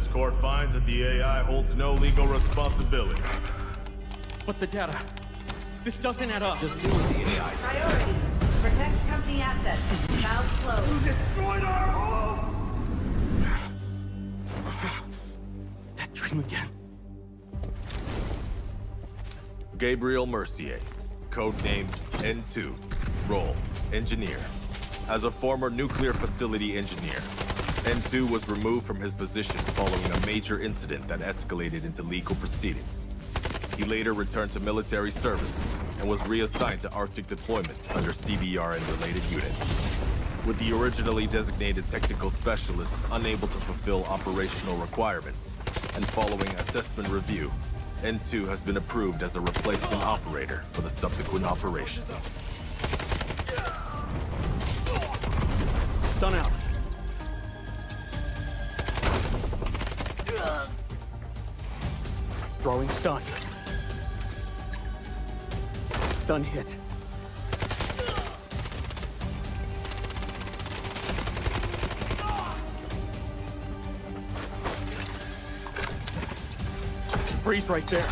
This court finds that the AI holds no legal responsibility. But the data... This doesn't add up. Just do what the AI says. Priority. Protect company assets. Valve closed. You destroyed our home! That dream again. Gabriel Mercier, codename N2, role, engineer. As a former nuclear facility engineer, N2 was removed from his position following a major incident that escalated into legal proceedings. He later returned to military service and was reassigned to Arctic deployment under CBR and related units. With the originally designated technical specialist unable to fulfill operational requirements, and following assessment review, N2 has been approved as a replacement operator for the subsequent operation. Stun out. Throwing stun. Stun hit. Freeze right there.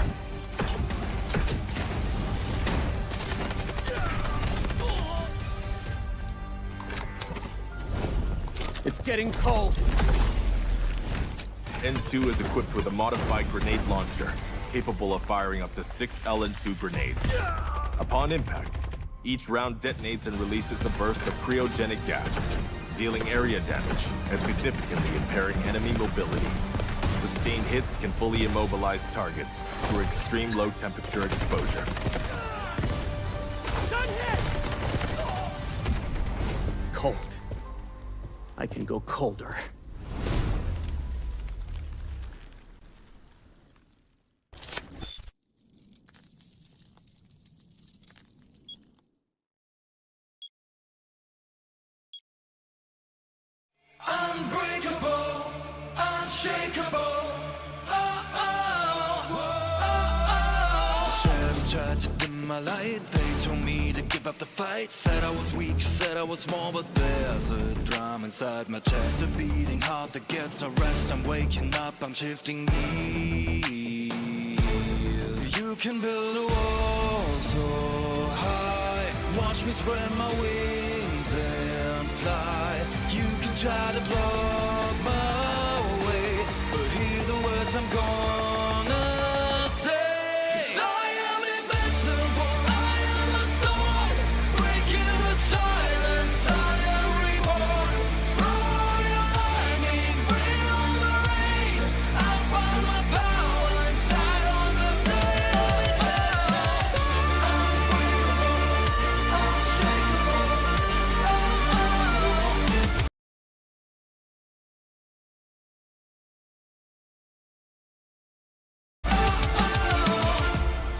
It's getting cold. N2 is equipped with a modified grenade launcher, capable of firing up to 6 LN2 grenades. Upon impact, each round detonates and releases a burst of cryogenic gas, dealing area damage and significantly impairing enemy mobility. Sustained hits can fully immobilize targets through extreme low temperature exposure. Cold. I can go colder. Unbreakable, unshakeable. The shadows tried to dim my light. They told me to give up the fight. Said I was weak, said I was small, but there's a drum inside my chest, a beating heart that gets no rest. I'm waking up, I'm shifting gears. You can build a wall so high. Watch me spread my wings and fly. You can try to block my way, but hear the words I'm gonna say. 'Cause I am invincible, I am the storm, breaking the silence, I am reborn. Throw your lightning, bring on the rain. I find my power inside on the blade. Unbreakable, unshakable.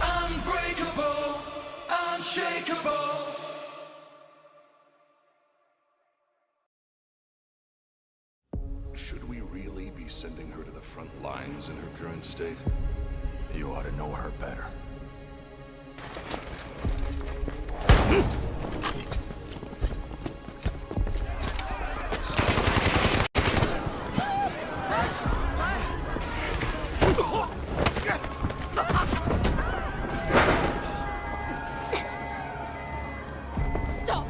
Unbreakable, unshakeable. Should we really be sending her to the front lines in her current state? You ought to know her better. Stop!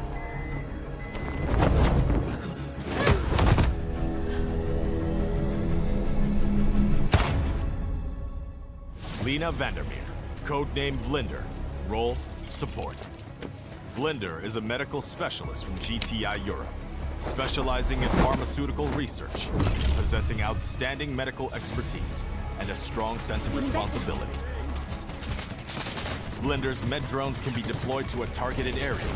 Lena Vandermeer, codename Vlinder, role, support. Vlinder is a medical specialist from GTI Europe, specializing in pharmaceutical research, possessing outstanding medical expertise, and a strong sense of responsibility. Vlinder's med drones can be deployed to a targeted area,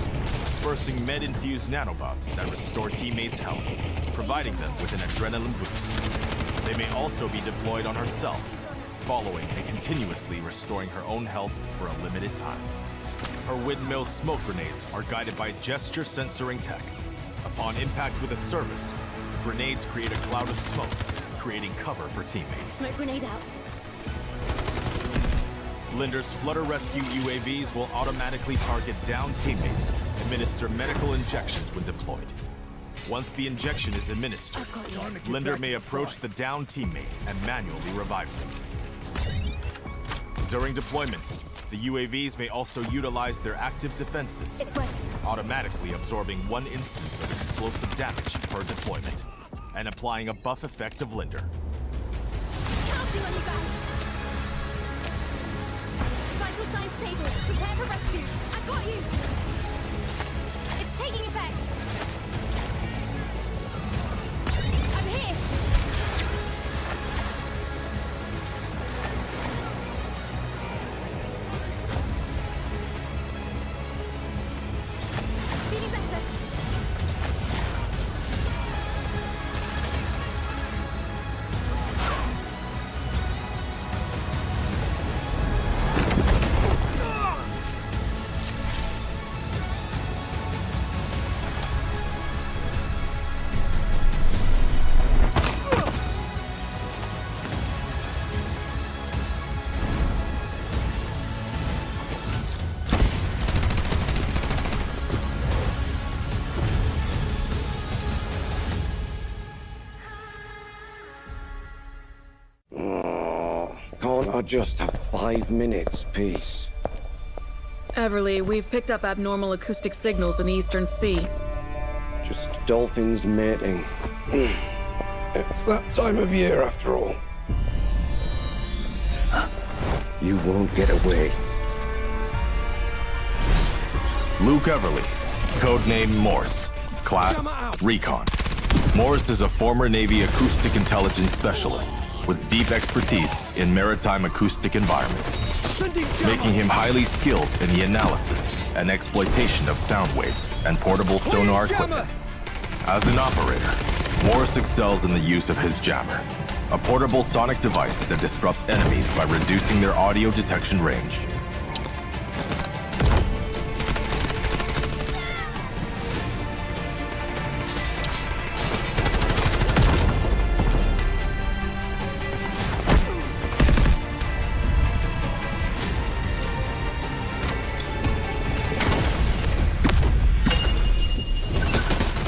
dispersing med-infused nanobots that restore teammates' health, providing them with an adrenaline boost. They may also be deployed on herself, following and continuously restoring her own health for a limited time. Her windmill smoke grenades are guided by gesture censoring tech. Upon impact with a service, the grenades create a cloud of smoke, creating cover for teammates. Smoke grenade out. Vlinder's Flutter Rescue UAVs will automatically target downed teammates, administer medical injections when deployed. Once the injection is administered, I've got you. Linder may approach the downed teammate and manually revive them. During deployment, the UAVs may also utilize their active defense system, It's working. automatically absorbing 1 instance of explosive damage per deployment, and applying a buff effect of Linder. Counting on you guys. Vital signs stable. Prepare for rescue. I've got you. It's taking effect. I'm here. Feeling better. Can't I just have 5 minutes, peace? Everly, we've picked up abnormal acoustic signals in the Eastern Sea. Just dolphins mating. It's that time of year, after all. You won't get away. Luke Everly, codename Morse, class Recon. Morse is a former Navy acoustic intelligence specialist with deep expertise in maritime acoustic environments, making him highly skilled in the analysis and exploitation of sound waves and portable sonar equipment. As an operator, Morse excels in the use of his jammer, a portable sonic device that disrupts enemies by reducing their audio detection range.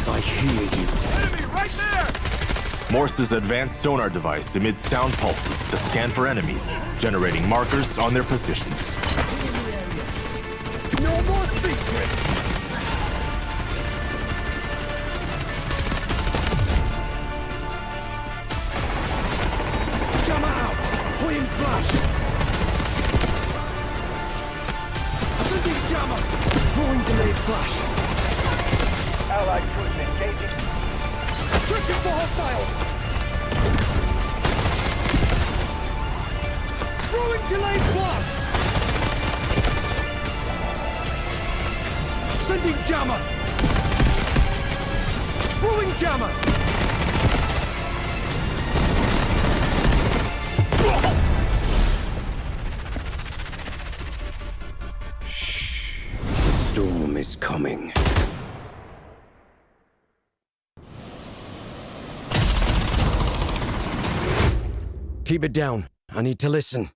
I hear you. Morse's advanced sonar device emits sound pulses to scan for enemies, generating markers on their positions. No more secrets! Jammer out! Clean flash! Sending jammer! Throwing delayed flash! Allied troops engaging. Searching for hostiles! Throwing delayed flash! Sending jammer! Throwing jammer! Shh. The storm is coming. Keep it down. I need to listen.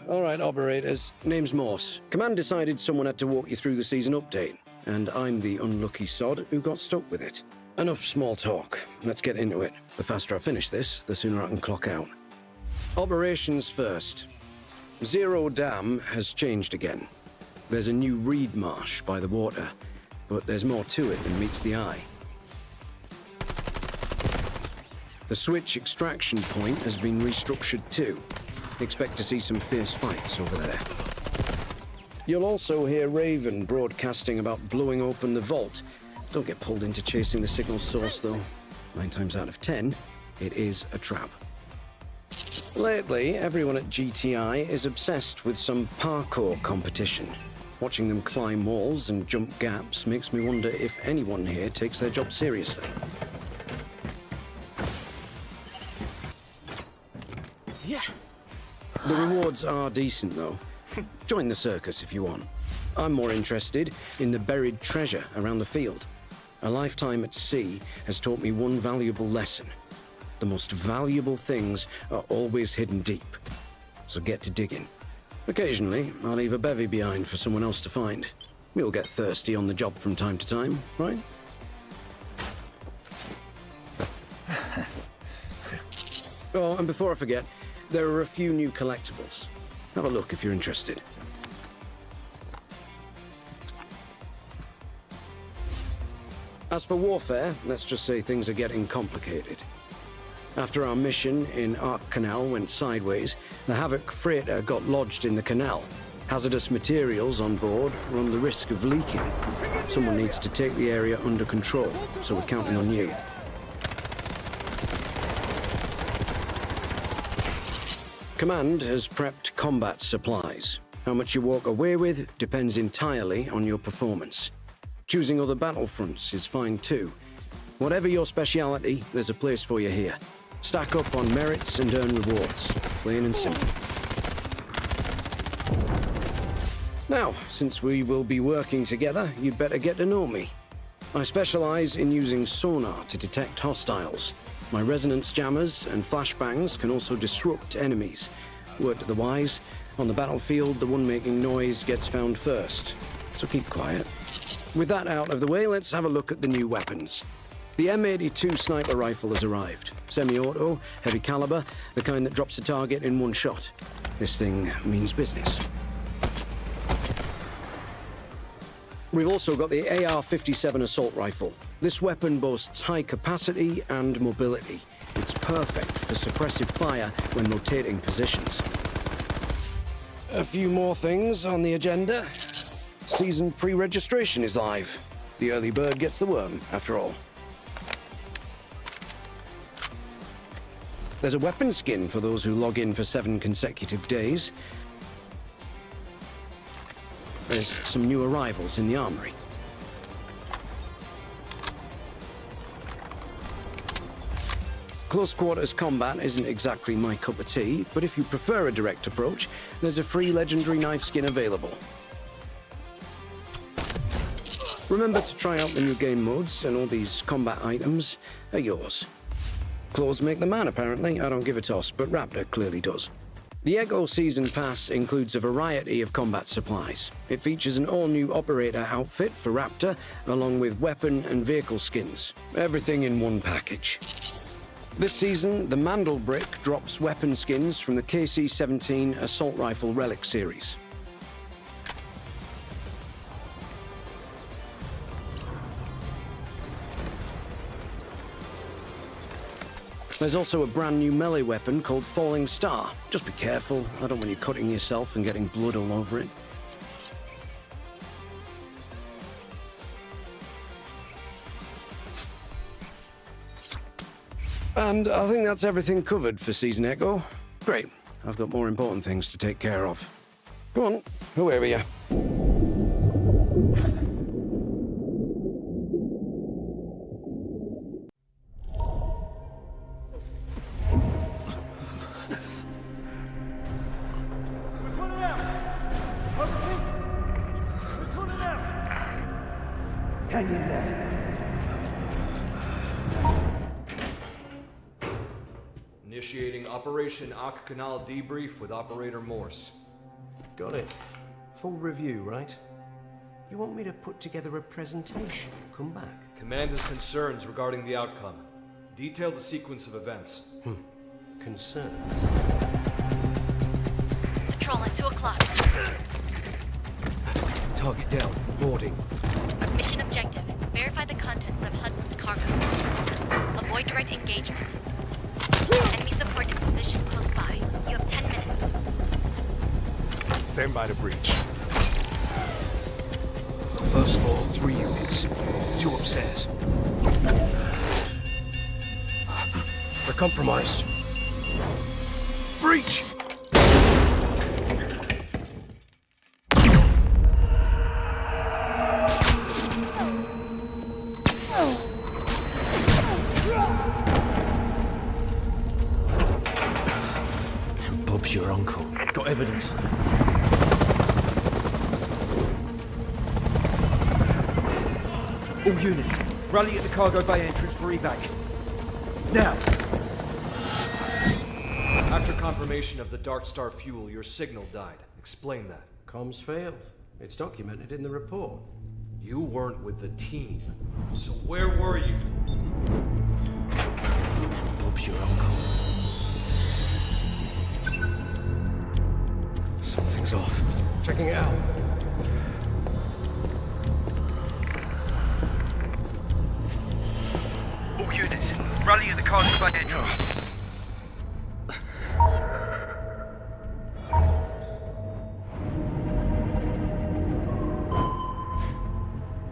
All right, operators. Name's Morse. Command decided someone had to walk you through the season update, and I'm the unlucky sod who got stuck with it. Enough small talk. Let's get into it. The faster I finish this, the sooner I can clock out. Operations first. Zero Dam has changed again. There's a new reed marsh by the water, but there's more to it than meets the eye. The switch extraction point has been restructured too. Expect to see some fierce fights over there. You'll also hear Raven broadcasting about blowing open the vault. Don't get pulled into chasing the signal source, though. 9 times out of 10, it is a trap. Lately, everyone at GTI is obsessed with some parkour competition. Watching them climb walls and jump gaps makes me wonder if anyone here takes their job seriously. Yeah. The rewards are decent, though. Join the circus if you want. I'm more interested in the buried treasure around the field. A lifetime at sea has taught me one valuable lesson. The most valuable things are always hidden deep. So get to digging. Occasionally, I'll leave a bevy behind for someone else to find. We'll get thirsty on the job from time to time, right? Oh, and before I forget, there are a few new collectibles. Have a look if you're interested. As for warfare, let's just say things are getting complicated. After our mission in Ark Canal went sideways, the Havoc freighter got lodged in the canal. Hazardous materials on board run the risk of leaking. Someone needs to take the area under control, so we're counting on you. Command has prepped combat supplies. How much you walk away with depends entirely on your performance. Choosing other battlefronts is fine too. Whatever your speciality, there's a place for you here. Stack up on merits and earn rewards. Plain and simple. Now, since we will be working together, you'd better get to know me. I specialize in using sonar to detect hostiles. My resonance jammers and flashbangs can also disrupt enemies. Word to the wise, on the battlefield, the one making noise gets found first. So keep quiet. With that out of the way, let's have a look at the new weapons. The M82 sniper rifle has arrived. Semi-auto, heavy caliber, the kind that drops a target in one shot. This thing means business. We've also got the AR-57 assault rifle. This weapon boasts high capacity and mobility. It's perfect for suppressive fire when rotating positions. A few more things on the agenda. Season pre-registration is live. The early bird gets the worm, after all. There's a weapon skin for those who log in for 7 consecutive days. There's some new arrivals in the armory. Close quarters combat isn't exactly my cup of tea, but if you prefer a direct approach, there's a free legendary knife skin available. Remember to try out the new game modes, and all these combat items are yours. Clothes make the man, apparently. I don't give a toss, but Raptor clearly does. The Echo Season Pass includes a variety of combat supplies. It features an all-new operator outfit for Raptor, along with weapon and vehicle skins. Everything in one package. This season, the Mandelbrick drops weapon skins from the KC-17 Assault Rifle Relic series. There's also a brand new melee weapon called Falling Star. Just be careful, I don't want you cutting yourself and getting blood all over it. And I think that's everything covered for Season Echo. Great, I've got more important things to take care of. Go on, who are you? Initiating Operation Ark Canal debrief with Operator Morse. Got it. Full review, right? You want me to put together a presentation? Come back. Command has concerns regarding the outcome. Detail the sequence of events. Concerns? Patrol at 2 o'clock. Target down. Boarding. Mission objective. Verify the contents of Hudson's cargo. Avoid direct engagement. Enemy support is positioned close by. You have 10 minutes. Stand by to breach. First floor, 3 units. 2 upstairs. We're compromised. Breach! Bob's your uncle. Got evidence. All units, rally at the cargo bay entrance for evac. Now! After confirmation of the Dark Star fuel, your signal died. Explain that. Comms failed. It's documented in the report. You weren't with the team. So where were you? Bob's your uncle. Something's off. Checking it out. All units, rally at the cargo bay entrance.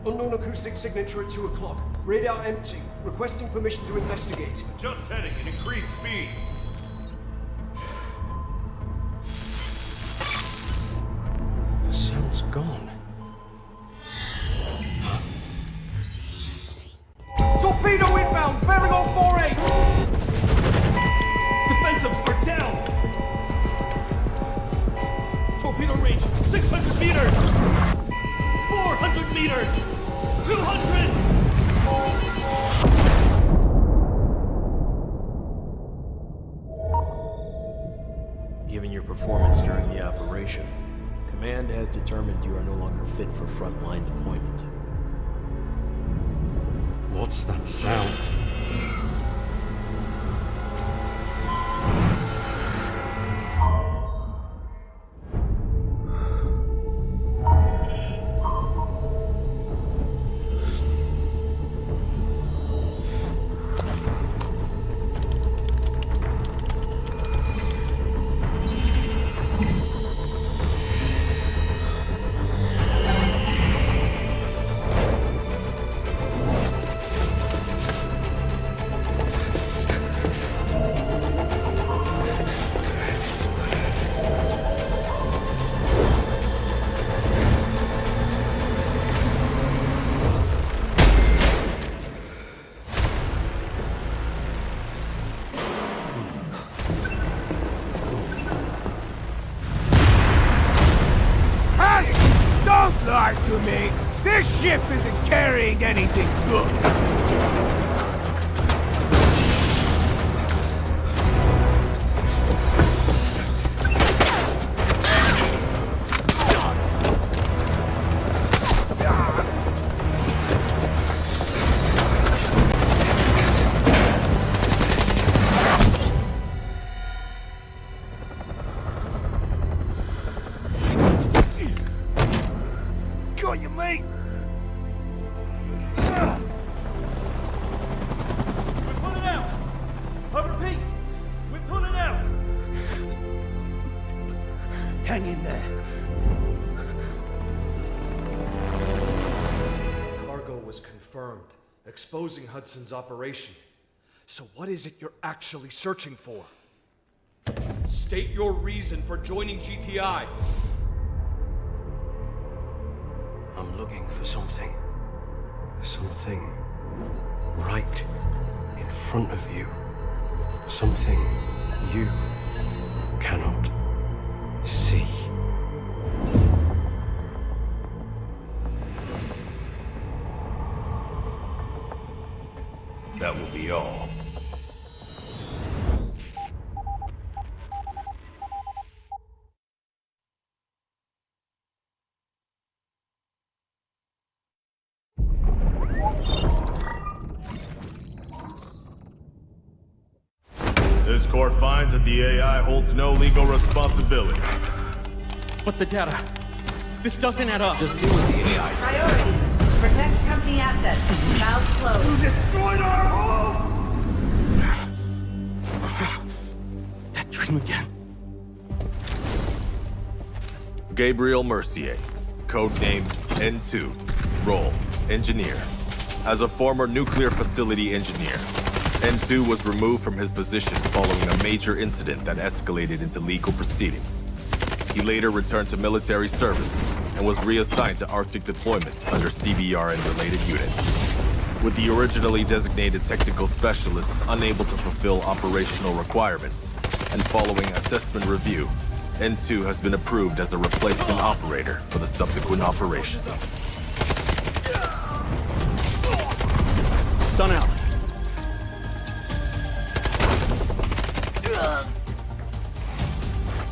Unknown acoustic signature at 2 o'clock. Radar empty. Requesting permission to investigate. Just heading at increased speed. The sound's gone. Torpedo inbound, bearing on 48! Defensives are down! Torpedo range, 600 meters! 400 meters! 200! Given your performance during the operation, Command has determined you are no longer fit for frontline deployment. What's that sound? Don't lie to me! This ship isn't carrying anything good! Got you, mate! We're pulling out! I repeat, we're pulling out! Hang in there. Cargo was confirmed, exposing Hudson's operation. So what is it you're actually searching for? State your reason for joining GTI. I'm looking for something. Something right in front of you. Something you cannot see. That will be all. court finds that the AI holds no legal responsibility. But the data... This doesn't add up. Just deal with the AI. Priority. Protect company assets. Valve closed. You destroyed our home! That dream again. Gabriel Mercier, codename N2, role, engineer. As a former nuclear facility engineer, N2 was removed from his position following a major incident that escalated into legal proceedings. He later returned to military service and was reassigned to Arctic deployment under CBR and related units. With the originally designated technical specialist unable to fulfill operational requirements, and following assessment review, N2 has been approved as a replacement operator for the subsequent operation. Stun out.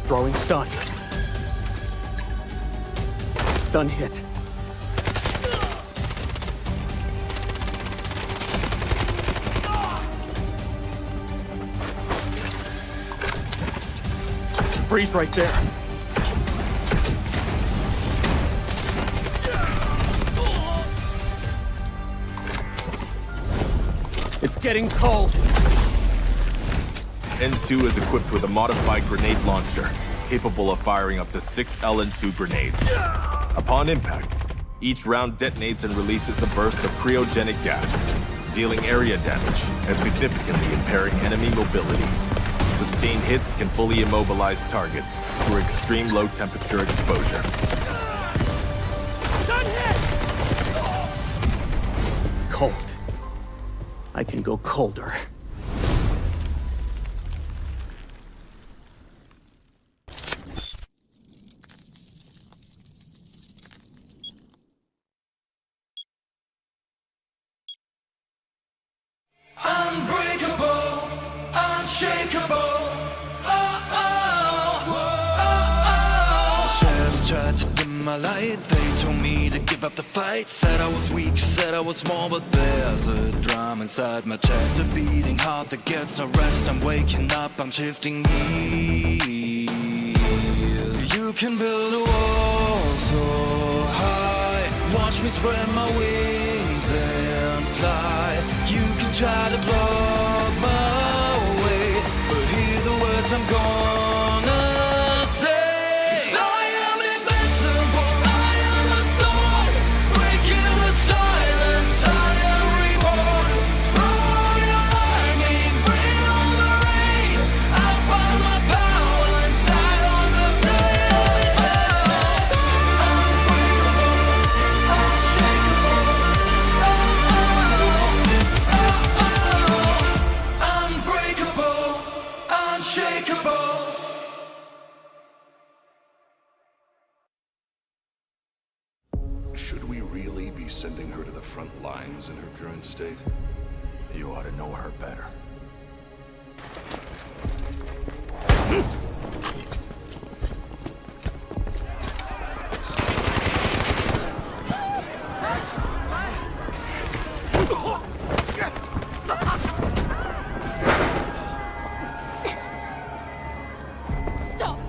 Throwing stun. Stun hit. Freeze right there. It's getting cold. N2 is equipped with a modified grenade launcher, capable of firing up to 6 LN2 grenades. Upon impact, each round detonates and releases a burst of cryogenic gas, dealing area damage and significantly impairing enemy mobility. Sustained hits can fully immobilize targets through extreme low temperature exposure. Cold. I can go colder. Unbreakable, unshakeable. Shadows tried to dim my light. They told me to give up the fight. Said I was weak, said I was small, but there's a drum inside my chest, a beating heart that gets no rest. I'm waking up, I'm shifting gears. You can build a wall so high. Watch me spread my wings and fly. You can try to block my way, but hear the words I'm gonna say. 'Cause I am invincible, I am the storm, breaking the silence, I am reborn. Throw your lightning, bring on the rain. I found my power inside on the blade. Unbreakable, unshakable. Unbreakable, unshakeable. Should we really be sending her to the front lines in her current state? You ought to know her better. Stop!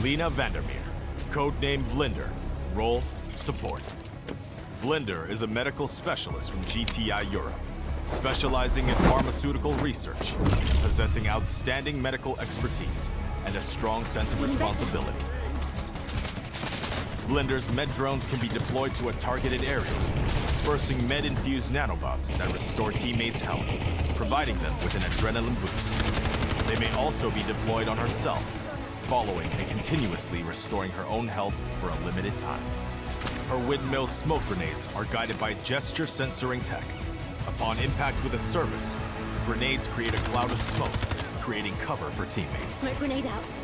Lena Vandermeer, codename Vlinder, role, support. Vlinder is a medical specialist from GTI Europe, specializing in pharmaceutical research, possessing outstanding medical expertise, and a strong sense of responsibility. Vlinder's med drones can be deployed to a targeted area, dispersing med-infused nanobots that restore teammates' health, providing them with an adrenaline boost. They may also be deployed on herself, following and continuously restoring her own health for a limited time. Her windmill smoke grenades are guided by gesture censoring tech. Upon impact with a service, the grenades create a cloud of smoke, creating cover for teammates. Smoke grenade out.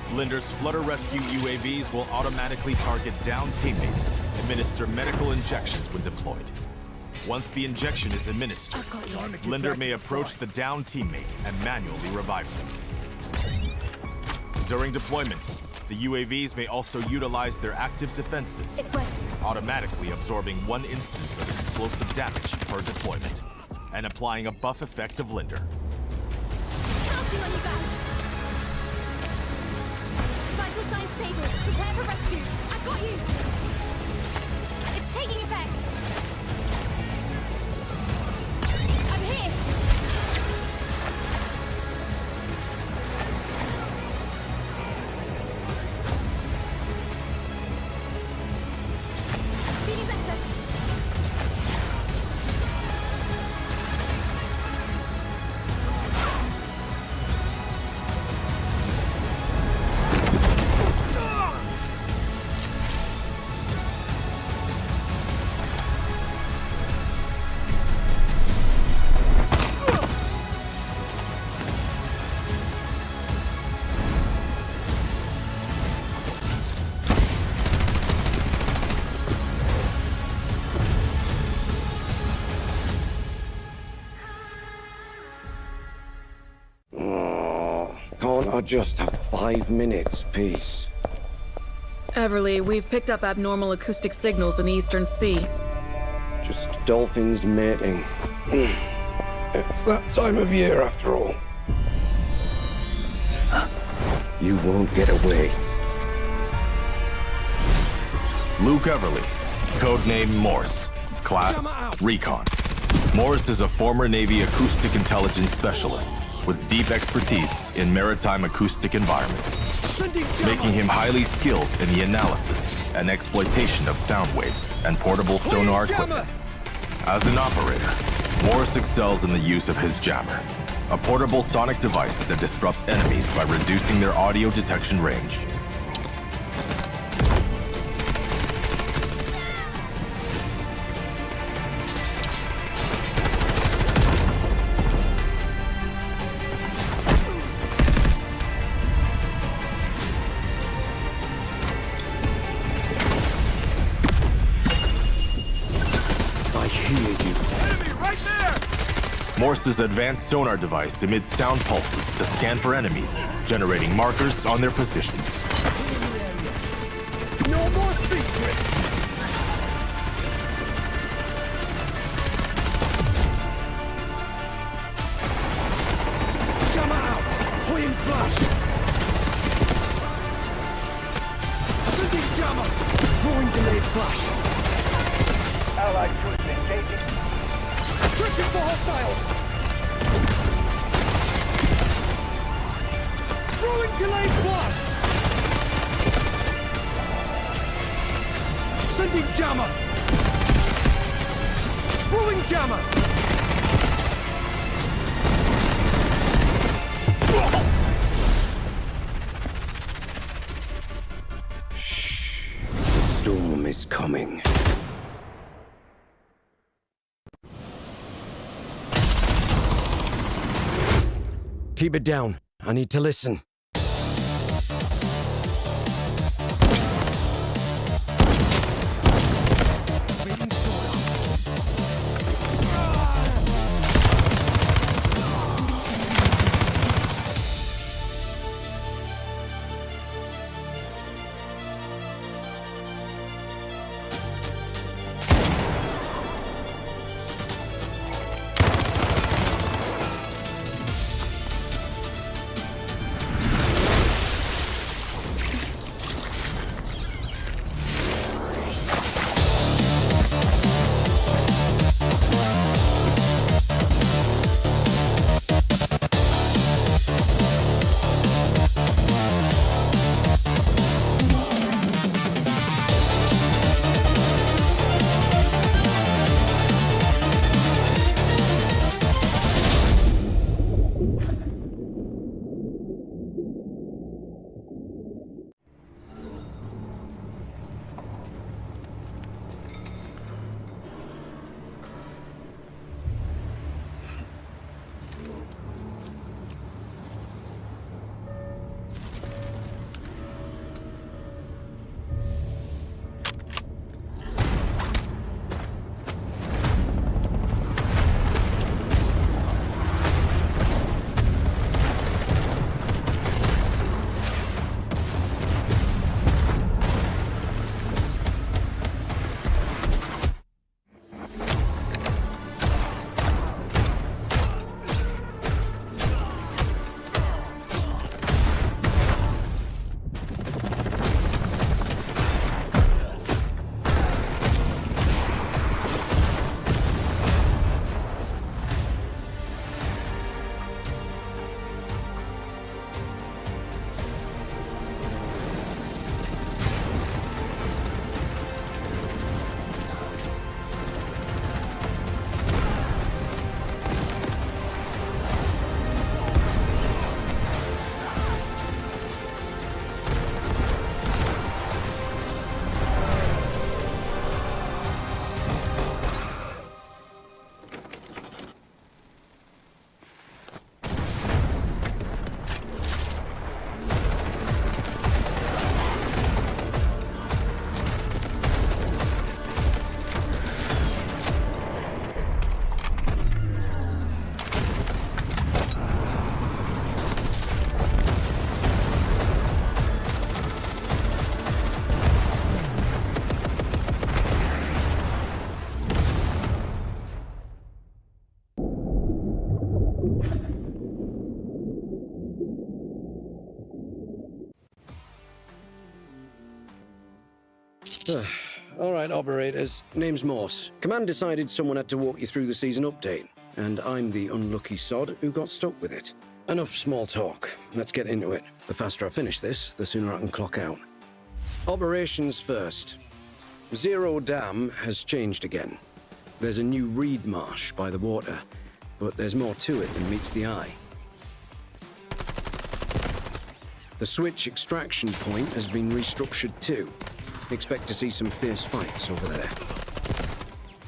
Vlinder's Flutter Rescue UAVs will automatically target downed teammates, administer medical injections when deployed. Once the injection is administered, Vlinder may approach the downed teammate and manually revive them. During deployment, The UAVs may also utilize their active defense system, automatically absorbing 1 instance of explosive damage per deployment, and applying a buff effect of Linder. Counting on you guys! Vital signs stable. Prepare for rescue. I've got you! It's taking effect! I'm here! Feeling better. Can't I just have 5 minutes, peace? Everly, we've picked up abnormal acoustic signals in the Eastern Sea. Just dolphins mating. It's that time of year, after all. You won't get away. Luke Everly, codename Morse, class Recon. Morse is a former Navy acoustic intelligence specialist with deep expertise in maritime acoustic environments, making him highly skilled in the analysis and exploitation of sound waves and portable sonar equipment. As an operator, Morse excels in the use of his jammer, a portable sonic device that disrupts enemies by reducing their audio detection range. Morse's advanced sonar device emits sound pulses to scan for enemies, generating markers on their positions. No more secrets! Jammer out! Point flash! Sending jammer! Throwing delayed flash! Allied troops engaging. Searching for hostiles! Throwing delayed flash! Sending jammer! Throwing jammer! Shh. The storm is coming. Keep it down. I need to listen. All right, operators. Name's Morse. Command decided someone had to walk you through the season update, and I'm the unlucky sod who got stuck with it. Enough small talk. Let's get into it. The faster I finish this, the sooner I can clock out. Operations first. Zero Dam has changed again. There's a new reed marsh by the water, but there's more to it than meets the eye. The switch extraction point has been restructured too. Expect to see some fierce fights over there.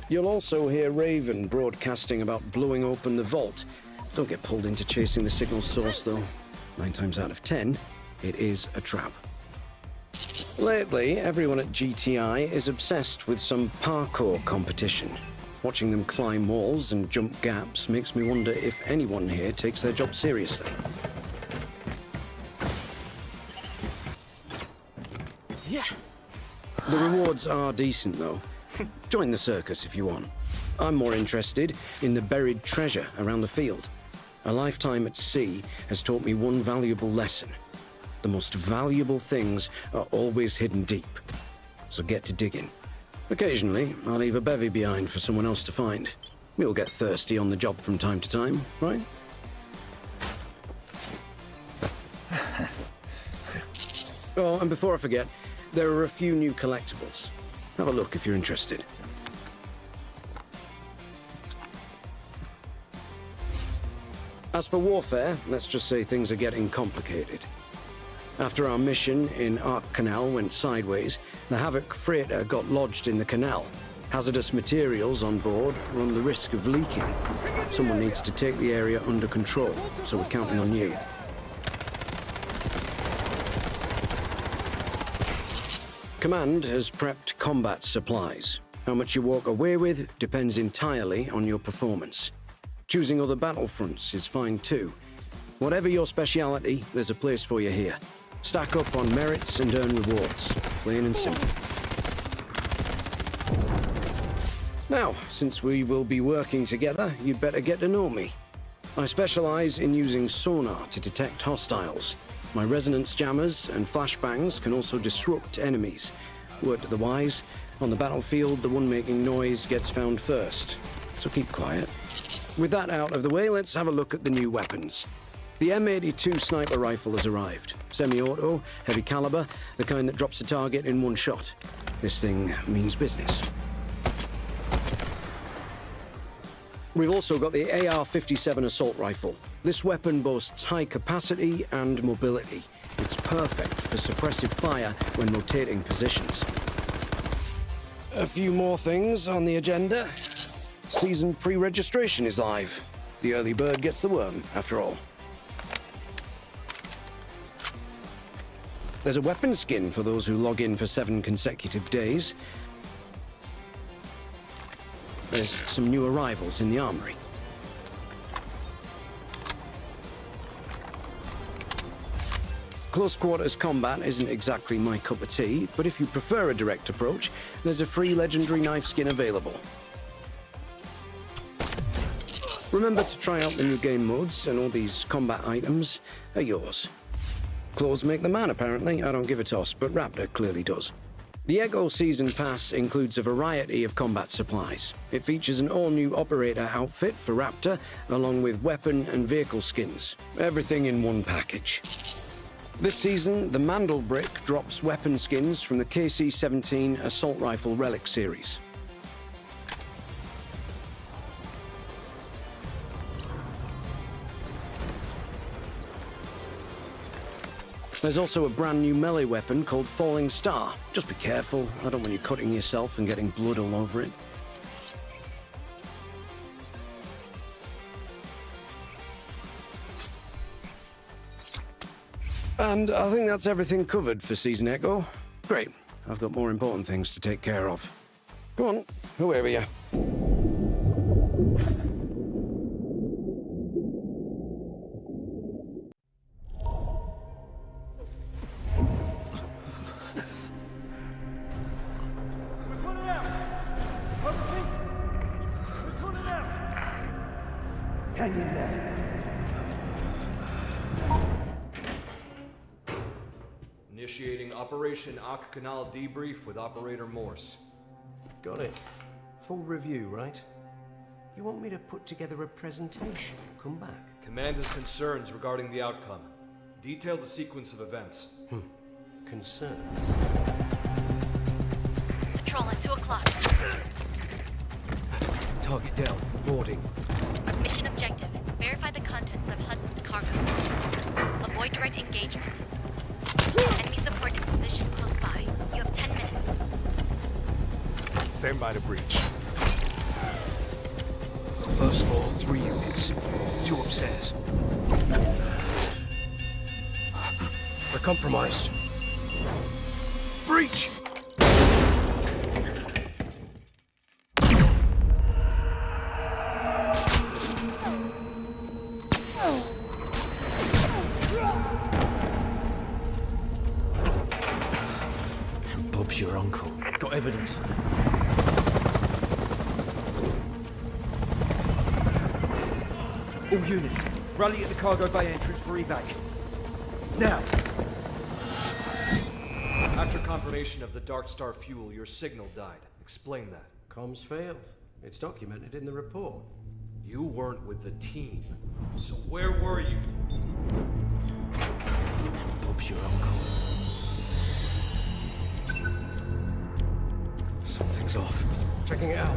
You'll also hear Raven broadcasting about blowing open the vault. Don't get pulled into chasing the signal source, though. 9 times out of 10, it is a trap. Lately, everyone at GTI is obsessed with some parkour competition. Watching them climb walls and jump gaps makes me wonder if anyone here takes their job seriously. Yeah. The rewards are decent, though. Join the circus if you want. I'm more interested in the buried treasure around the field. A lifetime at sea has taught me one valuable lesson. The most valuable things are always hidden deep. So get to digging. Occasionally, I'll leave a bevy behind for someone else to find. We'll get thirsty on the job from time to time, right? Oh, and before I forget, there are a few new collectibles. Have a look if you're interested. As for warfare, let's just say things are getting complicated. After our mission in Ark Canal went sideways, the Havoc freighter got lodged in the canal. Hazardous materials on board run the risk of leaking. Someone needs to take the area under control, so we're counting on you. Command has prepped combat supplies. How much you walk away with depends entirely on your performance. Choosing other battlefronts is fine too. Whatever your speciality, there's a place for you here. Stack up on merits and earn rewards. Plain and simple. Now, since we will be working together, you'd better get to know me. I specialize in using sonar to detect hostiles. My resonance jammers and flashbangs can also disrupt enemies. Word to the wise, on the battlefield, the one making noise gets found first. So keep quiet. With that out of the way, let's have a look at the new weapons. The M82 sniper rifle has arrived. Semi-auto, heavy caliber, the kind that drops a target in one shot. This thing means business. We've also got the AR-57 assault rifle. This weapon boasts high capacity and mobility. It's perfect for suppressive fire when rotating positions. A few more things on the agenda. Season pre-registration is live. The early bird gets the worm, after all. There's a weapon skin for those who log in for 7 consecutive days. There's some new arrivals in the armory. Close quarters combat isn't exactly my cup of tea, but if you prefer a direct approach, there's a free legendary knife skin available. Remember to try out the new game modes, and all these combat items are yours. Clothes make the man, apparently. I don't give a toss, but Raptor clearly does. The Echo Season Pass includes a variety of combat supplies. It features an all-new operator outfit for Raptor, along with weapon and vehicle skins. Everything in one package. This season, the Mandelbrick drops weapon skins from the KC-17 Assault Rifle Relic series. There's also a brand new melee weapon called Falling Star. Just be careful. I don't want you cutting yourself and getting blood all over it. And I think that's everything covered for Season Echo. Great. I've got more important things to take care of. Go on, whoever you. Initiating Operation Ark Canal debrief with Operator Morse. Got it. Full review, right? You want me to put together a presentation? Come back. Command has concerns regarding the outcome. Detail the sequence of events. Concerns? Patrol at 2 o'clock. Target down. Boarding. Mission objective. Verify the contents of Hudson's cargo. Avoid direct engagement. Enemy support is positioned close by. You have 10 minutes. Stand by to breach. First floor, 3 units. 2 upstairs. We're compromised. Breach! Bob's your uncle. Got evidence. All units, rally at the cargo bay entrance for evac. Now! After confirmation of the Dark Star fuel, your signal died. Explain that. Comms failed. It's documented in the report. You weren't with the team. So where were you? Bob's your uncle. Something's off. Checking it out.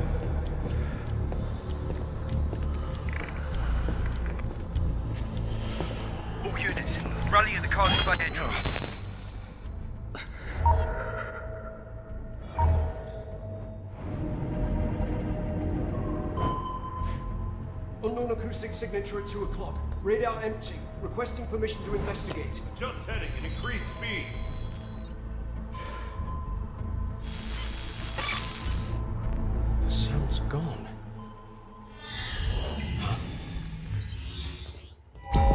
All units, rally at the cargo bay entrance. Unknown acoustic signature at 2 o'clock. Radar empty. Requesting permission to investigate. Just heading at increased speed. The sound's gone.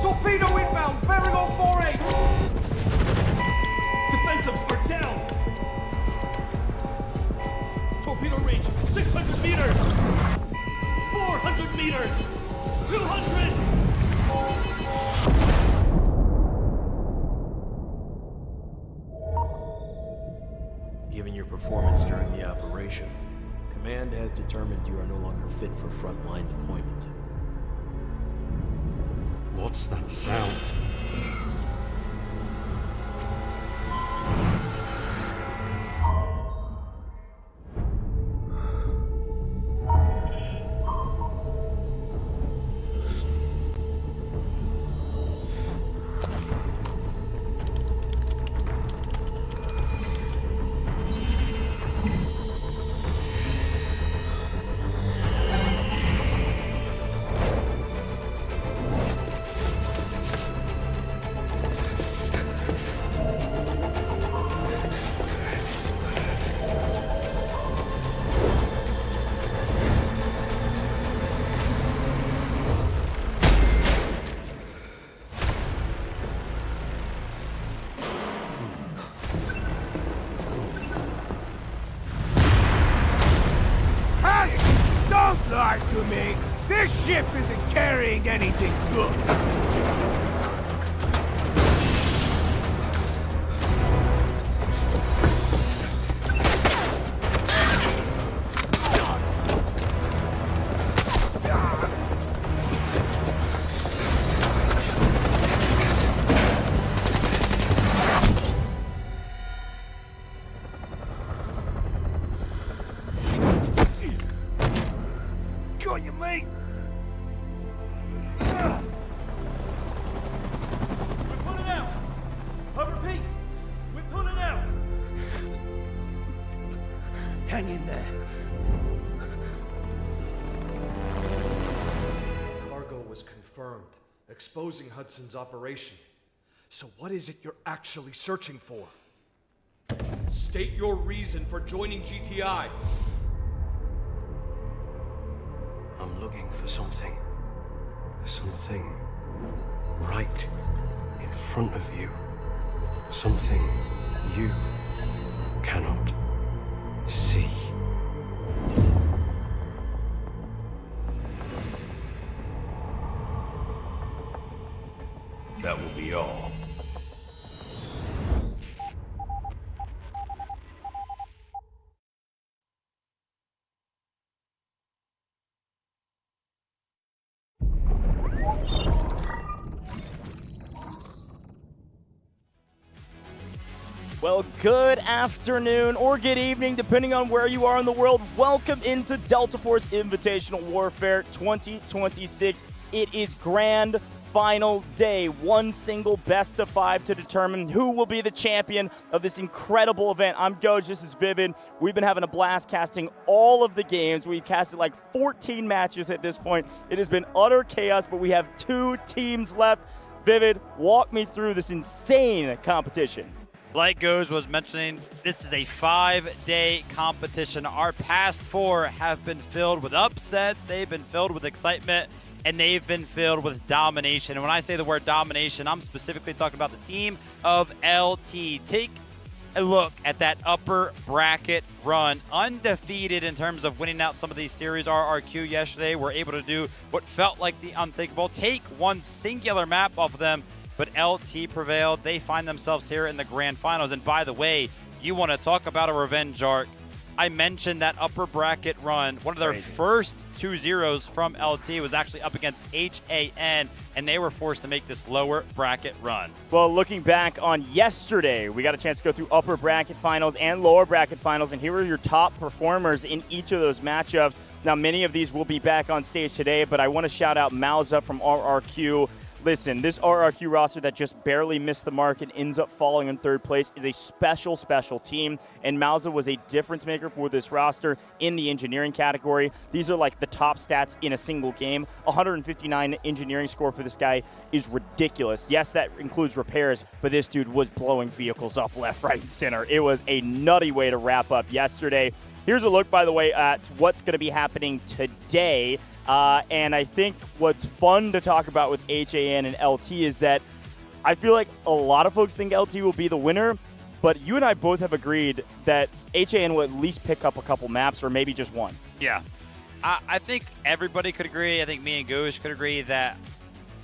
Torpedo inbound, bearing on 48! Defensives are down. Torpedo range 600 meters. 400 meters. 200. Given your performance during the operation, Command has determined you are no longer fit for frontline deployment. What's that sound? Don't lie to me! This ship isn't carrying anything good! Got you, mate! We're pulling out. I repeat, we're pulling out. Hang in there. Cargo was confirmed, exposing Hudson's operation. So what is it you're actually searching for? State your reason for joining GTI. I'm looking for something. Something right in front of you. Something you cannot see. That will be all. Well, good afternoon or good evening, depending on where you are in the world. Welcome into Delta Force Invitational Warfare 2026. It is Grand Finals Day, one single best of 5 to determine who will be the champion of this incredible event. I'm Goj, this is Vivid. We've been having a blast casting all of the games. We've casted like 14 matches at this point. It has been utter chaos, but we have 2 teams left. Vivid, walk me through this insane competition. Like Goes was mentioning, this is a 5-day competition. Our past 4 have been filled with upsets, they've been filled with excitement, and they've been filled with domination. And when I say the word domination, I'm specifically talking about the team of LT. Take a look at that upper bracket run. Undefeated in terms of winning out some of these series. RRQ yesterday were able to do what felt like the unthinkable. Take one singular map off of them, but LT prevailed. They find themselves here in the grand finals. And by the way, you want to talk about a revenge arc. I mentioned that upper bracket run. One of their first 2-0s from LT was actually up against HAN, and they were forced to make this lower bracket run. Well, looking back on yesterday, we got a chance to go through upper bracket finals and lower bracket finals, and here are your top performers in each of those matchups. Now, many of these will be back on stage today, but I want to shout out Mauza from RRQ. Listen, this RRQ roster that just barely missed the mark and ends up falling in 3rd place is a special, special team, and Mauza was a difference maker for this roster in the engineering category. These are like the top stats in a single game. 159 engineering score for this guy is ridiculous. Yes, that includes repairs, but this dude was blowing vehicles up left, right, and center. It was a nutty way to wrap up yesterday. Here's a look, by the way, at what's going to be happening today. And I think what's fun to talk about with HAN and LT is that I feel like a lot of folks think LT will be the winner, but you and I both have agreed that HAN will at least pick up a couple maps or maybe just one. Yeah. I think everybody could agree. I think me and Goosh could agree that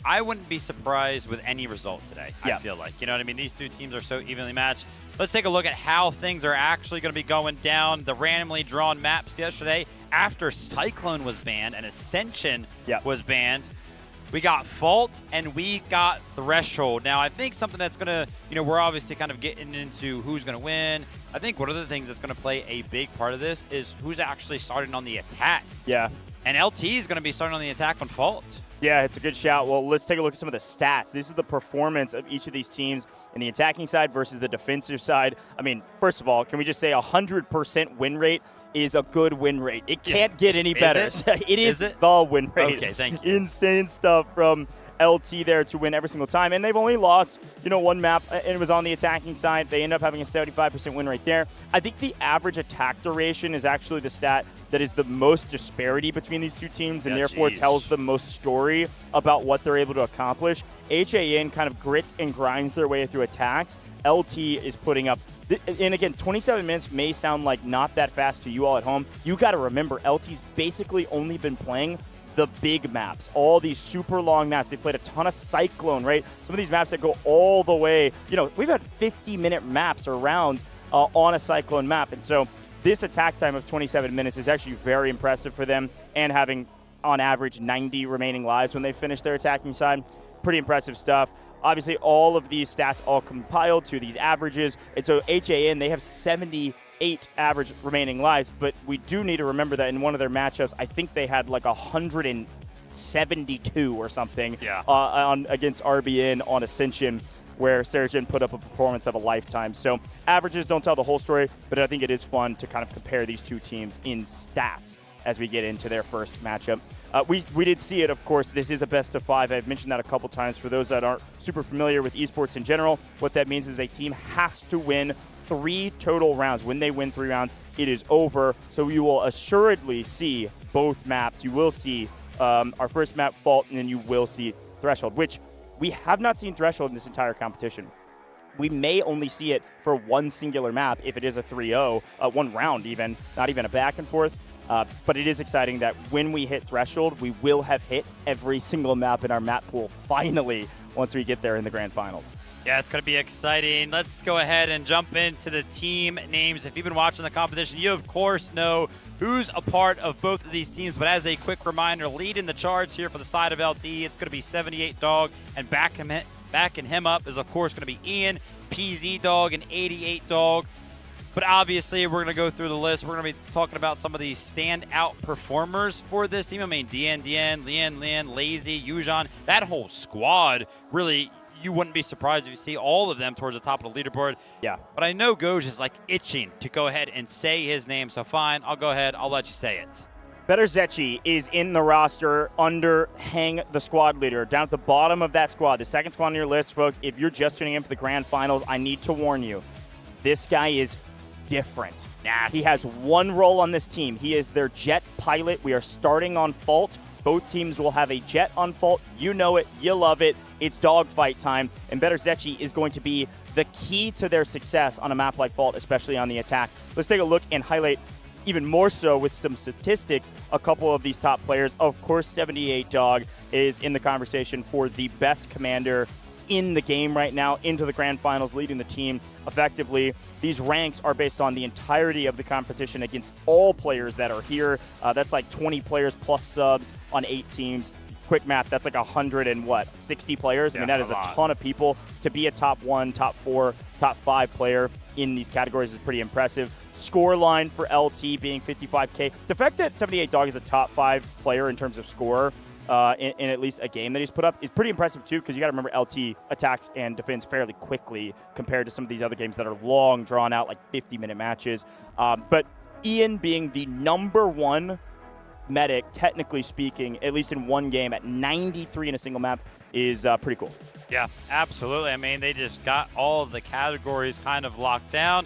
I wouldn't be surprised with any result today, I feel like. You know what I mean? These 2 teams are so evenly matched. Let's take a look at how things are actually going to be going down. The randomly drawn maps yesterday after Cyclone was banned and Ascension was banned. We got Fault and we got Threshold. Now, I think something that's going to, we're obviously kind of getting into who's going to win. I think one of the things that's going to play a big part of this is who's actually starting on the attack. Yeah. And LT is going to be starting on the attack on Fault. Yeah, it's a good shout. Well, let's take a look at some of the stats. This is the performance of each of these teams in the attacking side versus the defensive side. I mean, first of all, can we just say 100% win rate is a good win rate? It can't get any better. It is the win rate. Okay, thank you. Insane stuff from LT there to win every single time. And they've only lost, one map, and it was on the attacking side. They end up having a 75% win rate there. I think the average attack duration is actually the stat that is the most disparity between these 2 teams and therefore tells the most story about what they're able to accomplish. HAN kind of grits and grinds their way through attacks. LT is putting up, and again, 27 minutes may sound like not that fast to you all at home. You got to remember, LT's basically only been playing the big maps, all these super long maps. They played a ton of Cyclone, right? Some of these maps that go all the way, we've had 50-minute maps or rounds on a Cyclone map. And so this attack time of 27 minutes is actually very impressive for them, and having on average 90 remaining lives when they finish their attacking side. Pretty impressive stuff. Obviously, all of these stats all compiled to these averages. And so HAN, they have 78 average remaining lives, but we do need to remember that in one of their matchups, I think they had like 172 or something against RBN on Ascension, where Sarajin put up a performance of a lifetime. So averages don't tell the whole story, but I think it is fun to kind of compare these 2 teams in stats as we get into their first matchup. We did see it, of course. This is a best of 5. I've mentioned that a couple times. For those that aren't super familiar with esports in general, what that means is a team has to win 3 total rounds. When they win 3 rounds, it is over. So you will assuredly see both maps. You will see our first map, Fault, and then you will see Threshold, which we have not seen Threshold in this entire competition. We may only see it for one singular map if it is a 3-0, one round even, not even a back and forth. But it is exciting that when we hit Threshold, we will have hit every single map in our map pool finally once we get there in the grand finals. Yeah, it's going to be exciting. Let's go ahead and jump into the team names. If you've been watching the competition, you of course know who's a part of both of these teams. But as a quick reminder, leading the charge here for the side of LT, it's going to be 78 Dog, and backing him up is of course going to be Ian, PZ Dog, and 88 Dog. But obviously, we're going to go through the list. We're going to be talking about some of the standout performers for this team. I mean, Dien, Lien, Lazy, Yujan, that whole squad really. You wouldn't be surprised if you see all of them towards the top of the leaderboard. Yeah. But I know Goj is like itching to go ahead and say his name, so fine, I'll go ahead, I'll let you say it. Better Zechi is in the roster under Hang, the squad leader. Down at the bottom of that squad, the second squad on your list, folks, if you're just tuning in for the grand finals, I need to warn you, this guy is different. Nasty. He has one role on this team. He is their jet pilot. We are starting on Fault. Both teams will have a jet on Fault. You know it. You love it. It's dogfight time. And Better Zechi is going to be the key to their success on a map like Fault, especially on the attack. Let's take a look and highlight even more so with some statistics a couple of these top players. Of course, 78 Dog is in the conversation for the best commander in the game right now, into the grand finals, leading the team effectively. These ranks are based on the entirety of the competition against all players that are here. That's like 20 players plus subs on 8 teams. Quick math, that's like 60 players. Yeah, I mean, that is a ton of people. To be a top 1, top 4, top 5 player in these categories is pretty impressive. Score line for LT being 55K. The fact that 78 Dog is a top 5 player in terms of score in at least a game that he's put up is pretty impressive too, because you got to remember LT attacks and defends fairly quickly compared to some of these other games that are long, drawn out, like 50-minute matches. But Ian being the #1 medic, technically speaking, at least in one game at 93 in a single map, is pretty cool. Yeah, absolutely. I mean, they just got all of the categories kind of locked down.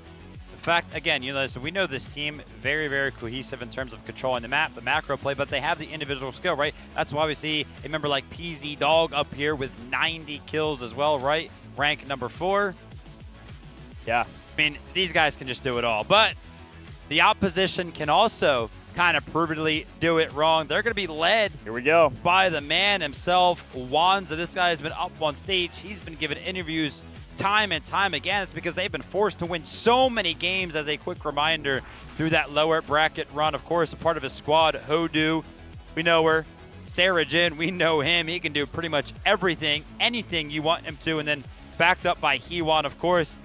In fact, again, so we know this team very, very cohesive in terms of controlling the map, the macro play, but they have the individual skill, right? That's why we see a member like PZ Dog up here with 90 kills as well, right? Rank #4. Yeah. I mean, these guys can just do it all, but the opposition can also kind of provably do it wrong. They're going to be led Here we go. by the man himself, Wanza. This guy has been up on stage. He's been given interviews time and time again. It's because they've been forced to win so many games. As a quick reminder, through that lower bracket run, of course, a part of his squad, Hodu, we know her. Sarah Jin, we know him. He can do pretty much everything, anything you want him to, and then backed up by Hewan, of course.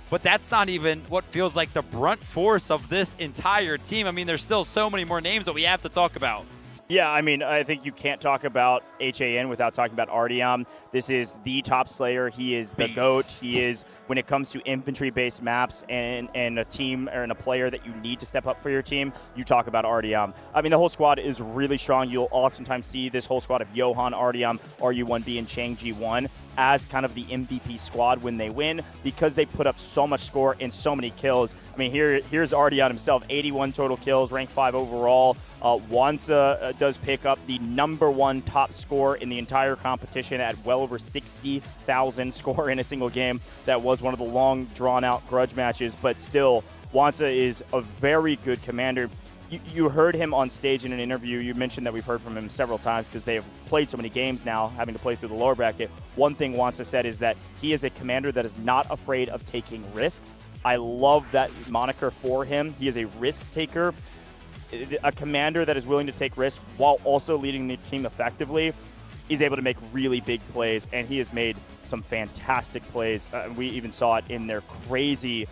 But that's not even what feels like the brunt force of this entire team. I mean, there's still so many more names that we have to talk about. Yeah, I mean, I think you can't talk about HAN without talking about Artyom. This is the top slayer. He is the GOAT. He is, when it comes to infantry-based maps and a team or a player that you need to step up for your team, you talk about Artyom. I mean, the whole squad is really strong. You'll oftentimes see this whole squad of Johan, Artyom, RU1B, and Chang G1 as kind of the MVP squad when they win, because they put up so much score and so many kills. I mean, here's Artyom himself, 81 total kills, rank 5 overall. Wanza does pick up the #1 top score in the entire competition at well over 60,000 score in a single game. That was one of the long, drawn-out grudge matches, but still, Wanza is a very good commander. You heard him on stage in an interview. You mentioned that we've heard from him several times because they have played so many games now, having to play through the lower bracket. One thing Wanza said is that he is a commander that is not afraid of taking risks. I love that moniker for him. He is a risk taker. A commander that is willing to take risks while also leading the team effectively is able to make really big plays, and he has made some fantastic plays. We even saw it in their crazy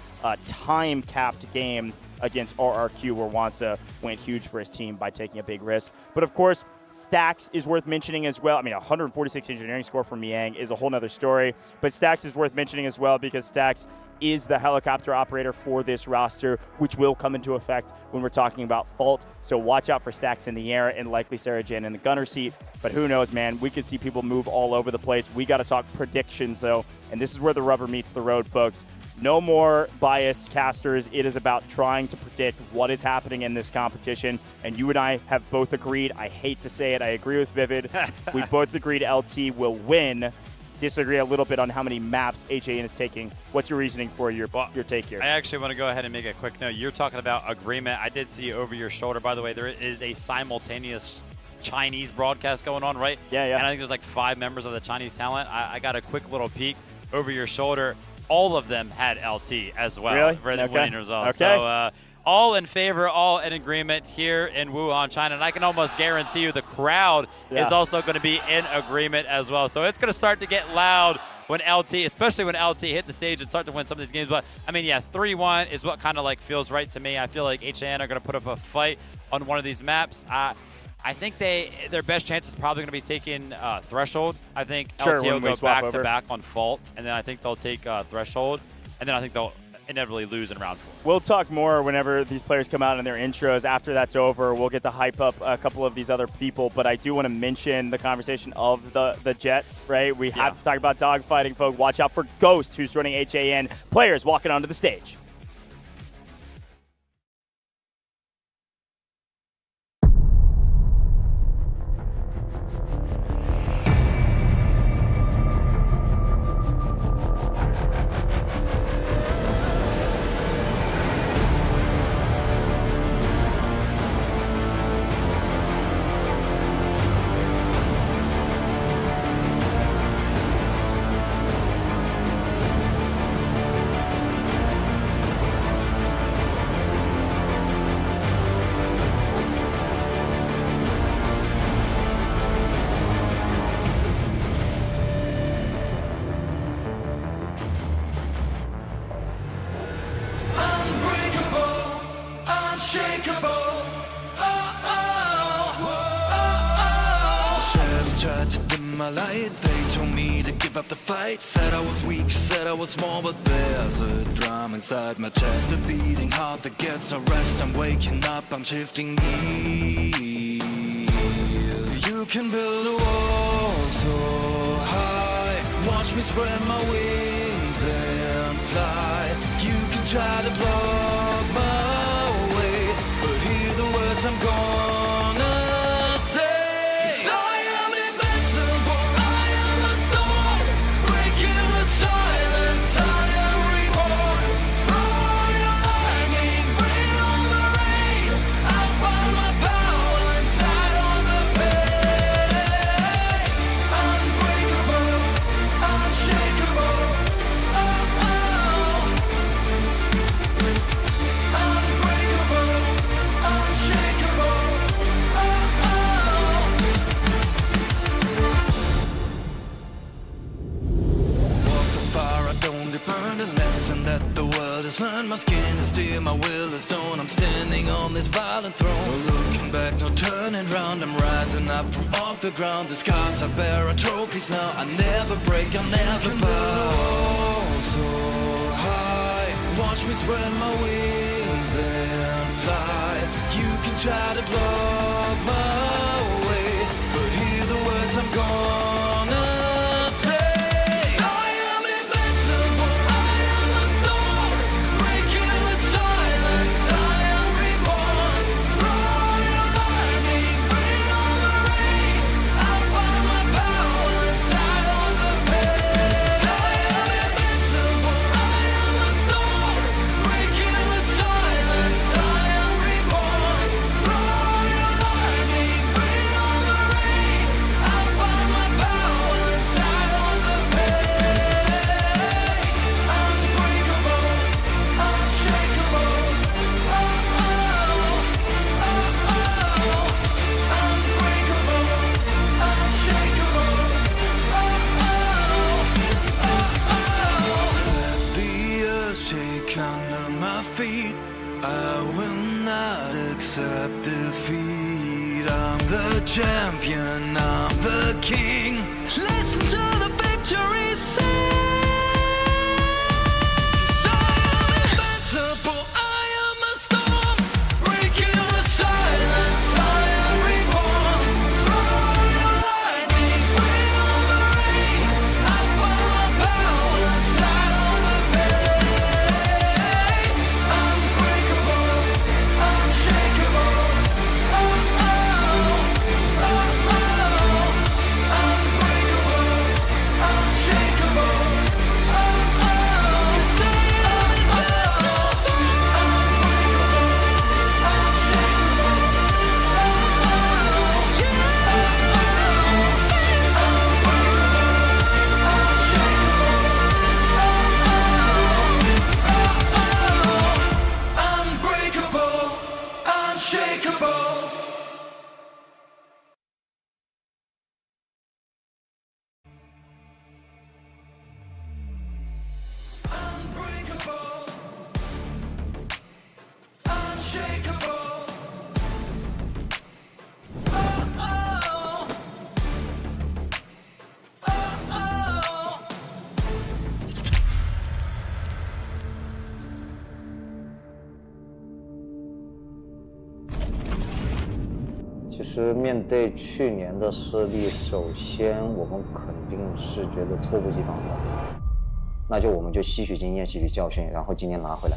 time-capped game against RRQ, where Wanza went huge for his team by taking a big risk. But of course, Stacks is worth mentioning as well. I mean, 146 engineering score from Yang is a whole nother story, but Stacks is worth mentioning as well because Stacks is the helicopter operator for this roster, which will come into effect when we're talking about Fault. So watch out for Stacks in the air and likely Sarah Jin in the gunner seat. But who knows, man? We could see people move all over the place. We got to talk predictions, though, and this is where the rubber meets the road, folks. No more bias casters. It is about trying to predict what is happening in this competition. And you and I have both agreed. I hate to say it. I agree with Vivid. We both agreed LT will win. Disagree a little bit on how many maps HAN is taking. What's your reasoning for your take here? I actually want to go ahead and make a quick note. You're talking about agreement. I did see over your shoulder, by the way, there is a simultaneous Chinese broadcast going on, right? Yeah, yeah. And I think there's like 5 members of the Chinese talent. I got a quick little peek over your shoulder. All of them had LT as well. Really? For the Okay. winning results. Okay. So all in favor, all in agreement here in Wuhan, China. And I can almost guarantee you the crowd is also going to be in agreement as well. So it's going to start to get loud when LT, especially when LT hit the stage and start to win some of these games. But, I mean, yeah, 3-1 is what kind of like feels right to me. I feel like HAN are going to put up a fight on one of these maps. I think their best chance is probably going to be taking Threshold. I think LT will go back-to-back on Fault, and then I think they'll take Threshold, and then I think they'll inevitably lose in round 4. We'll talk more whenever these players come out in their intros. After that's over, we'll get to hype up a couple of these other people, but I do want to mention the conversation of the Jets, right? We have to talk about dogfighting, folks. Watch out for Ghost, who's joining HAN. Players walking onto the stage. Unbreakable, unshakeable. Shadows tried to dim my light. They told me to give up the fight. Said I was weak, said I was small, but there's a drum inside my chest, a beating heart that gets no rest. I'm waking up, I'm shifting gears. You can build a wall so high. Watch me spread my wings and fly. You can try to block my way, but hear the words I'm gonna say. 'Cause I am invincible, I am a storm, breaking the silence, I am reborn. Throw your lightning, bring on the rain. I find my power inside on the pain. Unbreakable, unshakeable. Unbreakable, unshakeable. Walk the fire, I don't get burned. A lesson that the world has learned. My skin is steel, my will is stone. I'm standing on this violent throne. No looking back, no turning round. I'm rising up from off the ground. The scars I bear are trophies now. I never break, I'll never bow. So high, watch me spread my wings and fly. You can try to block my way, but hear the words I'm gonna say. I am invincible, I am a storm, breaking the silence, I am reborn. Throw your lightning, bring on the rain. I find my power inside on the pain. I am invincible, I am a storm, breaking the silence, I am reborn. Throw your lightning, bring on the rain. I find my power inside on the pain. Unbreakable, unshakeable. Unbreakable, unshakeable. Let the earth shake under my feet. I will not accept defeat. I'm the champion, I'm the king. Listen to the victory sing. 'Cause I am invincible, I am a storm, breaking the silence, I am reborn. Throw your lightning, bring on the rain. I find my power inside on the pain. Unbreakable, unshakeable. 实面对去年的失利，首先我们肯定是觉得猝不及防的，那就我们就吸取经验、吸取教训，然后今年拿回来。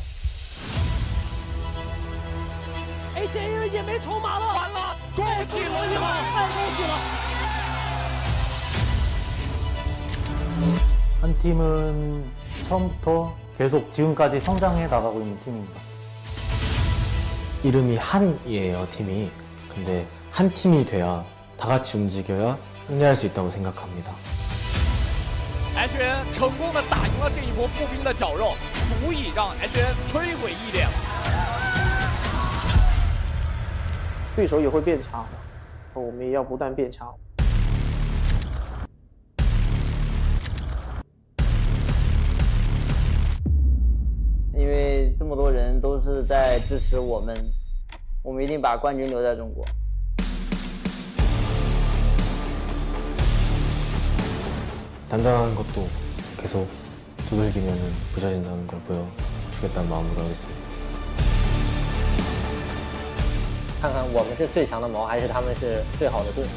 AJN 也没筹码了，完了，恭喜罗毅了，太恭喜了！ 한 팀은 처음부터 계속 지금까지 성장해 나가고 있는 팀입니다. 이름이 한이에요, 팀이. 근데 한 팀이 돼야 다 같이 움직여야 승리할 수 있다고 생각합니다. HN 成功的打赢了这一波步兵的绞肉，足以让 HN 摧毁异列了。对手也会变强，我们也要不断变强。 因为这么多人都是在支持我们，我们一定把冠军留在中国。 단단한 것도 계속 두들기면 부서진다는 걸 보여주겠다는 마음으로 하겠습니다. 看看我们是最强的矛，还是他们是最好的盾。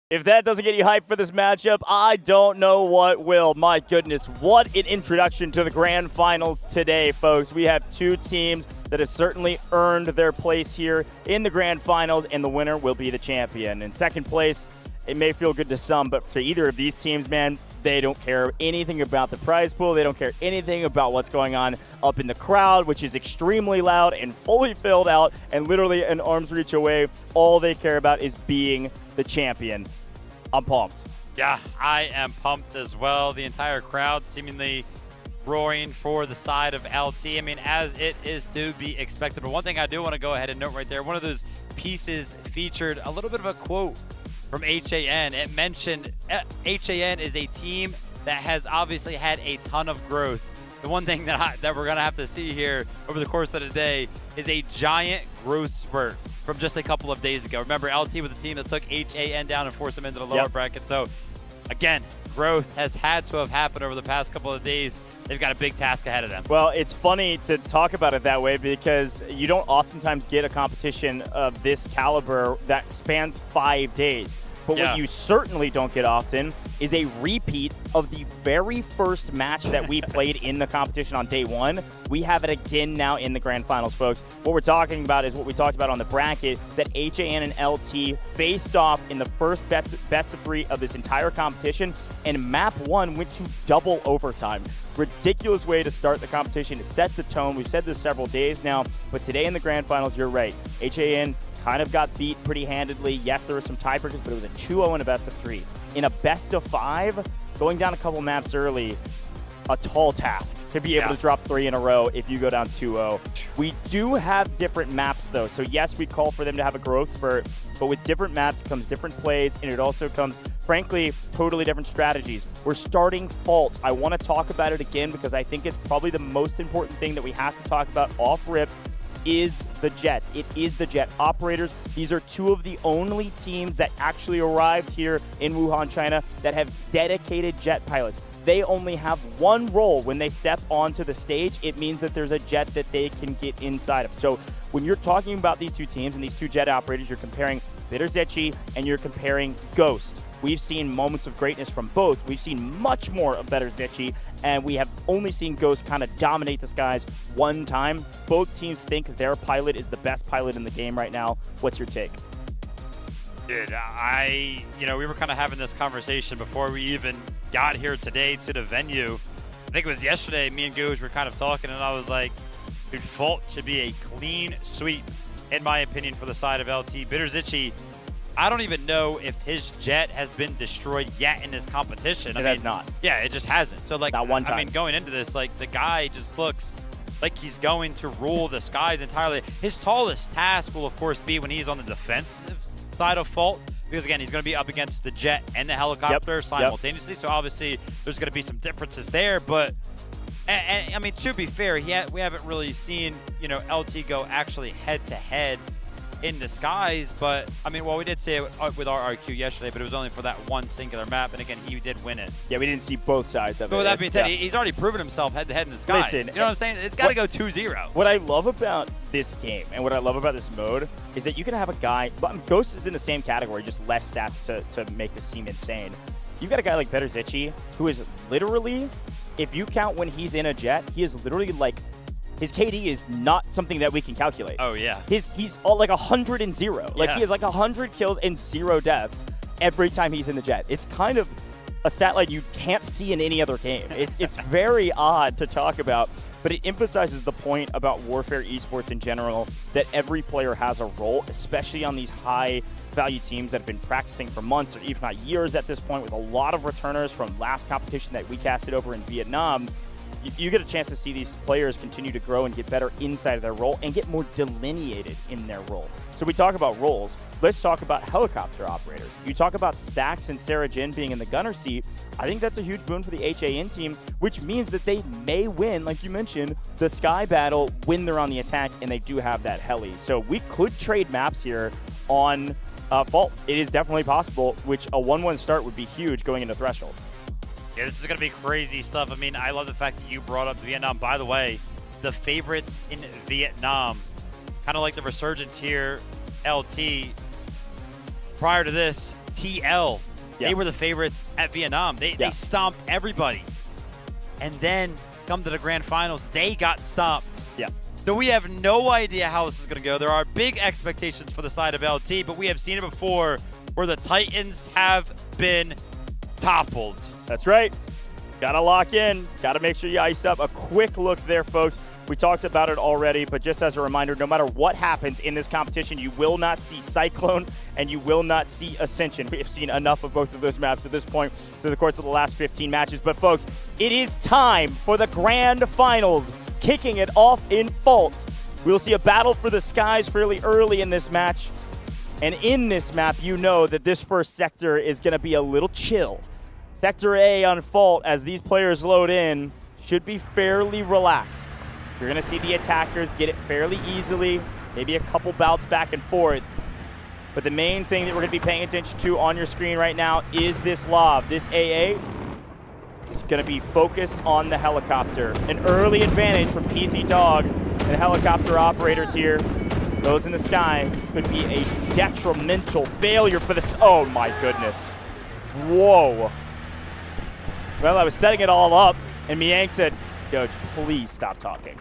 If that doesn't get you hyped for this matchup, I don't know what will. My goodness, what an introduction to the grand finals today, folks. We have two teams that have certainly earned their place here in the grand finals, and the winner will be the champion. In second place, it may feel good to some, but for either of these teams, man, they don't care anything about the prize pool. They don't care anything about what's going on up in the crowd, which is extremely loud and fully filled out and literally an arm's reach away. All they care about is being the champion. I'm pumped. Yeah, I am pumped as well. The entire crowd seemingly roaring for the side of LT. I mean, as it is to be expected. But one thing I do want to go ahead and note right there, one of those pieces featured a little bit of a quote from HAN. It mentioned HAN is a team that has obviously had a ton of growth. The one thing that we're going to have to see here over the course of the day is a giant growth spurt from just a couple of days ago. Remember, LT was a team that took HAN down and forced them into the lower bracket. So, again, growth has had to have happened over the past couple of days. They've got a big task ahead of them. Well, it's funny to talk about it that way because you don't oftentimes get a competition of this caliber that spans 5 days. But what you certainly don't get often is a repeat of the very first match that we played in the competition on day one. We have it again now in the grand finals, folks. What we're talking about is what we talked about on the bracket, that HAN and LT faced off in the first best of 3 of this entire competition, and map 1 went to double overtime. Ridiculous way to start the competition. It sets the tone. We've said this several days now, but today in the grand finals, you're right. HAN kind of got beat pretty handedly. Yes, there were some tiebreakers, but it was a 2-0 and a best of 3. In a best of 5, going down a couple maps early, a tall task to be able to drop 3 in a row if you go down 2-0. We do have different maps, though. So, yes, we call for them to have a growth spurt, but with different maps comes different plays, and it also comes, frankly, totally different strategies. We're starting Fault. I want to talk about it again because I think it's probably the most important thing that we have to talk about off rip is the Jets. It is the Jet operators. These are two of the only teams that actually arrived here in Wuhan, China that have dedicated Jet pilots. They only have one role when they step onto the stage. It means that there's a Jet that they can get inside of. So when you're talking about these two teams and these two Jet operators, you're comparing Bitterzetchi and you're comparing Ghost. We've seen moments of greatness from both. We've seen much more of Bitterzetchi, and we have only seen Ghost kind of dominate the skies one time. Both teams think their pilot is the best pilot in the game right now. What's your take? Dude, we were kind of having this conversation before we even got here today to the venue. I think it was yesterday, me and Googe were kind of talking, and I was like, dude, Fault should be a clean sweep, in my opinion, for the side of LT. Bitterzetchi, I don't even know if his jet has been destroyed yet in this competition. It has not. Yeah, it just hasn't. So, like, not one time. I mean, going into this, like, the guy just looks like he's going to rule the skies entirely. His tallest task will, of course, be when he's on the defensive side of Fault, because, again, he's going to be up against the jet and the helicopter simultaneously. So, obviously, there's going to be some differences there. But, and I mean, to be fair, we haven't really seen, you know, LT go actually head-to-head in the skies. But, I mean, well, we did say it with our RQ yesterday, but it was only for that one singular map. And, again, he did win it. Yeah, we didn't see both sides of it. But with that being said, he's already proven himself head-to-head in the skies. Listen, you know what I'm saying? It's got to go 2-0. What I love about this game and what I love about this mode is that you can have a guy, Ghost is in the same category, just less stats to make this seem insane. You've got a guy like Betterzici who is literally, if you count when he's in a jet, he is literally like, his KD is not something that we can calculate. Oh, yeah. He's all like 100 and 0. Like, he has like 100 kills and 0 deaths every time he's in the jet. It's kind of a stat line you can't see in any other game. It's very odd to talk about, but it emphasizes the point about Warfare esports in general, that every player has a role, especially on these high-value teams that have been practicing for months or even not years at this point, with a lot of returners from last competition that we casted over in Vietnam. You get a chance to see these players continue to grow and get better inside of their role and get more delineated in their role. So we talk about roles. Let's talk about helicopter operators. You talk about Stax and Sarah Jin being in the gunner seat. I think that's a huge boon for the HAN team, which means that they may win, like you mentioned, the sky battle when they're on the attack and they do have that heli. So we could trade maps here on Fault. It is definitely possible, which a 1-1 start would be huge going into Threshold. Yeah, this is going to be crazy stuff. I mean, I love the fact that you brought up Vietnam. By the way, the favorites in Vietnam, kind of like the resurgence here, LT. Prior to this, TL, they were the favorites at Vietnam. They stomped everybody. And then come to the grand finals, they got stomped. Yeah. So we have no idea how this is going to go. There are big expectations for the side of LT, but we have seen it before where the Titans have been toppled. That's right. Got to lock in. Got to make sure you ice up. A quick look there, folks. We talked about it already, but just as a reminder, no matter what happens in this competition, you will not see Cyclone and you will not see Ascension. We have seen enough of both of those maps at this point through the course of the last 15 matches. But, folks, it is time for the grand finals, kicking it off in Fault. We will see a battle for the skies fairly early in this match. And in this map, you know that this first sector is going to be a little chill. Sector A on Fault, as these players load in, should be fairly relaxed. You're going to see the attackers get it fairly easily, maybe a couple bouts back and forth. But the main thing that we're going to be paying attention to on your screen right now is this lob. This AA is going to be focused on the helicopter. An early advantage from PC Dog and helicopter operators here. Those in the sky could be a detrimental failure for this. Oh my goodness. Whoa. Well, I was setting it all up, and Miang said, Coach, please stop talking.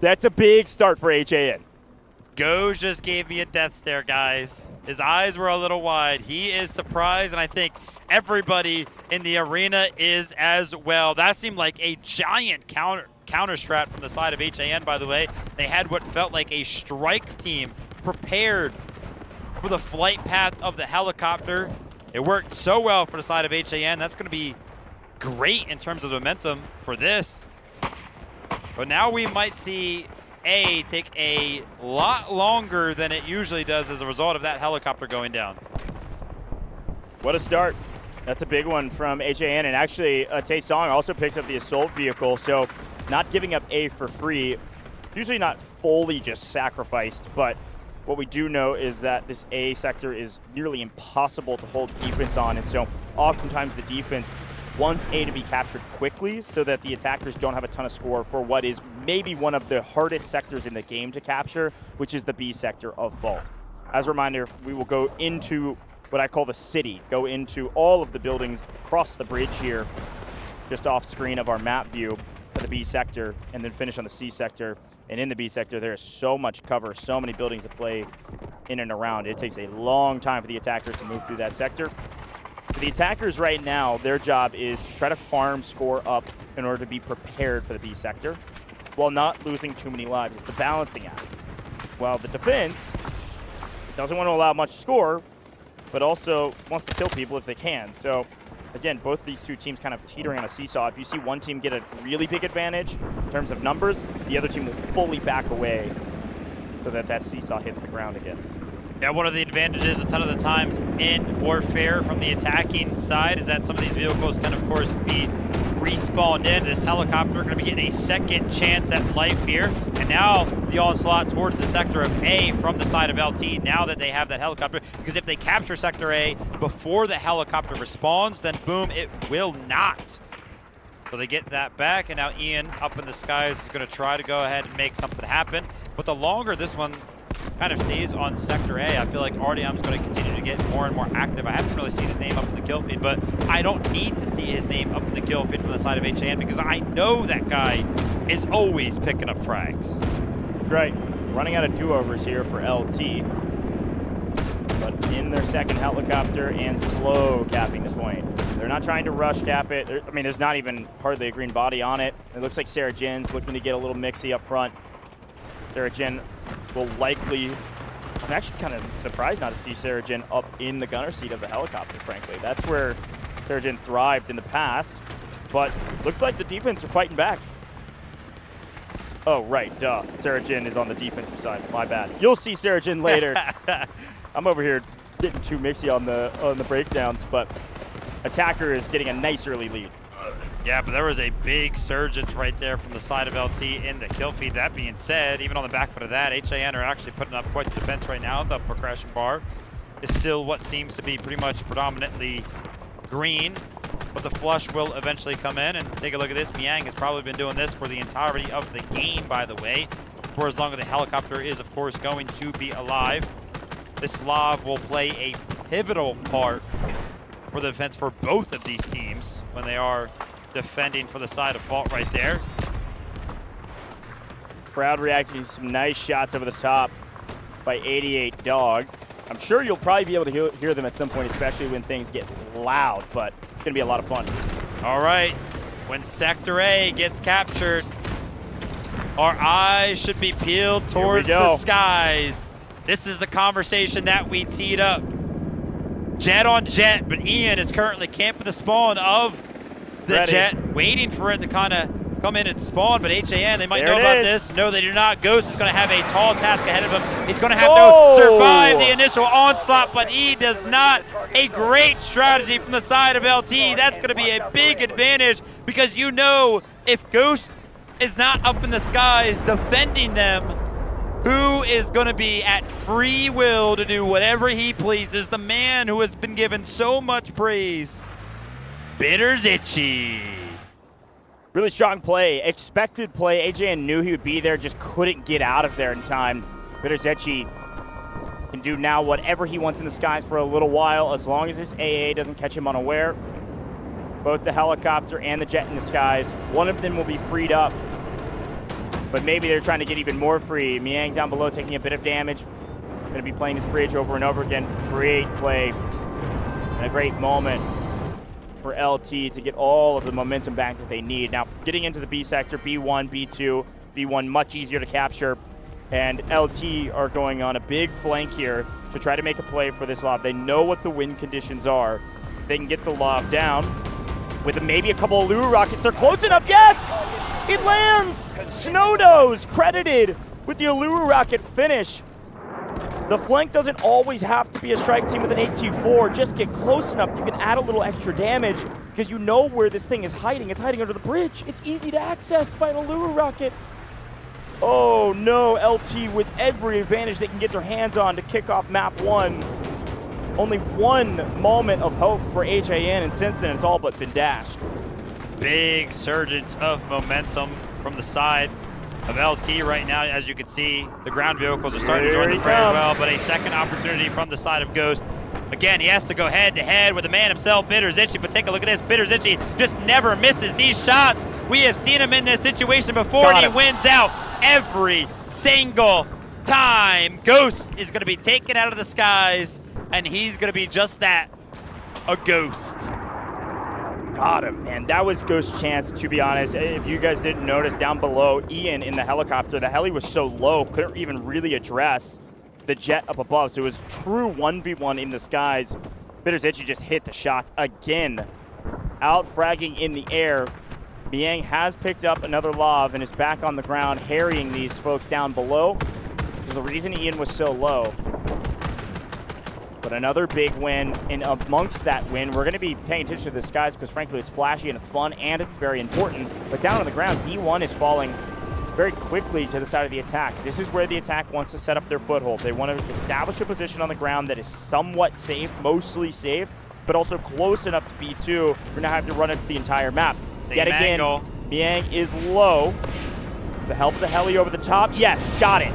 That's a big start for HAN. Goj just gave me a death stare, guys. His eyes were a little wide. He is surprised, and I think everybody in the arena is as well. That seemed like a giant counter strat from the side of HAN, by the way. They had what felt like a strike team prepared for the flight path of the helicopter. It worked so well for the side of HAN. That's going to be great in terms of momentum for this. But now we might see A take a lot longer than it usually does as a result of that helicopter going down. What a start. That's a big one from HAN. And actually, Tae Song also picks up the assault vehicle. So not giving up A for free. Usually not fully just sacrificed, but what we do know is that this A sector is nearly impossible to hold defense on, and so oftentimes the defense wants A to be captured quickly so that the attackers don't have a ton of score for what is maybe one of the hardest sectors in the game to capture, which is the B sector of Vault. As a reminder, we will go into what I call the city, go into all of the buildings across the bridge here, just off screen of our map view for the B sector, and then finish on the C sector. And in the B sector, there is so much cover, so many buildings to play in and around. It takes a long time for the attackers to move through that sector. For the attackers right now, their job is to try to farm score up in order to be prepared for the B sector while not losing too many lives. It's a balancing act. While the defense doesn't want to allow much score, but also wants to kill people if they can. So, again, both of these two teams kind of teetering on a seesaw. If you see one team get a really big advantage in terms of numbers, the other team will fully back away so that that seesaw hits the ground again. Yeah, one of the advantages a ton of the times in warfare from the attacking side is that some of these vehicles can, of course, be respawned in. This helicopter going to be getting a second chance at life here. And now the onslaught towards the sector of A from the side of LT now that they have that helicopter. Because if they capture sector A before the helicopter respawns, then boom, it will not. So they get that back, and now Ian up in the skies is going to try to go ahead and make something happen. But the longer this one kind of stays on Sector A, I feel like RDM's going to continue to get more and more active. I haven't really seen his name up in the kill feed, but I don't need to see his name up in the kill feed from the side of HAN because I know that guy is always picking up frags. Right. Running out of do-overs here for LT. But in their second helicopter and slow capping the point. They're not trying to rush cap it. I mean, there's not even hardly a green body on it. It looks like Sarah Jin's looking to get a little mixy up front. Sarah Jin will likely, I'm actually kind of surprised not to see Sarah Jin up in the gunner seat of the helicopter, frankly. That's where Sarah Jin thrived in the past, but looks like the defense are fighting back. Oh, right, duh. Sarah Jin is on the defensive side, my bad. You'll see Sarah Jin later. I'm over here getting too mixy on the breakdowns, but attacker is getting a nice early lead. Yeah, but there was a big surgence right there from the side of LT in the kill feed. That being said, even on the back foot of that, HAN are actually putting up quite the defense right now. The progression bar is still what seems to be pretty much predominantly green, but the flush will eventually come in. And take a look at this. Miang has probably been doing this for the entirety of the game, by the way, for as long as the helicopter is, of course, going to be alive. This LAV will play a pivotal part for the defense for both of these teams when they are defending for the side of fault right there. Crowd reacting to some nice shots over the top by 88 Dog. I'm sure you'll probably be able to hear them at some point, especially when things get loud, but it's gonna be a lot of fun. All right, when Sector A gets captured, our eyes should be peeled towards the skies. This is the conversation that we teed up. Jet on jet, but Ian is currently camping the spawn of the jet, waiting for it to kind of come in and spawn, but HAN, they might know about this. No, they do not. Ghost is going to have a tall task ahead of him. He's going to have to survive the initial onslaught, but he does not. A great strategy from the side of LT. That's going to be a big advantage because you know if Ghost is not up in the skies defending them, who is going to be at free will to do whatever he pleases? The man who has been given so much praise, Bitter's Itchy. Really strong play, expected play. HAN knew he would be there, just couldn't get out of there in time. Bitter's Itchy can do now whatever he wants in the skies for a little while, as long as this AA doesn't catch him unaware. Both the helicopter and the jet in the skies, one of them will be freed up, but maybe they're trying to get even more free. Miang down below taking a bit of damage. Going to be playing this bridge over and over again. Great play and a great moment for LT to get all of the momentum back that they need. Now, getting into the B sector, B1, B2, B1 much easier to capture, and LT are going on a big flank here to try to make a play for this lob. They know what the wind conditions are. They can get the lob down with maybe a couple of Lulu rockets. They're close enough. Yes! It lands! Snowdoes credited with the Alluru rocket finish. The flank doesn't always have to be a strike team with an 824. Just get close enough. You can add a little extra damage because you know where this thing is hiding. It's hiding under the bridge. It's easy to access by an Alluru rocket. Oh no, LT with every advantage they can get their hands on to kick off map 1. Only one moment of hope for HAN, and since then it's all but been dashed. Big surgence of momentum from the side of LT right now. As you can see, the ground vehicles are starting to join the fray well, but a second opportunity from the side of Ghost. Again, he has to go head-to-head with the man himself, Bitter's Itchy, but take a look at this. Bitter's Itchy just never misses these shots. We have seen him in this situation before, and he wins out every single time. Ghost is going to be taken out of the skies, and he's going to be just that, a ghost. Got him, man. That was Ghost's chance, to be honest. If you guys didn't notice, down below, Ian in the helicopter, the heli was so low, couldn't even really address. the jet up above. So it was true 1v1 in the skies. Bitters Itchy just hit the shots again. Out fragging in the air. Miang has picked up another lob and is back on the ground, harrying these folks down below. The reason Ian was so low. But another big win, and amongst that win, we're going to be paying attention to the skies because frankly it's flashy and it's fun and it's very important. But down on the ground, B1 is falling very quickly to the side of the attack. This is where the attack wants to set up their foothold. They want to establish a position on the ground that is somewhat safe, mostly safe, but also close enough to B2. We're going to have to run it the entire map. Yet again, Miang is low. The help of the heli over the top. Yes, got it.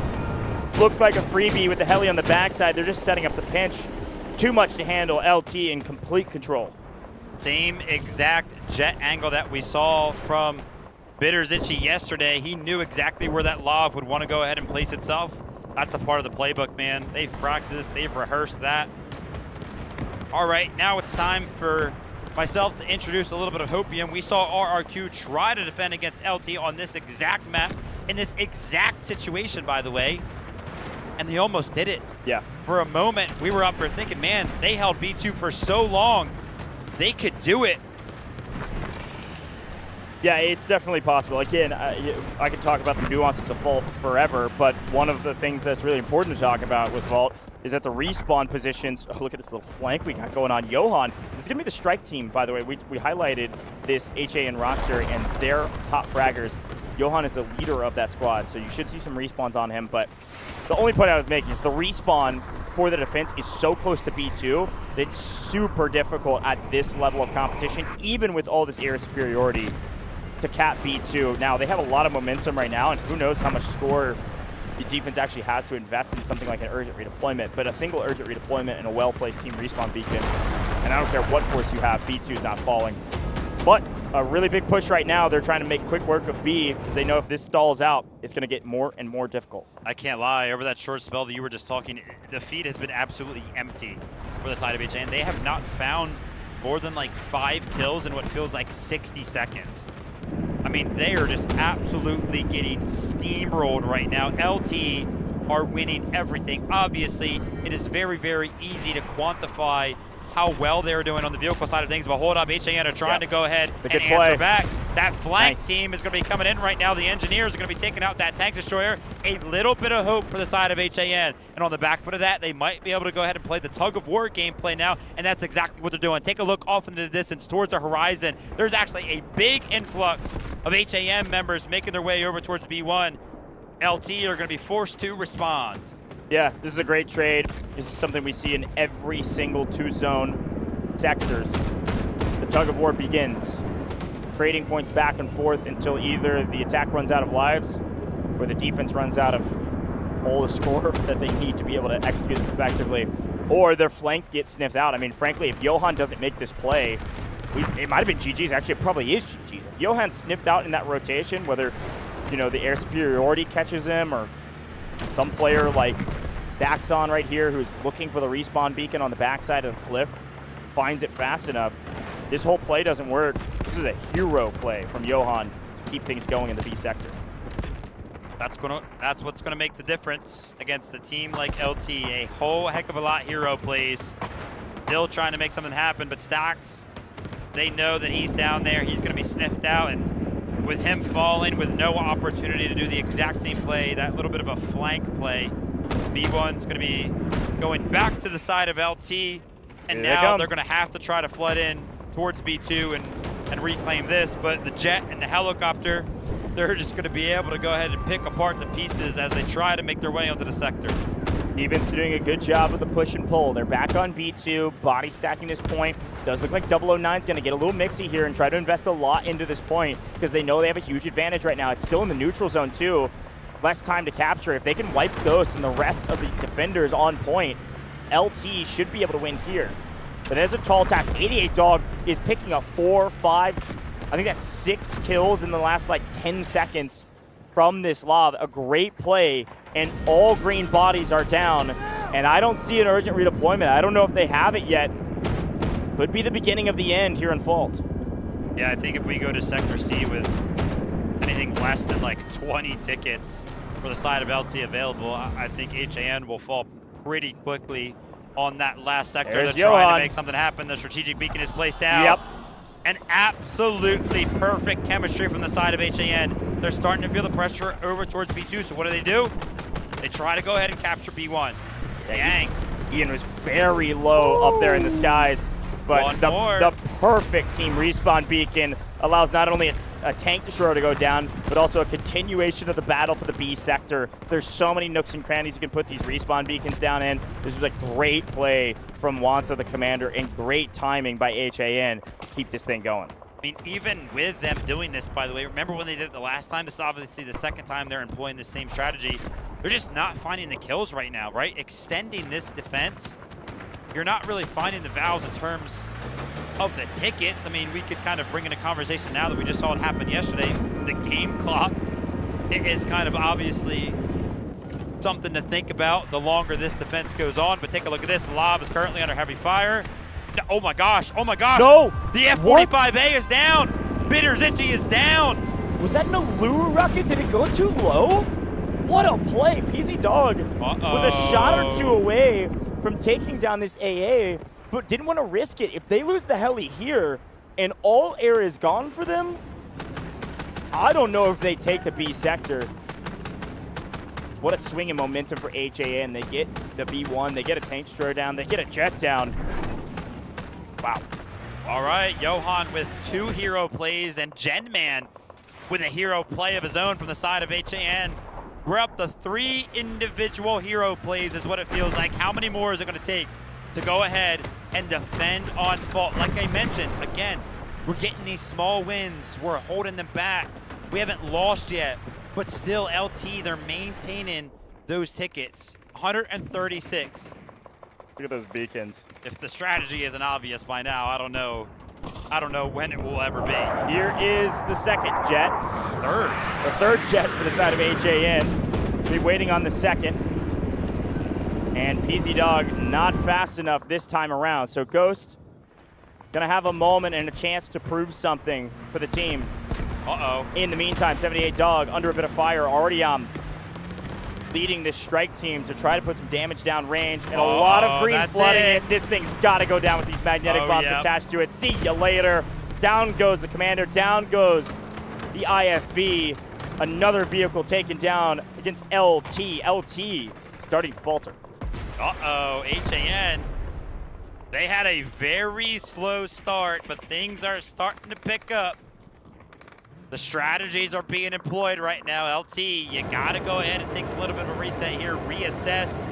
Looked like a freebie with the heli on the backside. They're just setting up the pinch. Too much to handle. LT in complete control. Same exact jet angle that we saw from Bitters Itchy yesterday. He knew exactly where that lob would want to go ahead and place itself. That's a part of the playbook, man. They've practiced, they've rehearsed that. All right, now it's time for myself to introduce a little bit of Hopium. We saw RRQ try to defend against LT on this exact map, in this exact situation, by the way. And they almost did it. Yeah. For a moment, we were up there thinking, man, they held B2 for so long. They could do it. Yeah, it's definitely possible. Again, I could talk about the nuances of Vault forever, but one of the things that's really important to talk about with Vault is that the respawn positions, oh, look at this little flank we got going on. Johan, this is going to be the strike team, by the way. We highlighted this HAN roster and their top fraggers. Johan is the leader of that squad, so you should see some respawns on him, but the only point I was making is the respawn for the defense is so close to B2 that it's super difficult at this level of competition, even with all this air superiority, to cap B2. Now, they have a lot of momentum right now, and who knows how much score the defense actually has to invest in something like an urgent redeployment, but a single urgent redeployment and a well-placed team respawn beacon, and I don't care what force you have, B2 is not falling. But a really big push right now. They're trying to make quick work of B because they know if this stalls out, it's going to get more and more difficult. I can't lie. Over that short spell that you were just talking, the feed has been absolutely empty for the side of HAN. They have not found more than like 5 kills in what feels like 60 seconds. I mean, they are just absolutely getting steamrolled right now. LT are winning everything. Obviously, it is very, very easy to quantify how well they're doing on the vehicle side of things, but hold up, HAN are trying to go ahead and answer back. That flank team is going to be coming in right now. The engineers are going to be taking out that tank destroyer. A little bit of hope for the side of HAN, and on the back foot of that, they might be able to go ahead and play the tug of war gameplay now, and that's exactly what they're doing. Take a look off into the distance towards the horizon. There's actually a big influx of HAN members making their way over towards B1. LT are going to be forced to respond. Yeah, this is a great trade. This is something we see in every single 2-zone sectors. The tug of war begins. Trading points back and forth until either the attack runs out of lives or the defense runs out of all the score that they need to be able to execute effectively, or their flank gets sniffed out. I mean, frankly, if Johan doesn't make this play, it might have been GG's. Actually, it probably is GG's. If Johan sniffed out in that rotation, whether, you know, the air superiority catches him or some player like Zaxxon right here who's looking for the respawn beacon on the backside of the cliff finds it fast enough, this whole play doesn't work. This is a hero play from Johan to keep things going in the B sector. That's what's gonna make the difference against a team like LT. A whole heck of a lot hero plays. Still trying to make something happen, but Stacks, they know that he's down there. He's gonna be sniffed out, and with him falling with no opportunity to do the exact same play, that little bit of a flank play, B1's going to be going back to the side of LT, and now they're going to have to try to flood in towards B2 and reclaim this, but the jet and the helicopter, they're just going to be able to go ahead and pick apart the pieces as they try to make their way onto the sector. Even's doing a good job of the push and pull. They're back on B2, body stacking this point. Does look like 009's going to get a little mixy here and try to invest a lot into this point because they know they have a huge advantage right now. It's still in the neutral zone too. Less time to capture. If they can wipe Ghost and the rest of the defenders on point, LT should be able to win here. But there's a tall task. 88 Dog is picking up 4, 5, I think that's 6 kills in the last like 10 seconds from this lob. A great play, and all green bodies are down, and I don't see an urgent redeployment. I don't know if they have it yet. Could be the beginning of the end here in Fault. Yeah, I think if we go to Sector C with anything less than like 20 tickets for the side of LT available, I think HAN will fall pretty quickly on that last sector. There's They're trying Johan. to make something happen. The strategic beacon is placed down. Yep. And absolutely perfect chemistry from the side of HAN. They're starting to feel the pressure over towards B2, so what do? They try to go ahead and capture B1. Yang. Ian was very low up there in the skies, but the perfect team respawn beacon allows not only a tank destroyer to go down, but also a continuation of the battle for the B sector. There's so many nooks and crannies you can put these respawn beacons down in. This was a great play from Wansa, the commander, and great timing by HAN to keep this thing going. I mean, even with them doing this, by the way, remember when they did it the last time? This is obviously the second time they're employing the same strategy. They're just not finding the kills right now, right? Extending this defense, you're not really finding the vows in terms of the tickets. I mean, we could kind of bring in a conversation now that we just saw it happen yesterday. The game clock is kind of obviously something to think about the longer this defense goes on. But take a look at this. The lob is currently under heavy fire. No, oh my gosh. Oh my gosh. No. The F-45A is down. Bitter's Itchy is down. Was that an Allure rocket? Did it go too low? What a play. PZ Dog was a shot or two away from taking down this AA, but didn't want to risk it. If they lose the heli here and all air is gone for them, I don't know if they take the B sector. What a swing in momentum for HAN. They get the B1, they get a tank destroyer down, they get a jet down. Wow. All right, Johan with 2 hero plays and Genman with a hero play of his own from the side of HAN. We're up to 3 individual hero plays is what it feels like. How many more is it going to take to go ahead and defend on fault? Like I mentioned, again, we're getting these small wins. We're holding them back. We haven't lost yet, but still LT, they're maintaining those tickets. 136. Look at those beacons. If the strategy isn't obvious by now, I don't know when it will ever be. Here is the second jet. Third. The third jet for the side of HAN. Be waiting on the second. And PZ Dog not fast enough this time around. So Ghost gonna have a moment and a chance to prove something for the team. Uh-oh. In the meantime, 78 Dog under a bit of fire, already leading this strike team to try to put some damage down range, and a lot of green flooding it. This thing's got to go down with these magnetic bombs attached to it. See you later. Down goes the commander. Down goes the IFV. Another vehicle taken down against LT. LT starting to falter. Uh-oh, HAN. They had a very slow start, but things are starting to pick up. The strategies are being employed right now. LT, you gotta go ahead and take a little bit of a reset here, reassess,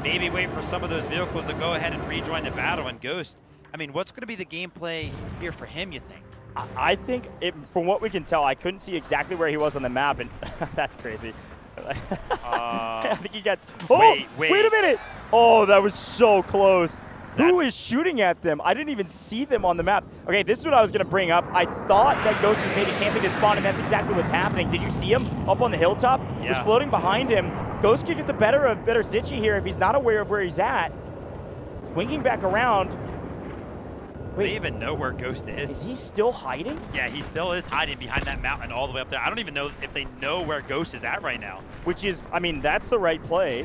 maybe wait for some of those vehicles to go ahead and rejoin the battle. And Ghost, I mean, what's gonna be the gameplay here for him, you think? I think, from what we can tell, I couldn't see exactly where he was on the map, and that's crazy. I think he gets, wait a minute! Oh, that was so close. Who is shooting at them? I didn't even see them on the map. Okay, this is what I was going to bring up. I thought that Ghost was maybe camping to spawn, and that's exactly what's happening. Did you see him up on the hilltop? Yeah. He's floating behind him. Ghost could get the better of Zitchy here if he's not aware of where he's at. Swinging back around. Wait, they even know where Ghost is. Is he still hiding? Yeah, he still is hiding behind that mountain all the way up there. I don't even know if they know where Ghost is at right now. Which is, I mean, that's the right play.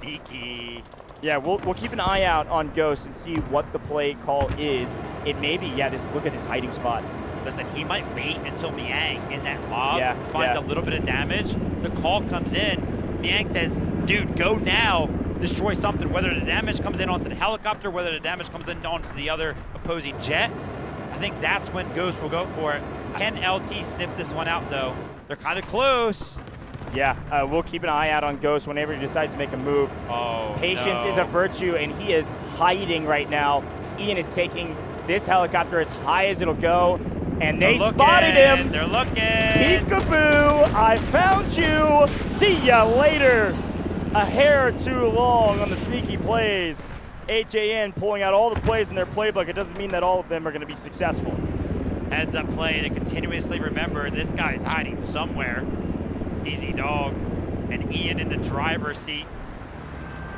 Beaky. Yeah, we'll keep an eye out on Ghost and see what the play call is. It may be, look at his hiding spot. Listen, he might wait until Miang in that lob finds a little bit of damage. The call comes in. Miang says, dude, go now. Destroy something, whether the damage comes in onto the helicopter, whether the damage comes in onto the other opposing jet. I think that's when Ghost will go for it. Can LT sniff this one out, though? They're kind of close. Yeah, we'll keep an eye out on Ghost whenever he decides to make a move. Oh, Patience is a virtue, and he is hiding right now. Ian is taking this helicopter as high as it'll go, and they spotted him. They're looking. Peekaboo, I found you. See ya later. A hair too long on the sneaky plays. HAN pulling out all the plays in their playbook. It doesn't mean that all of them are going to be successful. Heads up play to continuously remember this guy's hiding somewhere. Easy Dog and Ian in the driver's seat.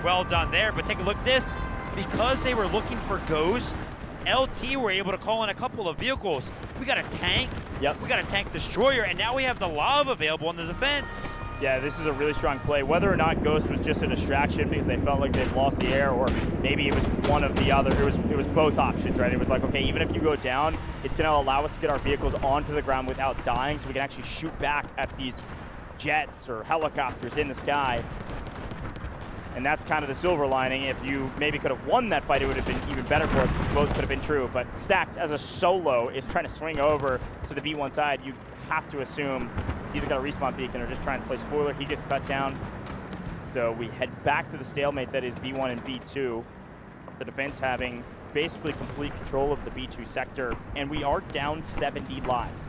Well done there, but take a look at this. Because they were looking for Ghost, LT were able to call in a couple of vehicles. We got a tank, Yep. We got a tank destroyer, and now we have the lava available in the defense. Yeah, this is a really strong play. Whether or not Ghost was just a distraction because they felt like they've lost the air, or maybe it was one of the other. It was both options, right? It was like, okay, even if you go down, it's going to allow us to get our vehicles onto the ground without dying, so we can actually shoot back at these jets or helicopters in the sky. And that's kind of the silver lining. If you maybe could have won that fight, it would have been even better for us because both could have been true. But Stax, as a solo, is trying to swing over to the B1 side. You have to assume either got a respawn beacon or just trying to play spoiler. He gets cut down. So we head back to the stalemate that is B1 and B2. The defense having basically complete control of the B2 sector. And we are down 70 lives.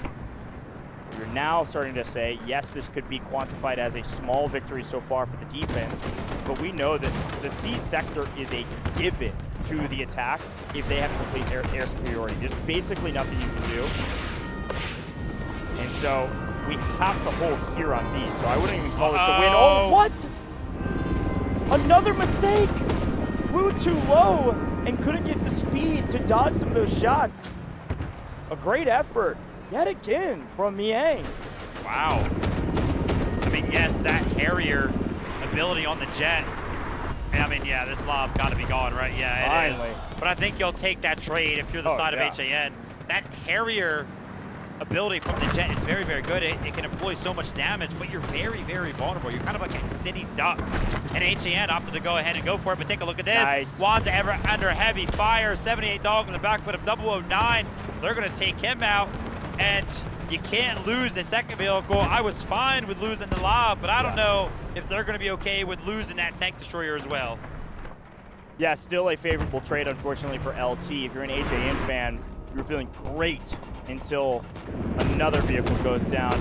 You're now starting to say, yes, this could be quantified as a small victory so far for the defense, but we know that the C sector is a given to the attack if they have complete air superiority. There's basically nothing you can do. And so we have to hold here on B, so I wouldn't even call this a win. Oh, what? Another mistake! Flew too low and couldn't get the speed to dodge some of those shots. A great effort. Yet again from Miang. Wow. I mean, yes, that Harrier ability on the jet. And I mean, yeah, this lob's got to be gone, right? Yeah, it is. But I think you'll take that trade if you're the side of HAN. That Harrier ability from the jet is very, very good. It can employ so much damage, but you're very, very vulnerable. You're kind of like a sitting duck. And HAN opted to go ahead and go for it, but take a look at this. Nice. Wanza ever under heavy fire. 78 dog in the back foot of 009. They're going to take him out. And you can't lose the second vehicle. I was fine with losing the lob, but I don't know if they're going to be okay with losing that tank destroyer as well. Yeah, still a favorable trade, unfortunately, for LT. If you're an HAN fan, you were feeling great until another vehicle goes down.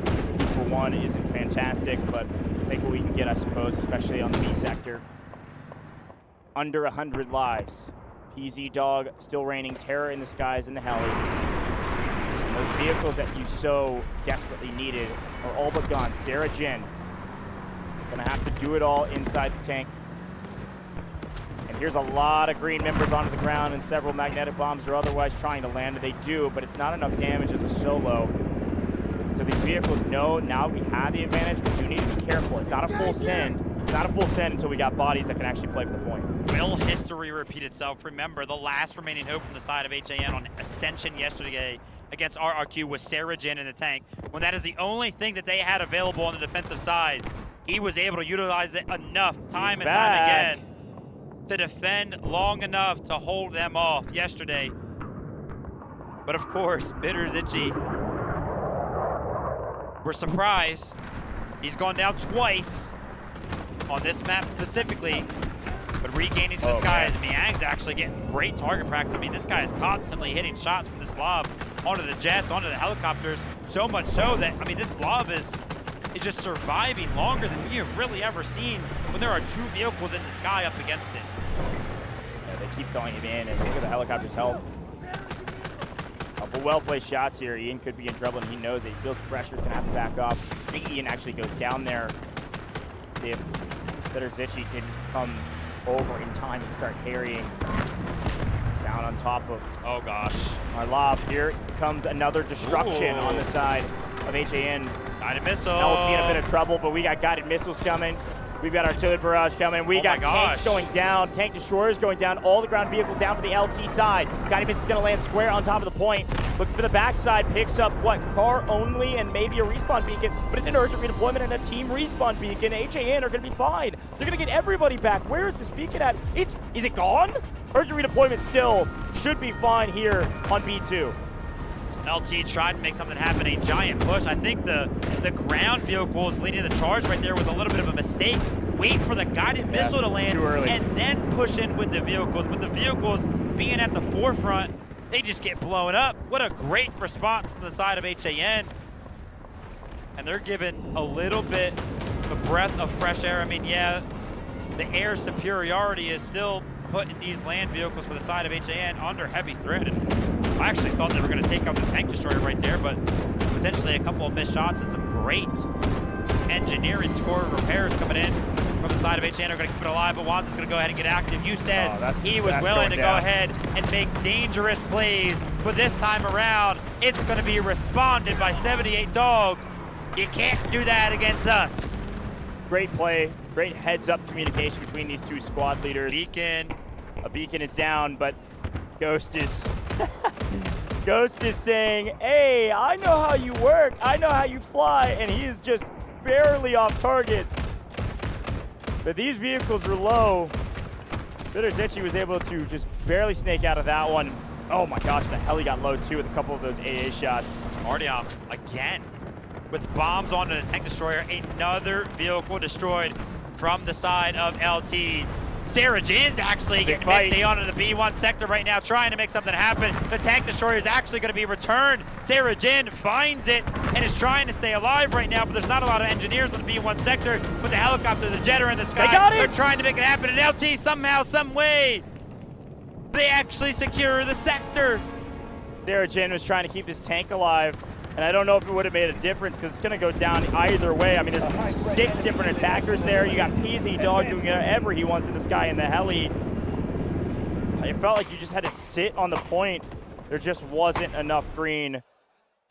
2-for-1 isn't fantastic, but take what we can get, I suppose, especially on the B sector. Under 100 lives. PZ Dog still reigning terror in the skies in the heli. Those vehicles that you so desperately needed are all but gone. Sarah Jin gonna have to do it all inside the tank. And here's a lot of green members onto the ground, and several magnetic bombs are otherwise trying to land. They do, but it's not enough damage as a solo. So these vehicles know now we have the advantage, but you need to be careful. It's not a full send. It's not a full send until we got bodies that can actually play for the point. Will history repeat itself? Remember, the last remaining hope from the side of HAN on Ascension yesterday against RRQ was Sarah Jin in the tank. When that is the only thing that they had available on the defensive side, he was able to utilize it enough time and time again to defend long enough to hold them off yesterday. But of course, Bitter's itchy. We're surprised. He's gone down twice on this map specifically, but regaining to the skies. Miang's actually getting great target practice. I mean, this guy is constantly hitting shots from this lob onto the jets, onto the helicopters, so much so that, I mean, this lob is just surviving longer than we have really ever seen when there are two vehicles in the sky up against it. Yeah, they keep throwing it in, and look at the helicopter's health. Couple well-placed shots here. Ian could be in trouble, and he knows it. He feels the pressure, gonna have to back off. I think Ian actually goes down there if Bitterzici didn't come over in time and start harrying down on top of our lob. Here comes another destruction on the side of HAN. Guided missile. LT in a bit of trouble, but we got guided missiles coming. We've got artillery barrage coming. We got tanks going down, tank destroyers going down, all the ground vehicles down for the LT side. Guided missile is going to land square on top of the point. Looking for the backside, picks up what? Car only and maybe a respawn beacon, but it's an urgent redeployment and a team respawn beacon. HAN are going to be fine. They're going to get everybody back. Where is this beacon at? Is it gone? Urgent redeployment still should be fine here on B2. LT tried to make something happen, a giant push. I think the ground vehicles leading the charge right there was a little bit of a mistake. Wait for the guided missile to land and then push in with the vehicles. But the vehicles being at the forefront, they just get blown up. What a great response from the side of HAN. And they're given a little bit of breath of fresh air. I mean, yeah, the air superiority is still putting these land vehicles for the side of HAN under heavy threat. And I actually thought they were going to take out the tank destroyer right there, but potentially a couple of missed shots and some great engineering score repairs coming in from the side of HAN are going to keep it alive, but Wanza's going to go ahead and get active. You said he was willing to go ahead and make dangerous plays but this time around, it's going to be responded by 78 Dog. You can't do that against us. Great play, great heads-up communication between these two squad leaders. Beacon. A beacon is down, but Ghost is Ghost is saying, hey, I know how you work, I know how you fly, and he is just barely off target. But these vehicles were low. Bitterzici was able to just barely snake out of that one. Oh my gosh, the heli got low too with a couple of those AA shots. Artyom again with bombs onto the tank destroyer. Another vehicle destroyed from the side of LT. Sarah Jin's actually getting mixed onto the B1 sector right now, trying to make something happen. The tank destroyer is actually going to be returned. Sarah Jin finds it and is trying to stay alive right now, but there's not a lot of engineers on the B1 sector. With the helicopter, the jetter in the sky, they're trying to make it happen. And LT somehow, some way, they actually secure the sector. Sarah Jin was trying to keep his tank alive, and I don't know if it would have made a difference because it's going to go down either way. I mean, there's 6 different attackers there. You got PZ Dog doing whatever he wants in the sky in the heli. It felt like you just had to sit on the point. There just wasn't enough green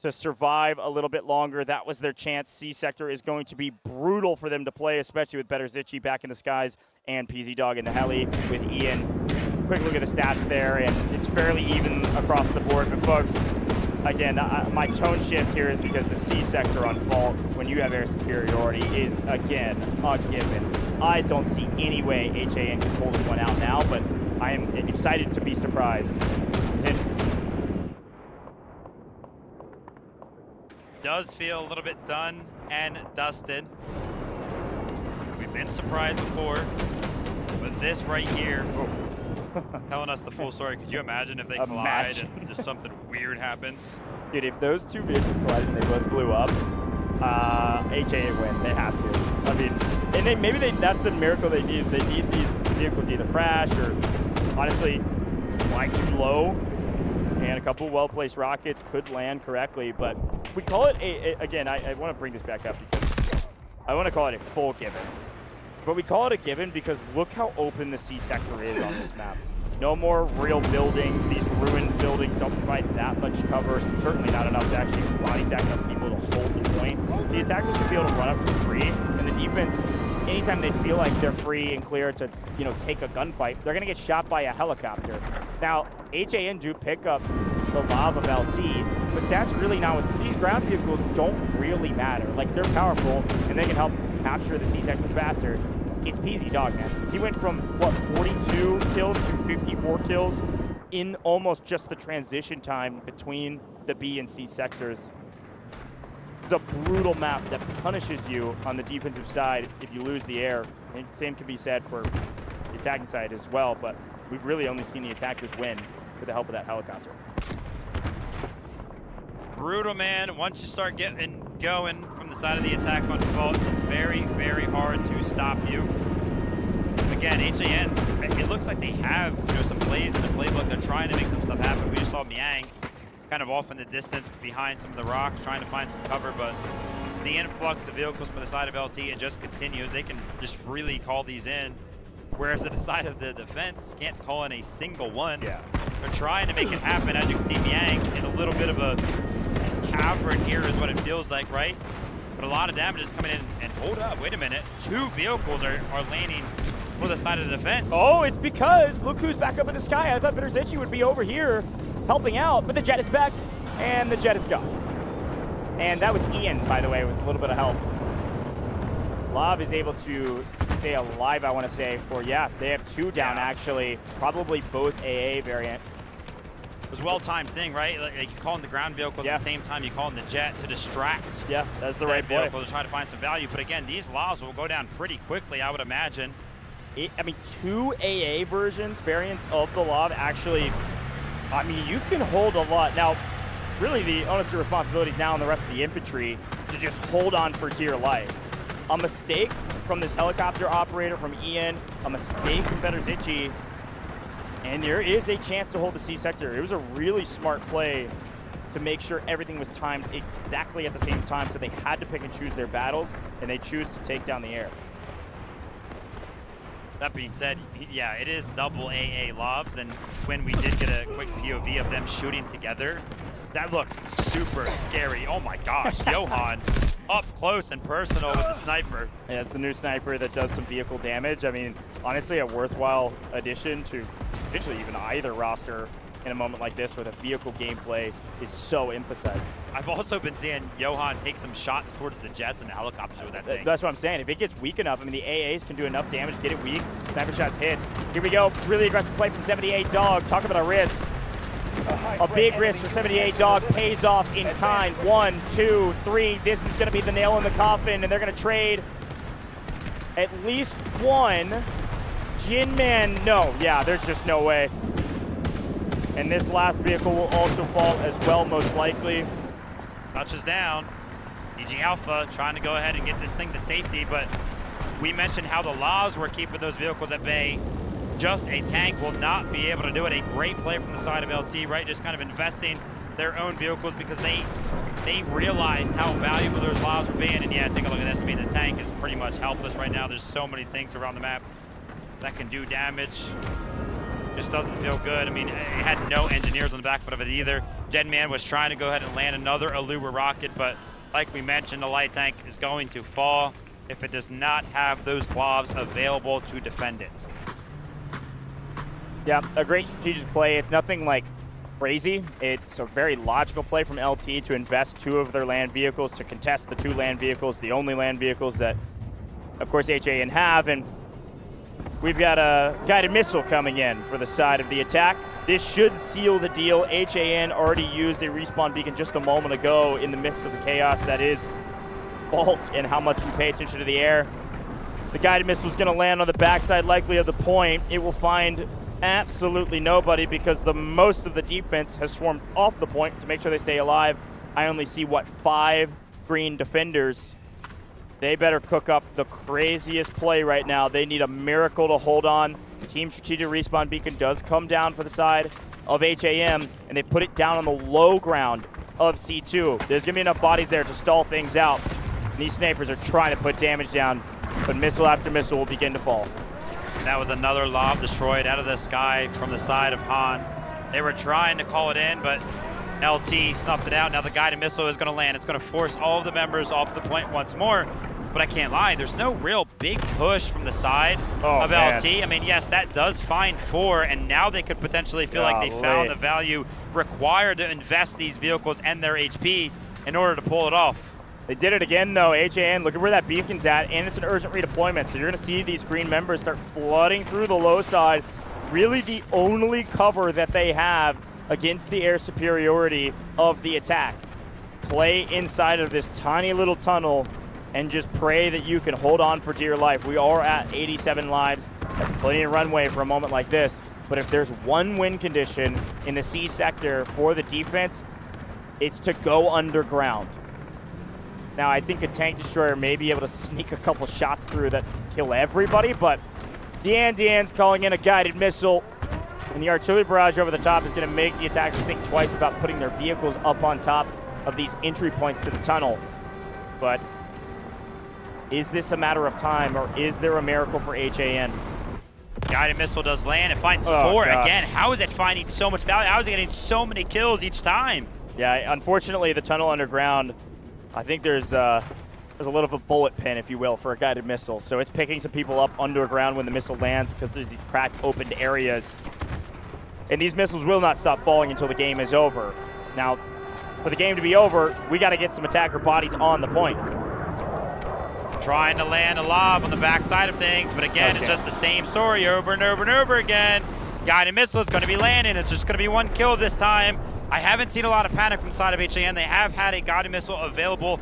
to survive a little bit longer. That was their chance. C sector is going to be brutal for them to play, especially with Bitterzici back in the skies and PZ Dog in the heli with Ian. Quick look at the stats there, and it's fairly even across the board. But folks, again, my tone shift here is because the C sector on fault, when you have air superiority, is, again, a given. I don't see any way HAN can pull this one out now, but I am excited to be surprised. Does feel a little bit done and dusted. We've been surprised before, but this right here, telling us the full story. Could you imagine if they collide and just something weird happens? Dude, if those two vehicles collided and they both blew up, HA win. They have to. I mean, and maybe that's the miracle they need. They need these vehicles to either crash or, honestly, fly too low. And a couple well-placed rockets could land correctly, but we call it again, I want to bring this back up because I want to call it a full given. But we call it a given because look how open the C sector is on this map. No more real buildings. These ruined buildings don't provide that much cover. Certainly not enough to actually body stack enough people to hold the point. So the attackers can be able to run up for free, and the defense, anytime they feel like they're free and clear to, you know, take a gunfight, they're gonna get shot by a helicopter. Now, HAN do pick up the lob of LT, but that's really not what these ground vehicles don't really matter. Like, they're powerful and they can help capture the C sector faster. It's PZ Dog, man. He went from, what, 42 kills to 54 kills in almost just the transition time between the B and C sectors. It's a brutal map that punishes you on the defensive side if you lose the air. And same can be said for the attacking side as well, but we've really only seen the attackers win with the help of that helicopter. Brutal, man. Once you start getting going from the side of the attack on fault, it's very, very hard to stop you. Again, HAN, it looks like they have, you know, some plays in the playbook. They're trying to make some stuff happen. We just saw Miang kind of off in the distance behind some of the rocks, trying to find some cover, but the influx of vehicles for the side of LT, it just continues. They can just freely call these in, whereas at the side of the defense, can't call in a single one. Yeah. They're trying to make it happen. As you can see, Miang in a little bit of a cavern here is what it feels like, right? But a lot of damage is coming in. And hold up, wait a minute. 2 vehicles are landing for the side of the defense. Oh, it's because look who's back up in the sky. I thought Bitterzici would be over here helping out, but the jet is back, and the jet is gone. And that was Ian, by the way, with a little bit of help. Lav is able to stay alive, I want to say, for, yeah, they have 2 down, actually. Probably both AA variant. It was a well-timed thing, right? Like you call in the ground vehicles at the same time you call in the jet to distract. Yeah, that's the right vehicle play. to try to find some value. But again, these Lavs will go down pretty quickly, I would imagine. I mean, 2 AA variants of the Lav actually, I mean, you can hold a lot. Now, really the onus and responsibility is now on the rest of the infantry to just hold on for dear life. A mistake from this helicopter operator from Ian, a mistake from Bitterzici, and there is a chance to hold the C sector. It was a really smart play to make sure everything was timed exactly at the same time, so they had to pick and choose their battles, and they choose to take down the air. That being said, yeah, it is double AA lobs, and when we did get a quick POV of them shooting together, that looked super scary. Oh my gosh, Johan up close and personal with the sniper. Yeah, it's the new sniper that does some vehicle damage. I mean, honestly, a worthwhile addition to potentially even either roster in a moment like this where the vehicle gameplay is so emphasized. I've also been seeing Johan take some shots towards the jets and the helicopters with that thing. That's what I'm saying. If it gets weak enough, I mean, the AAs can do enough damage, get it weak, sniper shots hits. Here we go, really aggressive play from 78 Dog. Talk about a risk. A big risk for 78 Dog pays off in kind. 1, 2, 3. This is going to be the nail in the coffin, and they're going to trade at least one. Jinman, no. Yeah, there's just no way. And this last vehicle will also fall as well, most likely. Touches down. EG Alpha trying to go ahead and get this thing to safety, but we mentioned how the laws were keeping those vehicles at bay. Just a tank will not be able to do it. A great play from the side of LT, right? Just kind of investing their own vehicles because they realized how valuable those laws were being. And yeah, take a look at this. I mean, the tank is pretty much helpless right now. There's so many things around the map that can do damage. Just doesn't feel good. I mean, it had no engineers on the back foot of it either. Jedman was trying to go ahead and land another Aluba rocket, but like we mentioned, the light tank is going to fall if it does not have those globs available to defend it. Yeah, a great strategic play. It's nothing like crazy. It's a very logical play from LT to invest 2 of their land vehicles to contest the 2 land vehicles, the only land vehicles that, of course, HAN have. And we've got a guided missile coming in for the side of the attack. This should seal the deal. HAN already used a respawn beacon just a moment ago in the midst of the chaos that is Vault and how much we pay attention to the air. The guided missile is going to land on the backside, likely of the point. It will find absolutely nobody because the most of the defense has swarmed off the point to make sure they stay alive. I only see, what, 5 green defenders. They better cook up the craziest play right now. They need a miracle to hold on. Team strategic respawn beacon does come down for the side of HAM, and they put it down on the low ground of C2. There's going to be enough bodies there to stall things out. And these snipers are trying to put damage down, but missile after missile will begin to fall. That was another lob destroyed out of the sky from the side of Han. They were trying to call it in, but LT snuffed it out. Now the guided missile is going to land. It's going to force all of the members off the point once more. But I can't lie, there's no real big push from the side of LT. I mean, yes, that does find 4, and now they could potentially feel like they found the value required to invest these vehicles and their HP in order to pull it off. They did it again, though. HAN, look at where that beacon's at, and it's an urgent redeployment. So you're going to see these green members start flooding through the low side. Really the only cover that they have against the air superiority of the attack. Play inside of this tiny little tunnel and just pray that you can hold on for dear life. We are at 87 lives. That's plenty of runway for a moment like this. But if there's one win condition in the C sector for the defense, it's to go underground. Now, I think a tank destroyer may be able to sneak a couple shots through that kill everybody, but Dian's calling in a guided missile, and the artillery barrage over the top is going to make the attackers think twice about putting their vehicles up on top of these entry points to the tunnel. But is this a matter of time, or is there a miracle for HAN? Guided missile does land. It finds 4 again. How is it finding so much value? How is it getting so many kills each time? Yeah, unfortunately, the tunnel underground, I think there's a little of a bullet pin, if you will, for a guided missile. So it's picking some people up underground when the missile lands because there's these cracked, opened areas. And these missiles will not stop falling until the game is over. Now, for the game to be over, we got to get some attacker bodies on the point. Trying to land a lob on the backside of things, but again, it's just the same story over and over and over again. Guided missile is going to be landing. It's just going to be 1 kill this time. I haven't seen a lot of panic from the side of HAN. They have had a guided missile available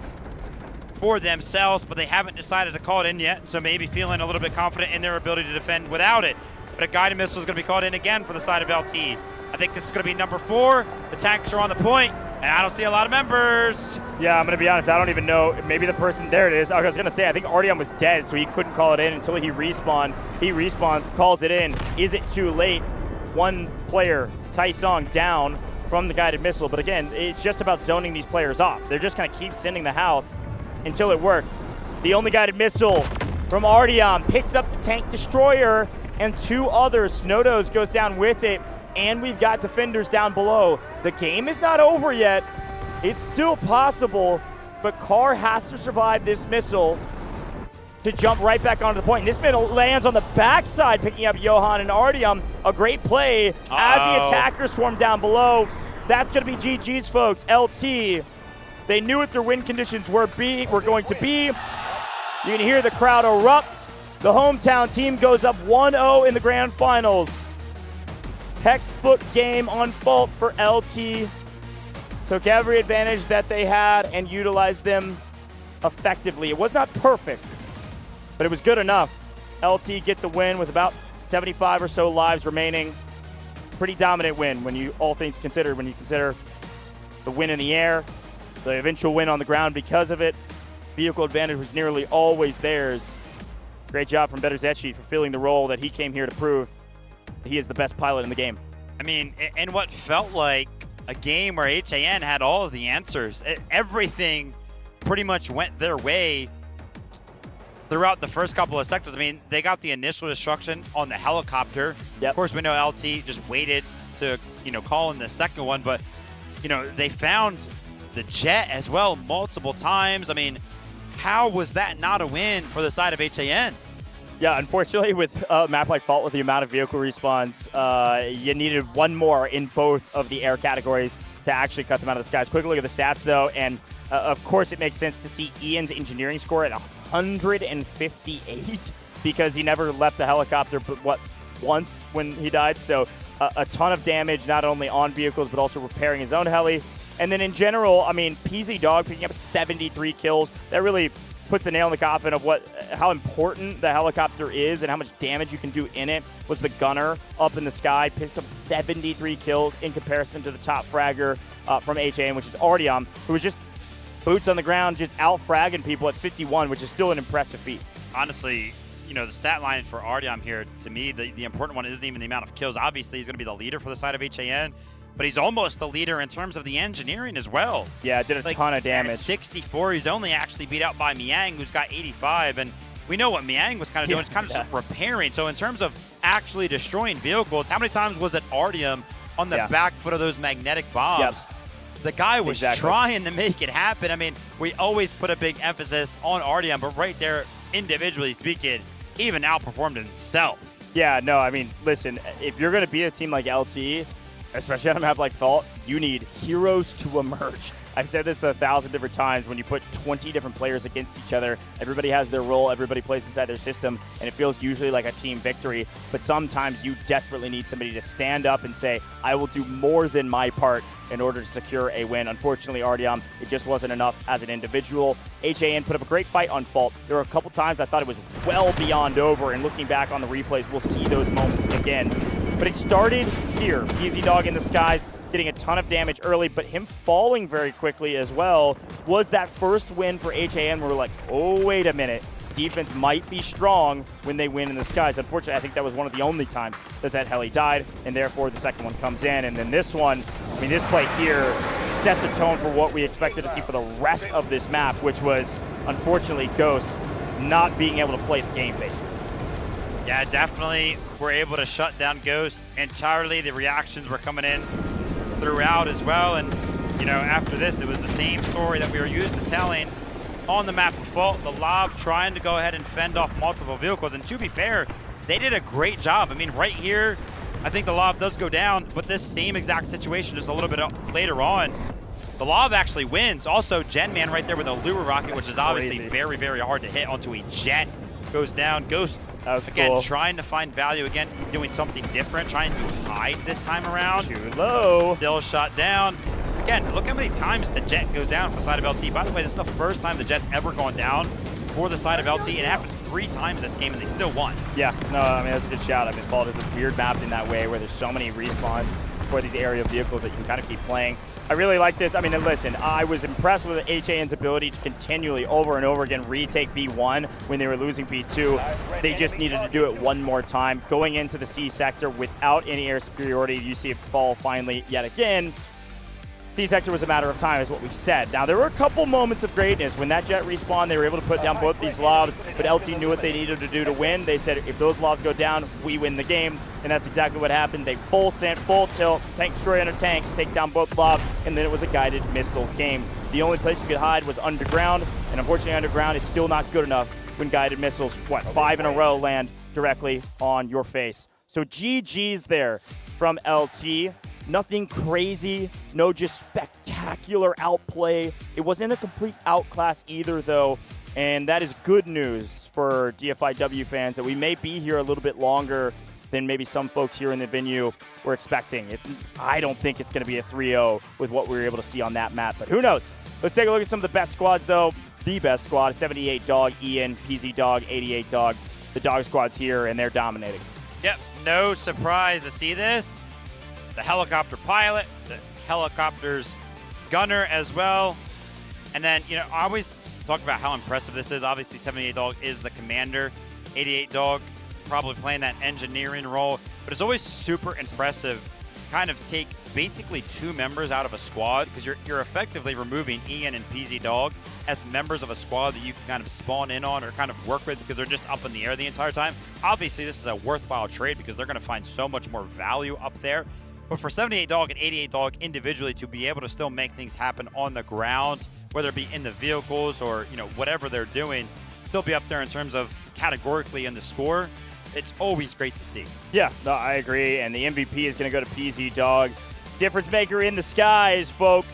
for themselves, but they haven't decided to call it in yet, so maybe feeling a little bit confident in their ability to defend without it. But a guided missile is going to be called in again for the side of LT. I think this is going to be number 4. The tanks are on the point, and I don't see a lot of members. Yeah, I'm going to be honest. I don't even know. Maybe the person, there it is. I was going to say, I think Artyom was dead, so he couldn't call it in until he respawned. He respawns, calls it in. Is it too late? 1 player, Taisong, down from the guided missile. But again, it's just about zoning these players off. They're just going to keep sending the house until it works. The only guided missile from Artyom. Picks up the tank destroyer and 2 others. Snowdos goes down with it, and we've got defenders down below. The game is not over yet. It's still possible, but Carr has to survive this missile to jump right back onto the point. And this missile lands on the backside, picking up Johan and Artyom. A great play as the attackers swarm down below. That's going to be GG's, folks. LT, they knew what their win conditions were going to be. You can hear the crowd erupt. The hometown team goes up 1-0 in the grand finals. Textbook game on fault for LT. Took every advantage that they had and utilized them effectively. It was not perfect, but it was good enough. LT get the win with about 75 or so lives remaining. Pretty dominant win when you, all things considered, when you consider the win in the air, the eventual win on the ground because of it. Vehicle advantage was nearly always theirs. Great job from Betterzechi fulfilling the role that he came here to prove that he is the best pilot in the game. I mean, in what felt like a game where HAN had all of the answers. Everything pretty much went their way throughout the first couple of sectors. I mean, they got the initial destruction on the helicopter. Of course, we know LT just waited to, call in the second one, but, they found the jet as well multiple times. I mean, how was that not a win for the side of HAN? Yeah, unfortunately, with a map like Fault, with the amount of vehicle respawns, you needed one more in both of the air categories to actually cut them out of the skies. Quick look at the stats, though, and of course it makes sense to see Ian's engineering score at 158 because he never left the helicopter but once when he died. So a ton of damage, not only on vehicles, but also repairing his own heli. And then in general, I mean, PZ Dog picking up 73 kills. That really puts the nail in the coffin of how important the helicopter is and how much damage you can do in it. Was the gunner up in the sky, picked up 73 kills in comparison to the top fragger from HAN, which is Artyom, who was just boots on the ground, just out-fragging people at 51, which is still an impressive feat. Honestly, the stat line for Artyom here, to me, the important one isn't even the amount of kills. Obviously, he's going to be the leader for the side of HAN, but he's almost the leader in terms of the engineering as well. Yeah, did a ton of damage. At 64, he's only actually beat out by Miang, who's got 85, and we know what Miang was kind of doing. It's kind of just repairing. So in terms of actually destroying vehicles, how many times was it Artyom on the back foot of those magnetic bombs? The guy was trying to make it happen. I mean, we always put a big emphasis on Artyom, but right there, individually speaking, he even outperformed himself. Yeah, no, I mean, listen, if you're going to beat a team like LT, especially on a map like Fault, you need heroes to emerge. I've said this 1,000 different times. When you put 20 different players against each other, everybody has their role, everybody plays inside their system, and it feels usually like a team victory. But sometimes you desperately need somebody to stand up and say, I will do more than my part in order to secure a win. Unfortunately, Artyom, it just wasn't enough as an individual. HAN put up a great fight on Fault. There were a couple times I thought it was well beyond over, and looking back on the replays, we'll see those moments again. But it started here. PZ Dog in the skies, getting a ton of damage early, but him falling very quickly as well was that first win for HAN where we're like, oh, wait a minute. Defense might be strong when they win in the skies. Unfortunately, I think that was one of the only times that heli died, and therefore the second one comes in. And then this one, I mean, this play here set the tone for what we expected to see for the rest of this map, which was, unfortunately, Ghost not being able to play the game, basically. Yeah, definitely were able to shut down Ghost entirely. The reactions were coming in throughout as well, and after this it was the same story that we were used to telling on the map of Fault. The Lav trying to go ahead and fend off multiple vehicles, and to be fair, they did a great job. I mean, right here I think the Lav does go down, but this same exact situation just a little bit later on, the Lav actually wins. Also, Genman right there with a lure rocket, which is obviously very, very hard to hit onto a jet, goes down. Ghost again cool. Trying to find value again, doing something different, trying to hide this time around. Too low. Still shot down. Again, look how many times the jet goes down for the side of LT. By the way, this is the first time the jet's ever gone down for the side of LT. It happened 3 times this game, and they still won. Yeah, no, I mean, that's a good shout. I mean, Fault is a weird map in that way where there's so many respawns for these area vehicles that you can kind of keep playing. I really like this. I mean, and listen, I was impressed with HAN's ability to continually, over and over again, retake B1 when they were losing B2. They just needed to do it one more time. Going into the C sector without any air superiority, you see it fall finally yet again. C-sector was a matter of time, is what we said. Now, there were a couple moments of greatness. When that jet respawned, they were able to put down both these lobs, but LT knew what they needed to do to win. They said, if those lobs go down, we win the game, and that's exactly what happened. They full sent, full tilt, tank destroy under tank, take down both lobs, and then it was a guided missile game. The only place you could hide was underground, and unfortunately, underground is still not good enough when guided missiles, 5 in a row, land directly on your face. So GG's there from LT. Nothing crazy, no just spectacular outplay. It wasn't a complete outclass either, though, and that is good news for Dfiw fans that we may be here a little bit longer than maybe some folks here in the venue were expecting. I don't think it's going to be a 3-0 with what we were able to see on that map, but who knows? Let's take a look at some of the best squads, though. The best squad, 78 Dog, Ian, PZ Dog, 88 Dog. The Dog squad's here, and they're dominating. Yep, no surprise to see this. The helicopter pilot, the helicopter's gunner as well. And then, I always talk about how impressive this is. Obviously, 78 Dog is the commander. 88 Dog probably playing that engineering role. But it's always super impressive to kind of take basically 2 members out of a squad, because you're effectively removing Ian and PZ Dog as members of a squad that you can kind of spawn in on or kind of work with, because they're just up in the air the entire time. Obviously, this is a worthwhile trade because they're going to find so much more value up there. But for 78 Dog and 88 Dog individually to be able to still make things happen on the ground, whether it be in the vehicles or, whatever they're doing, still be up there in terms of categorically in the score, it's always great to see. Yeah, no, I agree. And the MVP is going to go to PZ Dog. Difference maker in the skies, folks.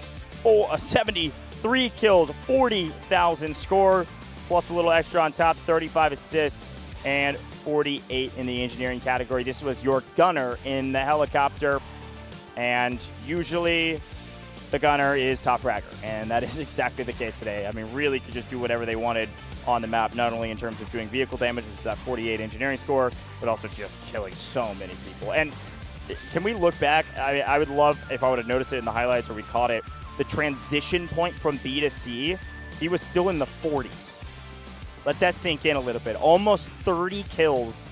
73 kills, 40,000 score, plus a little extra on top, 35 assists, and 48 in the engineering category. This was your gunner in the helicopter. And usually the gunner is top fragger, and that is exactly the case today. I mean, really could just do whatever they wanted on the map, not only in terms of doing vehicle damage, which is that 48 engineering score, but also just killing so many people. And can we look back? I would love if I would have noticed it in the highlights, or we caught it, the transition point from B to C, he was still in the 40s. Let that sink in a little bit. Almost 30 kills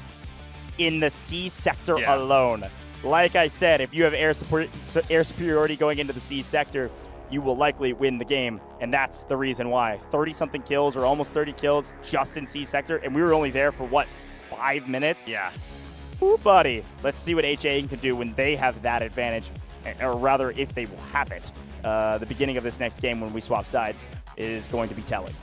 in the C sector alone. Like I said, if you have air superiority going into the C sector, you will likely win the game, and that's the reason why. 30-something kills, or almost 30 kills, just in C sector, and we were only there for, 5 minutes? Yeah. Ooh, buddy. Let's see what HA can do when they have that advantage, or rather, if they will have it. The beginning of this next game, when we swap sides, is going to be telling.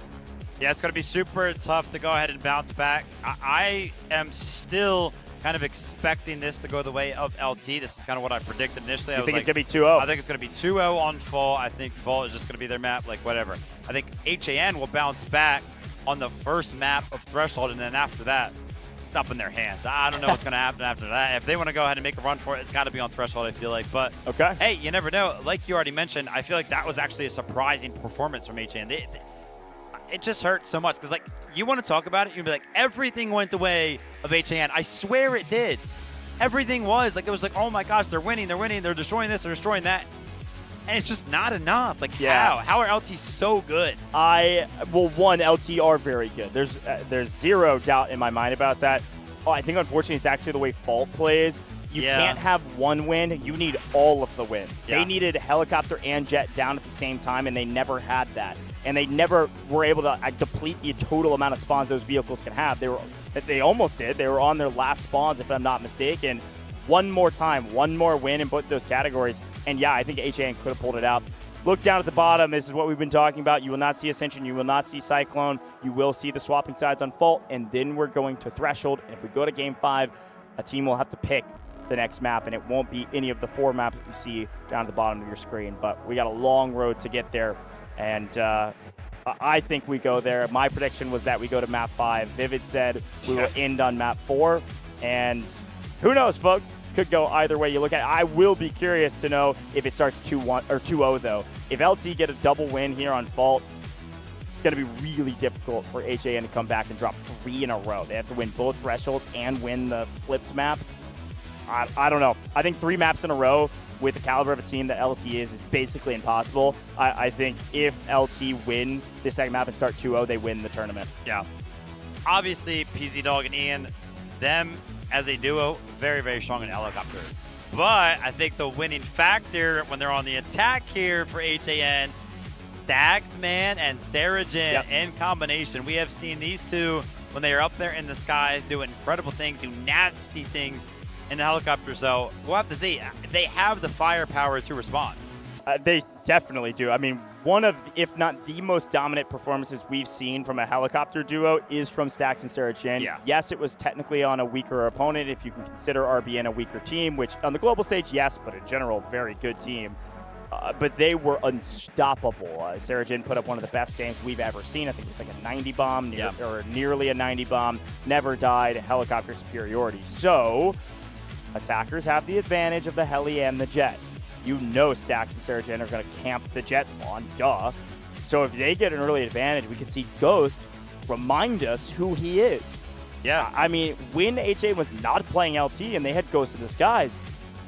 Yeah, it's going to be super tough to go ahead and bounce back. I am still kind of expecting this to go the way of LT. This is kind of what I predicted initially. You think it's going to be 2-0? I think it's going to be 2-0 on Fall. I think Fall is just going to be their map, whatever. I think HAN will bounce back on the first map of Threshold, and then after that, it's up in their hands. I don't know what's going to happen after that. If they want to go ahead and make a run for it, it's got to be on Threshold, I feel like. But, okay. Hey, you never know. Like you already mentioned, I feel like that was actually a surprising performance from HAN. It just hurts so much because, you want to talk about it, you'd be like, everything went the way of HAN. I swear it did. Everything was. It was oh my gosh, they're winning, they're destroying this, they're destroying that. And it's just not enough. How are LT so good? One, LT are very good. There's zero doubt in my mind about that. I think, unfortunately, it's actually the way Fault plays. You can't have one win. You need all of the wins. Yeah. They needed helicopter and jet down at the same time, and they never had that. And they never were able to deplete the total amount of spawns those vehicles can have. They almost did. They were on their last spawns, if I'm not mistaken. One more time, one more win in both those categories. And yeah, I think HAN could have pulled it out. Look down at the bottom. This is what we've been talking about. You will not see Ascension. You will not see Cyclone. You will see the swapping sides on Fault. And then we're going to Threshold. And if we go to Game 5, a team will have to pick the next map, and it won't be any of the 4 maps that you see down at the bottom of your screen. But we got a long road to get there. And I think we go there. My prediction was that we go to map 5. Vivid said we will end on map 4. And who knows, folks? Could go either way you look at it. I will be curious to know if it starts 2-1 or 2-0, though. If LT get a double win here on Fault, it's going to be really difficult for HAN to come back and drop 3 in a row. They have to win both thresholds and win the flipped map. I don't know. I think 3 maps in a row with the caliber of a team that LT is basically impossible. I think if LT win this second map and start 2-0, they win the tournament. Yeah. Obviously, PZ Dog and Ian, them as a duo, very, very strong in helicopter. But I think the winning factor when they're on the attack here for HAN, Stagsman and Sarajin in combination. We have seen these two when they are up there in the skies doing incredible things, do nasty things in the helicopter. So we'll have to see. They have the firepower to respond. They definitely do. I mean, one of, if not the most dominant performances we've seen from a helicopter duo is from Stax and Sarajin. Yeah. Yes, it was technically on a weaker opponent if you can consider RBN a weaker team, which on the global stage, yes, but in general, very good team. But they were unstoppable. Sarajin put up one of the best games we've ever seen. I think it was like a 90 bomb, or nearly a 90 bomb. Never died, helicopter superiority. So, attackers have the advantage of the heli and the jet. You know Stax and Sarajin are going to camp the jet spawn, duh. So if they get an early advantage, we could see Ghost remind us who he is. Yeah. I mean, when HA was not playing LT and they had Ghost in the skies,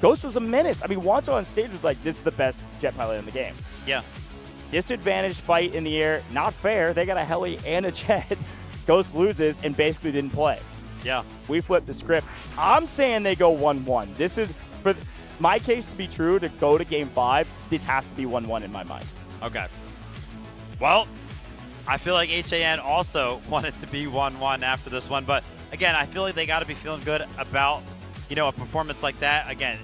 Ghost was a menace. I mean, Wancho on stage was like, this is the best jet pilot in the game. Yeah. Disadvantaged fight in the air, not fair. They got a heli and a jet. Ghost loses and basically didn't play. Yeah. We flipped the script. I'm saying they go 1-1. This is, for my case to be true, to go to Game 5, this has to be 1-1 in my mind. Okay. Well, I feel like HAN also wanted to be 1-1 after this one. But, again, I feel like they got to be feeling good about, you know, a performance like that. Again,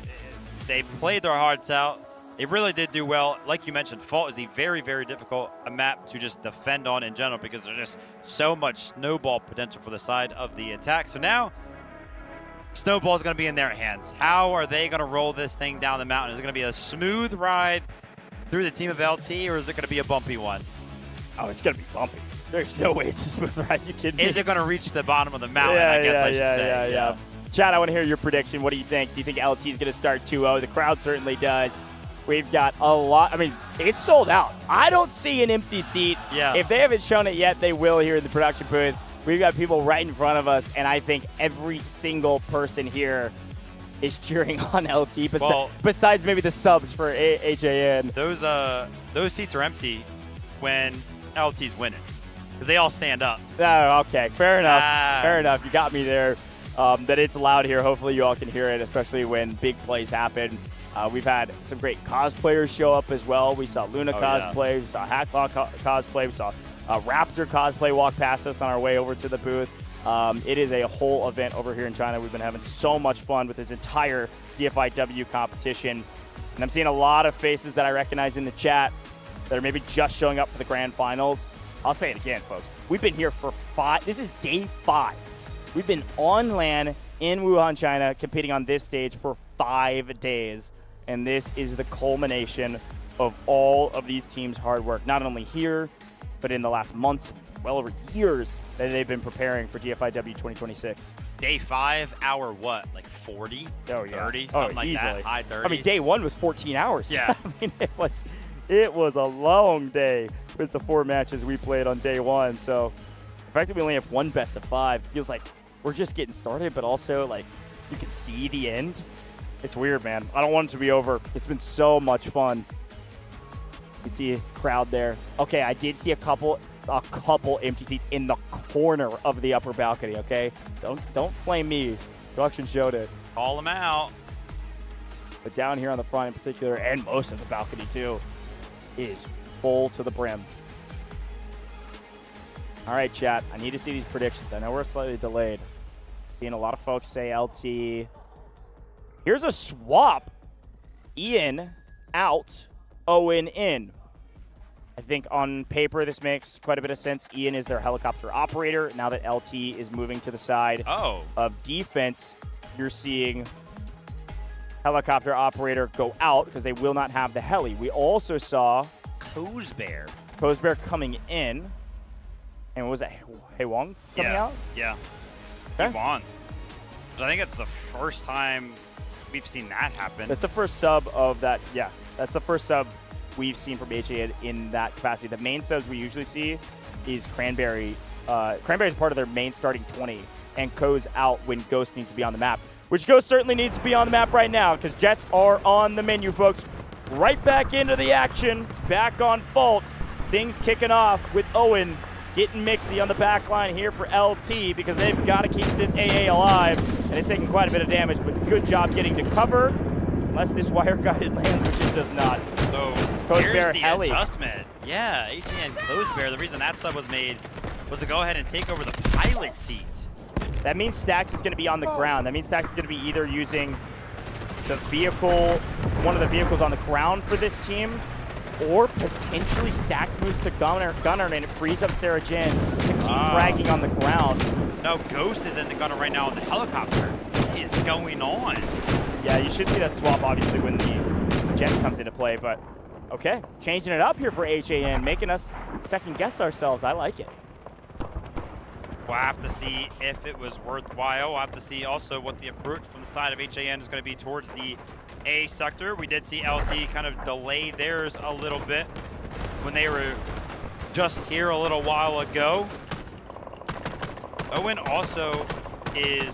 they played their hearts out. They really did do well. Like you mentioned, Fault is a very, very difficult map to just defend on in general because there's just so much snowball potential for the side of the attack. So now, snowball is going to be in their hands. How are they going to roll this thing down the mountain? Is it going to be a smooth ride through the team of LT, or is it going to be a bumpy one? Oh, it's going to be bumpy. There's no way it's a smooth ride. You kidding me? Is it going to reach the bottom of the mountain, I guess I should say. Yeah. Chad, I want to hear your prediction. What do you think? Do you think LT is going to start 2-0? The crowd certainly does. We've got a lot. I mean, it's sold out. I don't see an empty seat. Yeah. If they haven't shown it yet, they will here in the production booth. We've got people right in front of us, and I think every single person here is cheering on LT, besides maybe the subs for HAN. Those seats are empty when LT's winning, because they all stand up. Oh, okay. Fair enough. Fair enough. You got me there. That it's loud here. Hopefully you all can hear it, especially when big plays happen. We've had some great cosplayers show up as well. We saw Luna cosplay. We saw Hackball cosplay. We saw Raptor cosplay walk past us on our way over to the booth. It is a whole event over here in China. We've been having so much fun with this entire Dfiw competition. And I'm seeing a lot of faces that I recognize in the chat that are maybe just showing up for the grand finals. I'll say it again, folks. We've been here for 5. This is day 5. We've been on land in Wuhan, China, competing on this stage for 5 days. And this is the culmination of all of these teams' hard work, not only here, but in the last months, well over years that they've been preparing for Dfiw 2026. Day 5, hour what? Like 40? Oh, yeah. 30? Something like easily. that? High 30s? I mean, day 1 was 14 hours. Yeah. I mean, it was a long day with the 4 matches we played on day 1. So, the fact that we only have 1 best of 5 feels like we're just getting started, but also, like, you can see the end. It's weird, man. I don't want it to be over. It's been so much fun. You see a crowd there. Okay, I did see a couple empty seats in the corner of the upper balcony, okay? Don't flame me. Production showed it. Call them out. But down here on the front in particular, and most of the balcony too, is full to the brim. All right, chat. I need to see these predictions. I know we're slightly delayed. Seeing a lot of folks say LT. Here's a swap. Ian out, Owen in. I think on paper this makes quite a bit of sense. Ian is their helicopter operator. Now that LT is moving to the side of defense, you're seeing helicopter operator go out because they will not have the heli. We also saw Cozbear coming in. And what was that? Haewong coming out? Yeah. Okay. He won. I think it's the first time we've seen that happen. That's the first sub of that. Yeah, that's the first sub we've seen from HA in that capacity. The main subs we usually see is Cranberry. Cranberry is part of their main starting 20 and goes out when Ghost needs to be on the map, which Ghost certainly needs to be on the map right now because Jets are on the menu, folks. Right back into the action, back on Fault. Things kicking off with Owen getting mixy on the back line here for LT because they've got to keep this AA alive, and it's taking quite a bit of damage, but good job getting to cover. Unless this wire guided lands, which it does not. So Codebear here's the heli. adjustment. Yeah, HAN Codebear, the reason that sub was made was to go ahead and take over the pilot seat. That means Stax is going to be on the ground. That means Stax is going to be either using the vehicle, one of the vehicles on the ground for this team, or potentially Stax moves to Gunner and it frees up Sarah Jin to keep fragging on the ground. No, Ghost is in the Gunner right now on the helicopter. What is going on? Yeah, you should see that swap obviously when the jet comes into play, but okay. Changing it up here for HAN, making us second guess ourselves. I like it. We'll have to see if it was worthwhile. We'll have to see also what the approach from the side of HAN is going to be towards the A sector. We did see LT kind of delay theirs a little bit when they were just here a little while ago. Owen also is,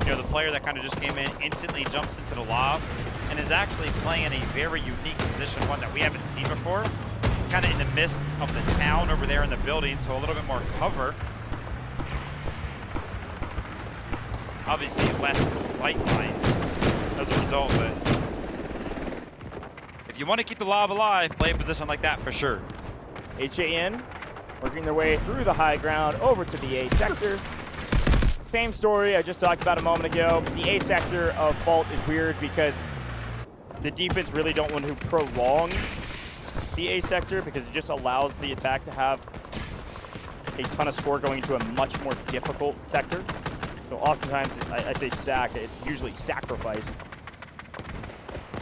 the player that kind of just came in, instantly jumps into the lob, and is actually playing in a very unique position, one that we haven't seen before. Kind of in the midst of the town over there in the building, so a little bit more cover. Obviously less sight line as a result, but if you want to keep the lob alive, play a position like that for sure. HAN working their way through the high ground over to the A sector. Same story I just talked about a moment ago. The A sector of Fault is weird because the defense really don't want to prolong the A sector because it just allows the attack to have a ton of score going into a much more difficult sector. So oftentimes, I say sack, it's usually sacrifice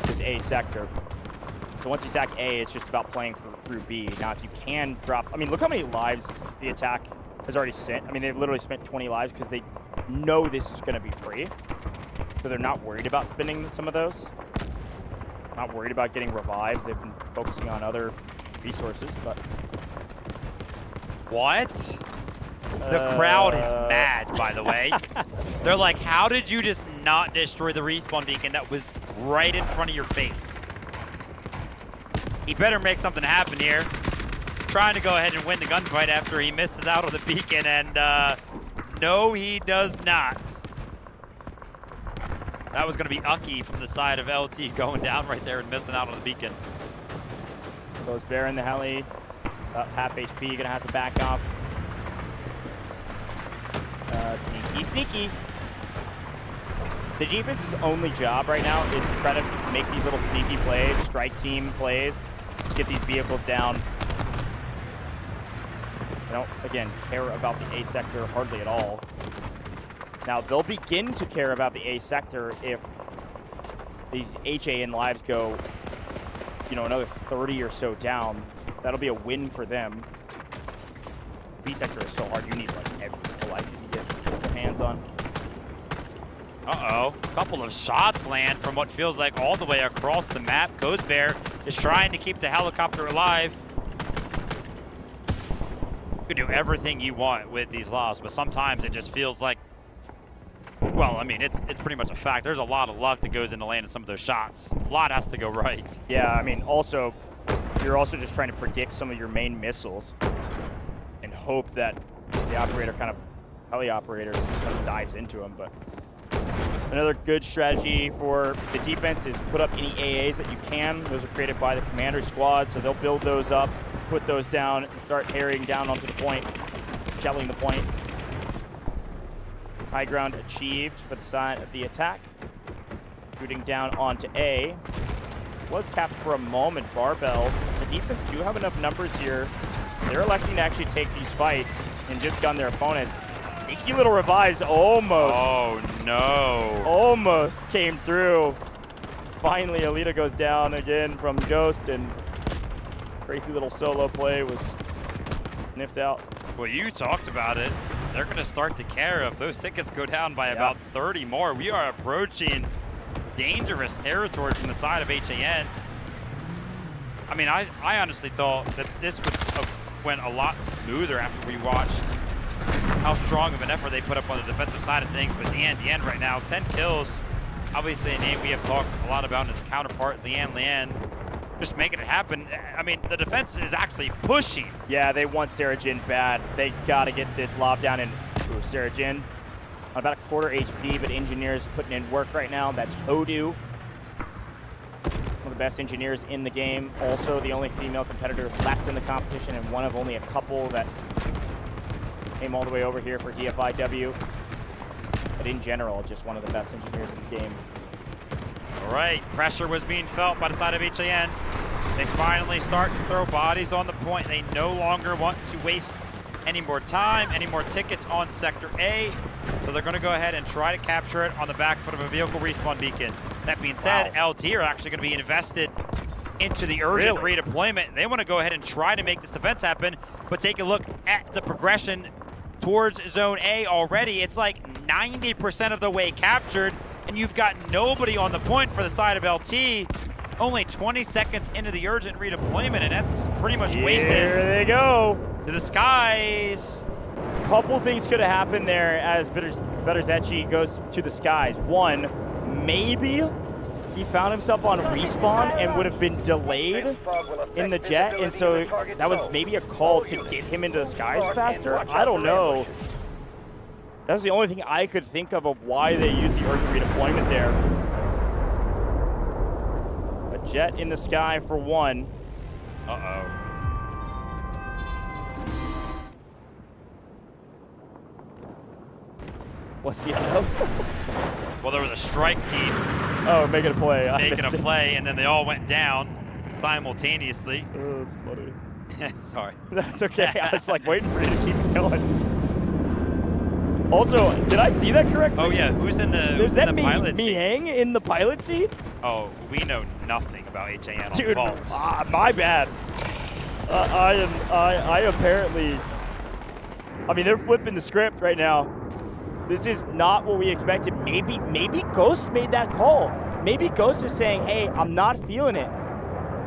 this A sector. So once you sack A, it's just about playing through B. Now, if you can drop, I mean, look how many lives the attack has already spent. I mean, they've literally spent 20 lives because they know this is going to be free. So they're not worried about spending some of those. Not worried about getting revives. They've been focusing on other resources, but... What? The crowd is mad, by the way. They're like, how did you just not destroy the respawn beacon that was right in front of your face? He better make something happen here. Trying to go ahead and win the gunfight after he misses out on the beacon, and no, he does not. That was going to be Ucky from the side of LT going down right there and missing out on the beacon. Goes Bear in the heli. About half HP, going to have to back off. Sneaky, sneaky. The defense's only job right now is to try to make these little sneaky plays, strike team plays, get these vehicles down. They don't, again, care about the A sector hardly at all. Now, they'll begin to care about the A sector if these HAN lives go, another 30 or so down. That'll be a win for them. B sector is so hard. You need, like, every single life you can get your hands on. Uh-oh. A couple of shots land from what feels like all the way across the map. Ghost Bear is trying to keep the helicopter alive. You can do everything you want with these lobs, but sometimes it just feels like, well, I mean, it's pretty much a fact. There's a lot of luck that goes into landing some of those shots. A lot has to go right. Yeah, I mean, also, you're also just trying to predict some of your main missiles and hope that the operator heli operator kind of dives into them, but another good strategy for the defense is put up any AAs that you can. Those are created by the commander squad, so they'll build those up, put those down, and start harrying down onto the point, shelling the point. High ground achieved for the side of the attack. Shooting down onto A. Was capped for a moment, Barbell. The defense do have enough numbers here. They're electing to actually take these fights and just gun their opponents. Sneaky little revives almost. Oh, no. Almost came through. Finally, Alita goes down again from Ghost, and crazy little solo play was sniffed out. Well, you talked about it. They're going to start to care if those tickets go down by about 30 more. We are approaching dangerous territory from the side of HAN. I mean, I honestly thought that this would have went a lot smoother after we watched how strong of an effort they put up on the defensive side of things. But the end right now, 10 kills. Obviously a name we have talked a lot about in his counterpart, Lian. Just making it happen. I mean, the defense is actually pushing. Yeah, they want Sarah Jin bad. They got to get this lob down. And Sarah Jin on about a quarter HP, but Engineer's putting in work right now. That's Hodu. the best engineers in the game. Also, the only female competitor left in the competition, and one of only a couple that came all the way over here for Dfiw. But in general, just one of the best engineers in the game. All right, pressure was being felt by the side of HAN. They finally start to throw bodies on the point. They no longer want to waste any more time, any more tickets on Sector A. So they're going to go ahead and try to capture it on the back foot of a vehicle respawn beacon. That being said, LT are actually going to be invested into the urgent redeployment. They want to go ahead and try to make this defense happen, but take a look at the progression towards Zone A already. It's like 90% of the way captured, and you've got nobody on the point for the side of LT. Only 20 seconds into the urgent redeployment, and that's pretty much wasted. Here they go. To the skies. Couple things could have happened there as Betterzetchi goes to the skies. One, maybe he found himself on respawn and would have been delayed in the jet, and so that was maybe a call to get him into the skies faster. I don't know. That's the only thing I could think of why they used the urgent redeployment there. A jet in the sky for one. Uh-oh. What's the other? Well, there was a strike team. Oh, making a play. Making a play, and then they all went down simultaneously. Oh, that's funny. Sorry. That's okay. I was like waiting for you to keep going. Also, did I see that correctly? Oh yeah, who's in the pilot seat? Miang in the pilot seat? Oh, we know nothing about HAN on Dude, fault. My bad. I apparently. I mean, they're flipping the script right now. This is not what we expected. Maybe Ghost made that call. Maybe Ghost is saying, hey, I'm not feeling it.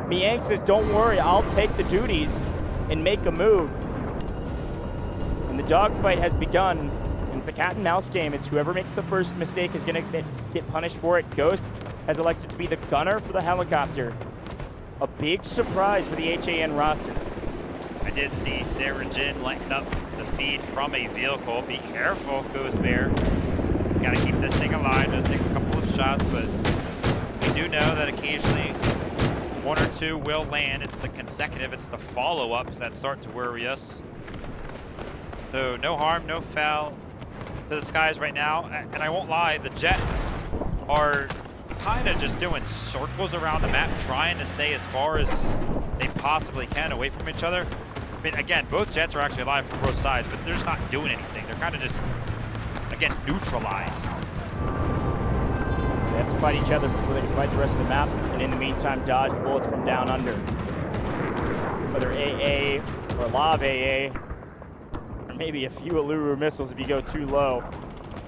Miang says, don't worry, I'll take the duties and make a move. And the dogfight has begun. And it's a cat and mouse game. It's whoever makes the first mistake is gonna get punished for it. Ghost has elected to be the gunner for the helicopter. A big surprise for the HAN roster. I did see Sarajin lighting up the feed from a vehicle. Be careful, Ghost Bear. Got to keep this thing alive. Just take a couple of shots, but we do know that occasionally one or two will land. It's the consecutive, it's the follow-ups that start to worry us. So no harm, no foul to the skies right now. And I won't lie, the Jets are kind of just doing circles around the map, trying to stay as far as they possibly can away from each other. I mean, again, both Jets are actually alive from both sides, but they're just not doing anything. They're kind of just, again, neutralized. They have to fight each other before they can fight the rest of the map, and in the meantime, dodge bullets from down under. Whether AA or Lav AA, or maybe a few Alluru missiles if you go too low.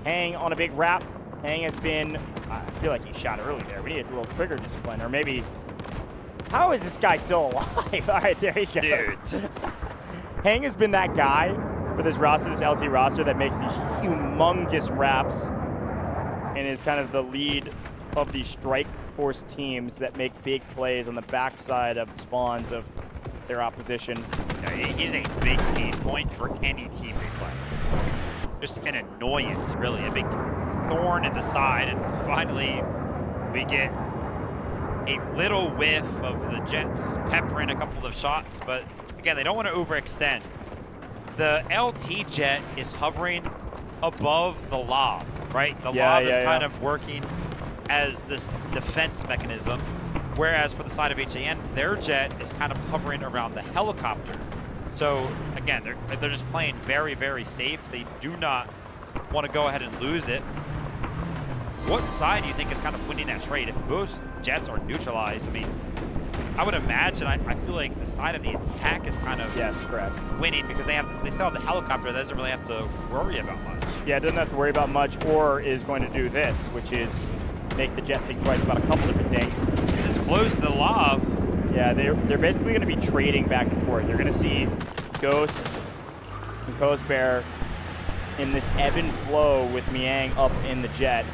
Hang on a big wrap. Hang has been, I feel like he shot early there. We need a little trigger discipline, or maybe, how is this guy still alive? All right, there he goes. Dude. Hang has been that guy for this roster, this LT roster, that makes these humongous wraps and is kind of the lead of the strike force teams that make big plays on the backside of the spawns of their opposition. Yeah, he's a big key point for any team they play. Just an annoyance, really, a big thorn in the side, and finally we get a little whiff of the Jets peppering a couple of shots, but again, they don't want to overextend. The LT jet is hovering above the Lav, right? The Lav is kind of working as this defense mechanism, whereas for the side of HAN, their jet is kind of hovering around the helicopter. So again, they're just playing very, very safe. They do not want to go ahead and lose it. What side do you think is kind of winning that trade? If both jets are neutralized, I mean, I would imagine, I feel like the side of the attack is kind of winning because they still have the helicopter that doesn't really have to worry about much. Yeah, it doesn't have to worry about much, or is going to do this, which is make the jet think twice about a couple different things. This is close to the Lav. Yeah, they're basically going to be trading back and forth. You're going to see Ghost and Ghost Bear in this ebb and flow with Miang up in the jet,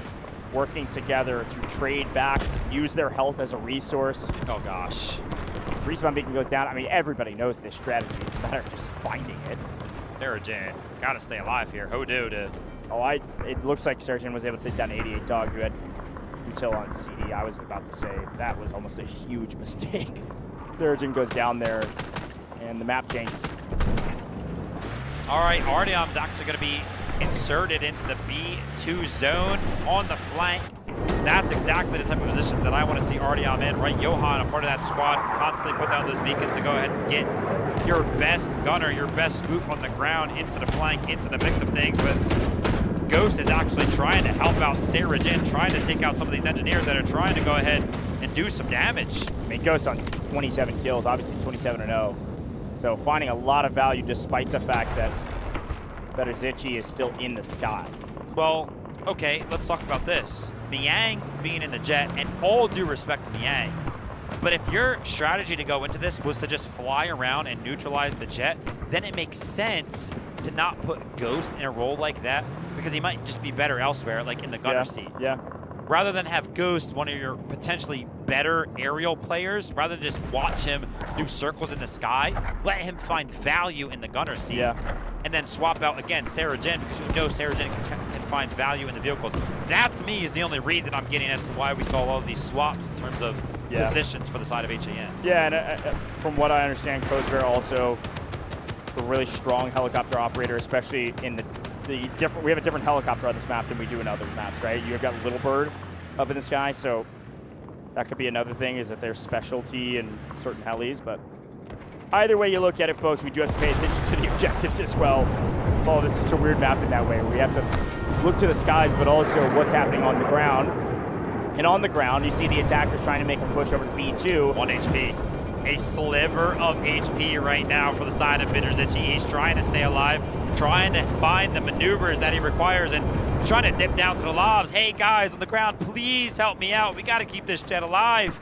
working together to trade back, use their health as a resource. Oh gosh. Respawn beacon goes down. I mean, everybody knows this strategy. It's a matter of just finding it. Sarajin, gotta stay alive here. Hodu to... Oh, it looks like Sarajin was able to take down 88 Dog, who had until on CD. I was about to say that was almost a huge mistake. Surgeon goes down there, and the map changes. All right, Artyom's actually going to be inserted into the B2 zone on the flank. That's exactly the type of position that I want to see Artyom in, right? Johan, a part of that squad, constantly put down those beacons to go ahead and get your best gunner, your best boot on the ground into the flank, into the mix of things. But Ghost is actually trying to help out Sarajin, trying to take out some of these engineers that are trying to go ahead and do some damage. I mean, Ghost on 27 kills, obviously 27-0. So finding a lot of value despite the fact that Zichi is still in the sky. Well, okay, let's talk about this. Miang being in the jet, and all due respect to Miang, but if your strategy to go into this was to just fly around and neutralize the jet, then it makes sense to not put Ghost in a role like that, because he might just be better elsewhere, like in the gunner seat. Yeah. Rather than have Ghost, one of your potentially better aerial players, rather than just watch him do circles in the sky, let him find value in the gunner seat. Yeah. And then swap out, again, Sarajin, because you know Sarajin can find value in the vehicles. That, to me, is the only read that I'm getting as to why we saw all of these swaps in terms of positions for the side of HAN. Yeah, and from what I understand, Kozbear also a really strong helicopter operator, especially in the different. We have a different helicopter on this map than we do in other maps, right? You've got Little Bird up in the sky, so that could be another thing, is that there's specialty in certain helis, but either way you look at it, folks, we do have to pay attention to the objectives as well. Oh, this is such a weird map in that way. We have to look to the skies, but also what's happening on the ground. And on the ground, you see the attackers trying to make a push over to B2. 1 HP. A sliver of HP right now for the side of Bitterzichi. He's trying to stay alive, trying to find the maneuvers that he requires, and trying to dip down to the lavs. Hey, guys on the ground, please help me out. We got to keep this jet alive.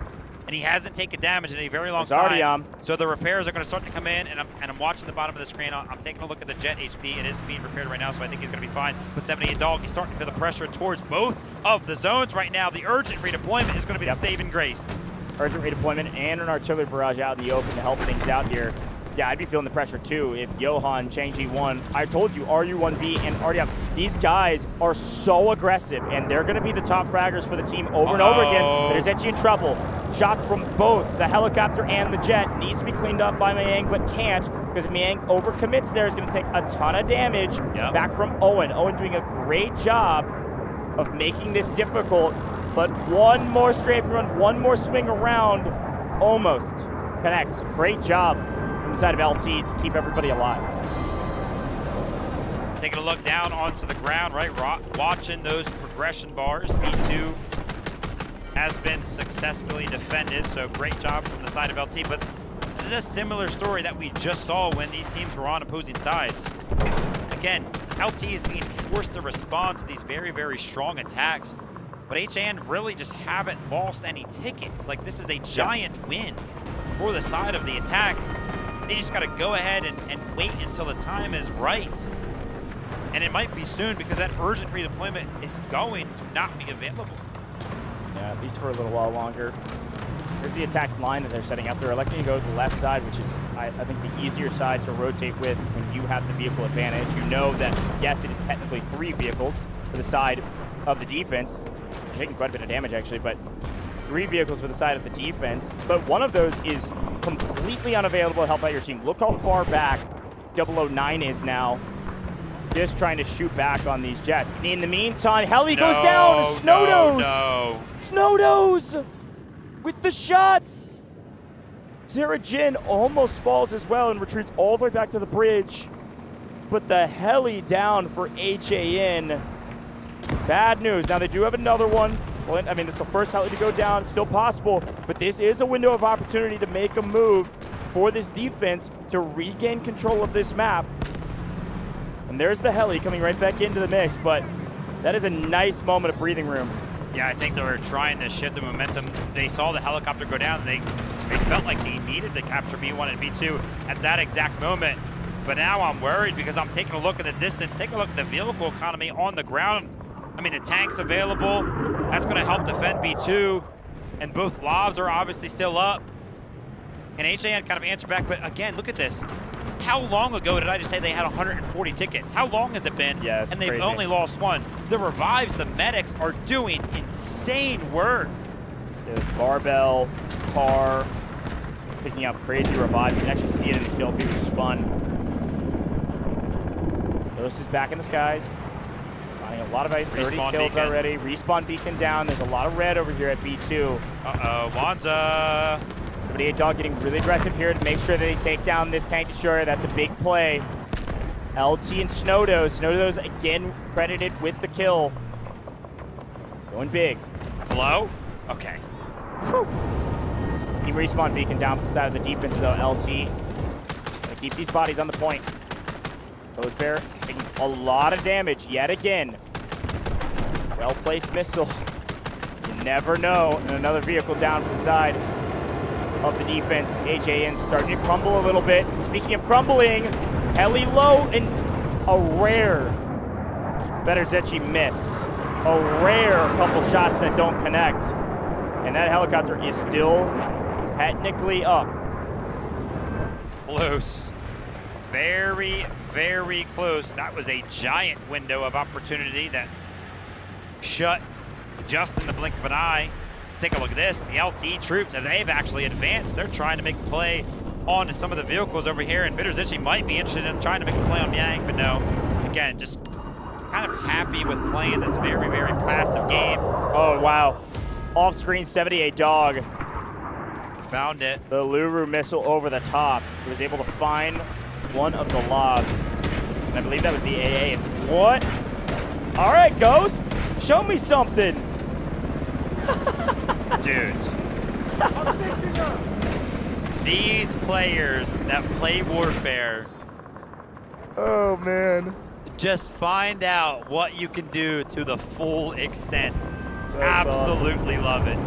And he hasn't taken damage in a very long time. So the repairs are going to start to come in, and I'm watching the bottom of the screen. I'm taking a look at the jet HP. It is being repaired right now, so I think he's going to be fine. But 78 Dog, he's starting to feel the pressure towards both of the zones right now. The urgent redeployment is going to be the saving grace. Urgent redeployment and an artillery barrage out in the open to help things out here. Yeah, I'd be feeling the pressure too if Johan, Changji 1, I told you, RU1B and Artyom, these guys are so aggressive, and they're going to be the top fraggers for the team over and over again. There's Etchi in trouble. Shots from both the helicopter and the jet. Needs to be cleaned up by Miang, but can't, because Miang overcommits there. Is going to take a ton of damage. Back from Owen. Owen doing a great job of making this difficult, but one more strafe run, one more swing around, almost connects. Great job from the side of LT to keep everybody alive. Taking a look down onto the ground, right? Watching those progression bars. B2 has been successfully defended, so great job from the side of LT. But this is a similar story that we just saw when these teams were on opposing sides. Again, LT is being forced to respond to these very, very strong attacks, but HAN really just haven't lost any tickets. Like, this is a giant win for the side of the attack. They just got to go ahead and wait until the time is right. And it might be soon, because that urgent redeployment is going to not be available. Yeah, at least for a little while longer. Here's the attack's line that they're setting up. They're electing to go to the left side, which is, I think, the easier side to rotate with when you have the vehicle advantage. You know that, yes, it is technically 3 vehicles for the side of the defense. They're taking quite a bit of damage, actually, but 3 vehicles for the side of the defense. But one of those is completely unavailable to help out your team. Look how far back 009 is now, just trying to shoot back on these jets. In the meantime, Heli goes down. Snowdos! Snowdos with the shots. Sarajin almost falls as well and retreats all the way back to the bridge. But the Heli down for HAN. Bad news. Now they do have another one. Well, I mean, this is the first Heli to go down. It's still possible, but this is a window of opportunity to make a move for this defense to regain control of this map. And there's the Heli coming right back into the mix, but that is a nice moment of breathing room. Yeah, I think they were trying to shift the momentum. They saw the helicopter go down, and they felt like they needed to capture B1 and B2 at that exact moment. But now I'm worried, because I'm taking a look at the distance. Take a look at the vehicle economy on the ground. I mean, the tank's available. That's going to help defend B2. And both lavs are obviously still up. And HAN kind of answer back, but again, look at this. How long ago did I just say they had 140 tickets? How long has it been? Yes, and they've crazy. only lost one. The revives, the medics are doing insane work. There's Barbell, Car, picking up crazy revive. You can actually see it in the kill feed, which is fun. Ghost is back in the skies. Finding a lot of 30 Respawn kills beacon. already. Respawn beacon down. There's a lot of red over here at B2. Uh-oh, Wanza. 78 Dog getting really aggressive here to make sure that they take down this tank destroyer. That's a big play. LT and Snowdos. Snowdos again credited with the kill. Going big. Hello? Okay. Team respawn beacon down from the side of the defense though. LT. Gonna keep these bodies on the point. Rose Bear taking a lot of damage yet again. Well-placed missile. You never know. And another vehicle down from the side of the defense. HAN starting to crumble a little bit. Speaking of crumbling, heli low and a rare Beterzechi miss. A rare couple shots that don't connect. And that helicopter is still technically up. Close. Very, very close. That was a giant window of opportunity that shut just in the blink of an eye. Take a look at this. The LTE troops, as they've actually advanced, they're trying to make a play on some of the vehicles over here, and Beterzechi might be interested in trying to make a play on Miang, but no. Again, just kind of happy with playing this very, very passive game. Oh, wow. Off-screen 78 Dog. Found it. The Luru missile over the top. He was able to find one of the lobs. And I believe that was the AA. What? All right, Ghost. Show me something. Dude. These players that play Warfare. Oh, man. Just find out what you can do to the full extent. That's Absolutely love it.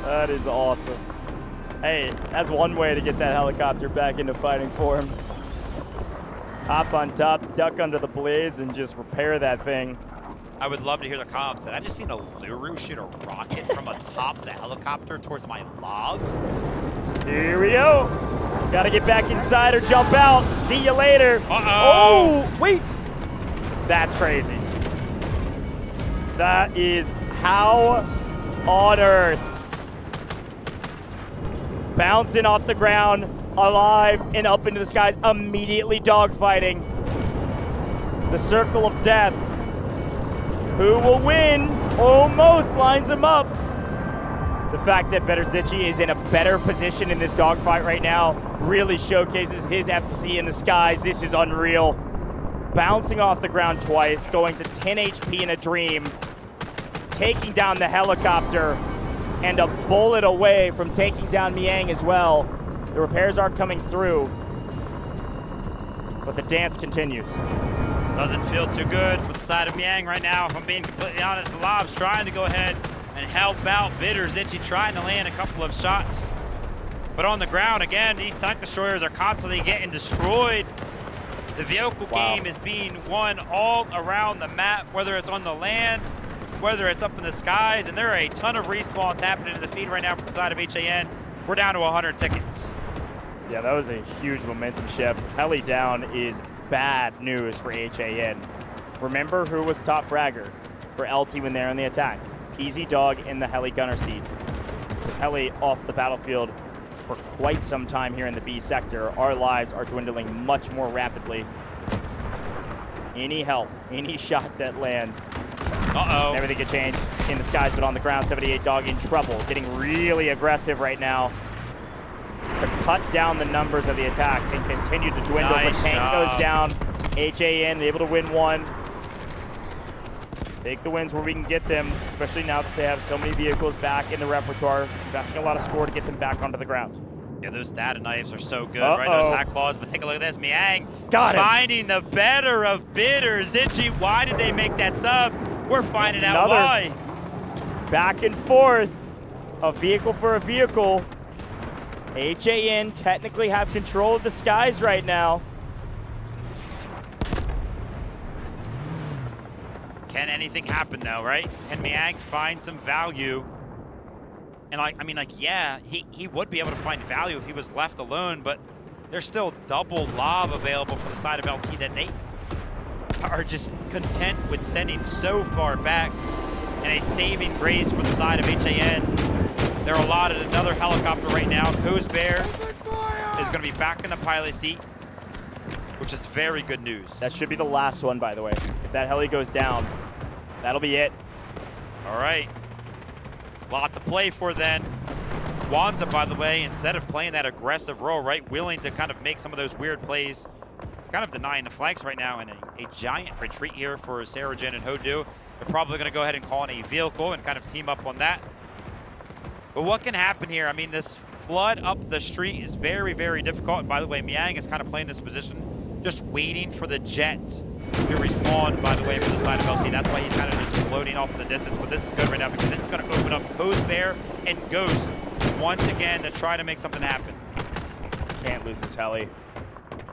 That is awesome. Hey, that's one way to get that helicopter back into fighting form. Hop on top, duck under the blades, and just repair that thing. I would love to hear the comments. I just seen a Luru shoot a rocket from atop the helicopter towards my lob. Here we go. Gotta get back inside or jump out. See you later. Uh-oh. Oh, wait. That's crazy. That is how on earth. Bouncing off the ground, alive, and up into the skies, immediately dogfighting. The circle of death. Who will win? Almost lines him up. The fact that Beterzechi is in a better position in this dogfight right now really showcases his efficacy in the skies. This is unreal. Bouncing off the ground twice, going to 10 HP in a dream, taking down the helicopter, and a bullet away from taking down Miang as well. The repairs are coming through, but the dance continues. Doesn't feel too good for the side of Miang right now, if I'm being completely honest. Lob's trying to go ahead and help out Beterzechi, trying to land a couple of shots. But on the ground, again, these tank destroyers are constantly getting destroyed. The vehicle game is being won all around the map, whether it's on the land, whether it's up in the skies, and there are a ton of respawns happening in the feed right now from the side of HAN. We're down to 100 tickets. Yeah, that was a huge momentum shift. Heli down is bad news for HAN. Remember who was top fragger for LT when they're on the attack? PZ Dog in the heli gunner seat. With heli off the battlefield for quite some time here in the B sector, our lives are dwindling much more rapidly. Any help, any shot that lands, uh-oh, everything could change in the skies, but on the ground, 78 Dog in trouble, getting really aggressive right now to cut down the numbers of the attack and continue to dwindle. Nice the tank job. goes down. HAN able to win one. Take the wins where we can get them, especially now that they have so many vehicles back in the repertoire, investing a lot of score to get them back onto the ground. Yeah, those data knives are so good, right? Those hack claws, but take a look at this. Miang Got him. finding the better of Beterzechi. Why did they make that sub? We're finding out Another why. Back and forth, a vehicle for a vehicle. HAN technically have control of the skies right now. Can anything happen though, right? Can Miang find some value? And yeah, he would be able to find value if he was left alone, but There's still double lob available for the side of LT that they are just content with sending so far back, and a saving grace for the side of HAN. They're allotted another helicopter right now. Coast Bear is going to be back in the pilot seat, which is very good news. That should be the last one, by the way. If that heli goes down, that'll be it. All right. Lot to play for then. Wanza, by the way, instead of playing that aggressive role, right, willing to kind of make some of those weird plays, kind of denying the flanks right now, and a giant retreat here for Sarajin and Hodu. They're probably going to go ahead and call in a vehicle and kind of team up on that. But what can happen here? I mean, this flood up the street is very, very difficult. And by the way, Miang is kind of playing this position, just waiting for the jet to respawn, by the way, from the side of LT. That's why he's kind of just floating off in the distance. But this is good right now because this is going to open up Coast Bear and Ghost once again to try to make something happen. Can't lose this heli.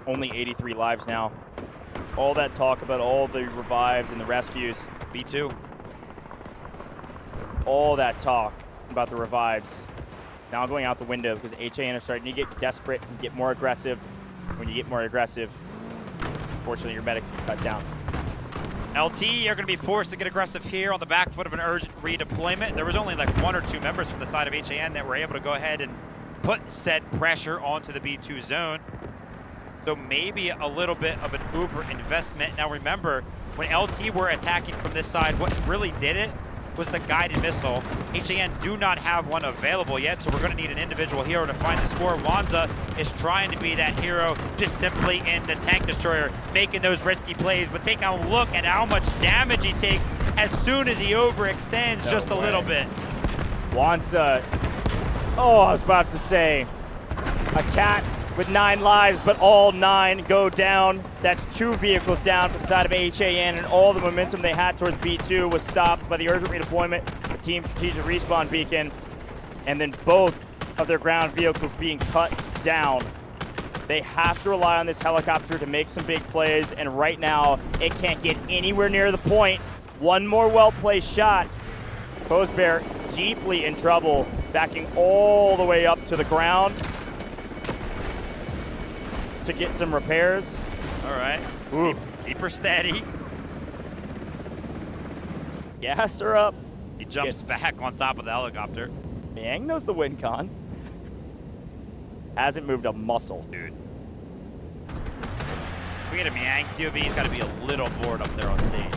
Only 83 lives now. All that talk about all the revives and the rescues. B2. All that talk about the revives now going out the window because HAN are starting to get desperate and get more aggressive. When you get more aggressive, unfortunately your medics get cut down. LT are going to be forced to get aggressive here on the back foot of an urgent redeployment. There was only like 1 or 2 members from the side of HAN that were able to go ahead and put said pressure onto the B2 zone. So maybe a little bit of an over-investment. Now remember, when LT were attacking from this side, what really did it was the guided missile. HAN do not have one available yet, so we're going to need an individual hero to find the score. Wanza is trying to be that hero, just simply in the tank destroyer, making those risky plays. But take a look at how much damage he takes as soon as he overextends just a little bit. Wanza, oh, I was about to say, a cat with 9 lives, but all 9 go down. That's 2 vehicles down for the side of HAN, and all the momentum they had towards B2 was stopped by the urgent redeployment, the team strategic respawn beacon, and then both of their ground vehicles being cut down. They have to rely on this helicopter to make some big plays, and right now, it can't get anywhere near the point. One more well-placed shot. Coast Bear deeply in trouble, backing all the way up to the ground to get some repairs. All right. Keep her steady. Gas her up. He jumps back on top of the helicopter. Miang knows the win con. Hasn't moved a muscle. Dude. If we get a Miang POV, he's got to be a little bored up there on stage.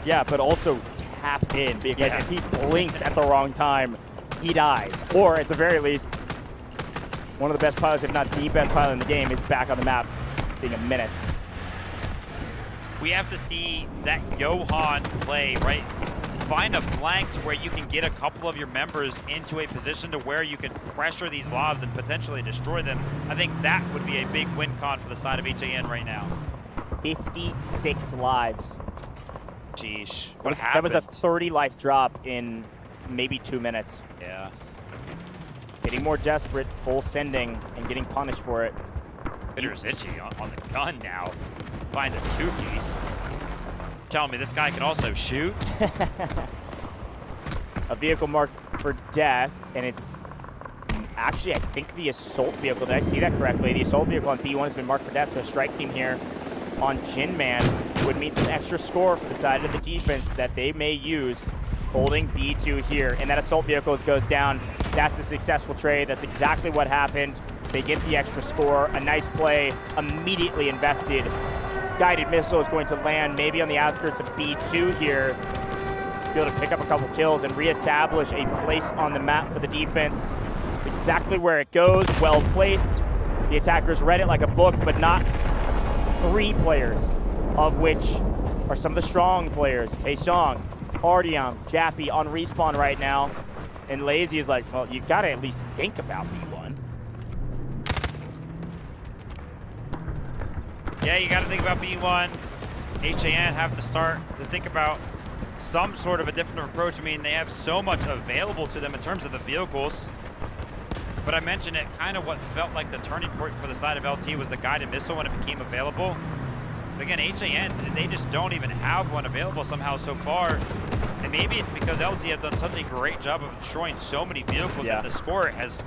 Yeah, but also tapped in because if he blinks at the wrong time, he dies. Or at the very least, one of the best pilots, if not the best pilot in the game, is back on the map, being a menace. We have to see that Johan play, right? Find a flank to where you can get a couple of your members into a position to where you can pressure these lobs and potentially destroy them. I think that would be a big win con for the side of HAN right now. 56 lives. Sheesh. What happened? That was a 30 life drop in maybe 2 minutes. Yeah. Getting more desperate, full sending, and getting punished for it. Bitter's itchy on the gun now. Finds a 2-piece. Telling me this guy can also shoot? A vehicle marked for death, and it's actually, I think, the assault vehicle. Did I see that correctly? The assault vehicle on B1 has been marked for death, so a strike team here on Jinman would mean some extra score for the side of the defense that they may use holding B2 here. And that assault vehicle goes down. That's a successful trade. That's exactly what happened. They get the extra score. A nice play, immediately invested. Guided missile is going to land maybe on the outskirts of B2 here. Be able to pick up a couple kills and reestablish a place on the map for the defense. Exactly where it goes, well placed. The attackers read it like a book, but not 3 players, of which are some of the strong players. Taesong, Artyom, Jappy on respawn right now. And Lazy is like, well, you gotta at least think about B1. Yeah, you gotta think about B1. HAN have to start to think about some sort of a different approach. I mean, they have so much available to them in terms of the vehicles. But I mentioned it, kind of what felt like the turning point for the side of LT was the guided missile when it became available. But again, HAN, they just don't even have one available somehow so far. And maybe it's because LT have done such a great job of destroying so many vehicles that the score has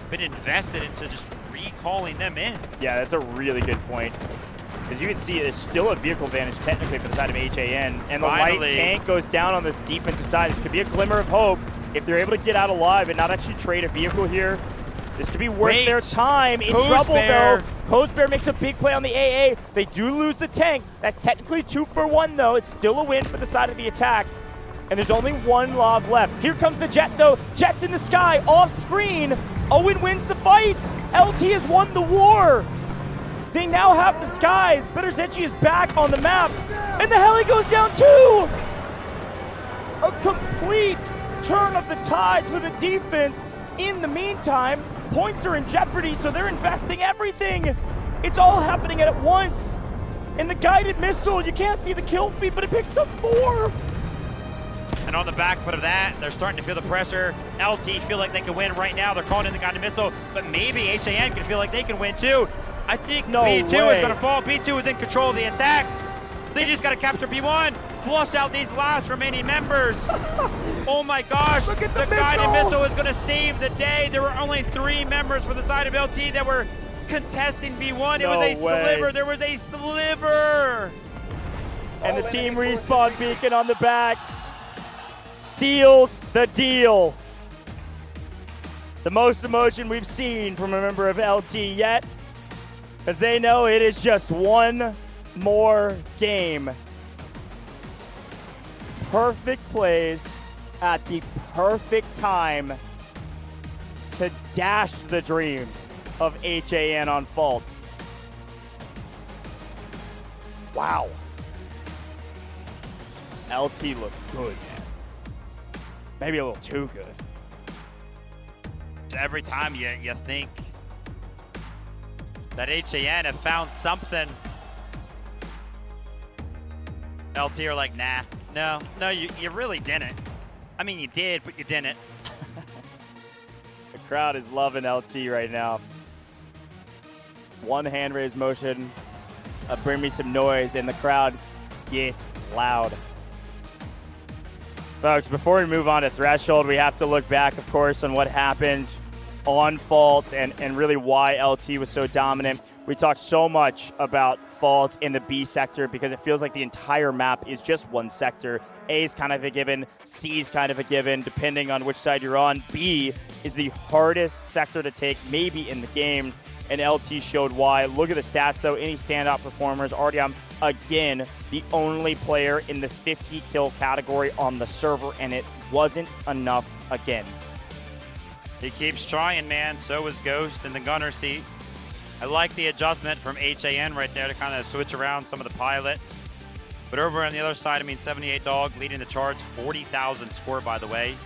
been invested into just recalling them in. Yeah, that's a really good point. Because you can see there's still a vehicle advantage technically for the side of HAN. And the light tank goes down on this defensive side. This could be a glimmer of hope if they're able to get out alive and not actually trade a vehicle here. This could be worth their time. In trouble, though. Cozebear makes a big play on the AA. They do lose the tank. That's technically 2 for 1, though. It's still a win for the side of the attack. And there's only 1 lob left. Here comes the Jet, though. Jet's in the sky, off screen. Owen wins the fight. LT has won the war. They now have the skies. Betterzechi is back on the map. And the heli goes down, too. A complete turn of the tides for the defense. In the meantime, points are in jeopardy, so they're investing everything. It's all happening at once. And the guided missile, you can't see the kill feed, but it picks up 4. And on the back foot of that, they're starting to feel the pressure. LT feel like they can win right now. They're calling in the guided missile, but maybe HAN can feel like they can win too. I think B2 is going to fall. B2 is in control of the attack. They just got to capture B1. Flush out these last remaining members. Oh my gosh, the guided missile is going to save the day. There were only 3 members for the side of LT that were contesting B1. It was a sliver. There was a sliver. And the team respawn beacon on the back seals the deal. The most emotion we've seen from a member of LT yet, because they know it is just 1 more game. Perfect plays at the perfect time to dash the dreams of HAN on Fault. Wow. LT looked good, man. Maybe a little too good. Every time you think that HAN have found something, LT are like, nah, no, you really didn't. I mean, you did, but you didn't. The crowd is loving LT right now. 1 hand raise motion, bring me some noise, and the crowd gets loud. Folks, before we move on to Threshold, we have to look back, of course, on what happened on Fault and really why LT was so dominant. We talked so much about Fault in the B sector because it feels like the entire map is just 1 sector. A is kind of a given, C is kind of a given, depending on which side you're on. B is the hardest sector to take, maybe in the game, and LT showed why. Look at the stats, though. Any standout performers. Artyom, again, the only player in the 50 kill category on the server, and it wasn't enough again. He keeps trying, man. So is Ghost in the gunner seat. I like the adjustment from HAN right there to kind of switch around some of the pilots. But over on the other side, I mean, 78 Dog leading the charge, 40,000 score, by the way.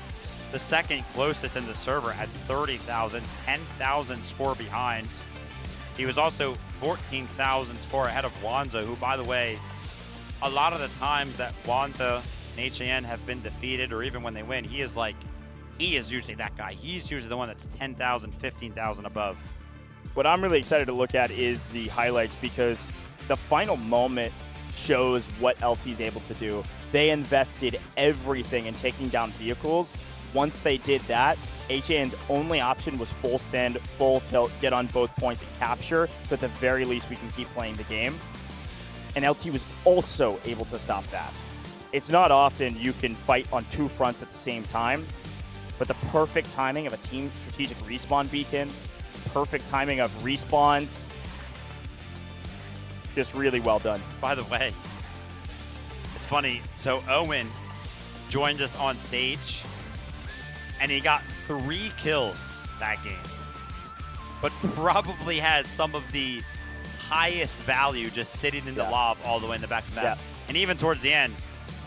The second closest in the server at 30,000, 10,000 score behind. He was also 14,000 score ahead of Wanza, who, by the way, a lot of the times that Wanza and HAN have been defeated, or even when they win, he is usually that guy. He's usually the one that's 10,000, 15,000 above. What I'm really excited to look at is the highlights, because the final moment shows what LT is able to do. They invested everything in taking down vehicles. Once they did that, HAN's only option was full send, full tilt, get on both points and capture, so at the very least we can keep playing the game. And LT was also able to stop that. It's not often you can fight on 2 fronts at the same time, but the perfect timing of a team strategic respawn beacon, perfect timing of respawns, just really well done. By the way, it's funny, so Owen joined us on stage, and he got 3 kills that game, but probably had some of the highest value just sitting in the lob all the way in the back of the map. And even towards the end,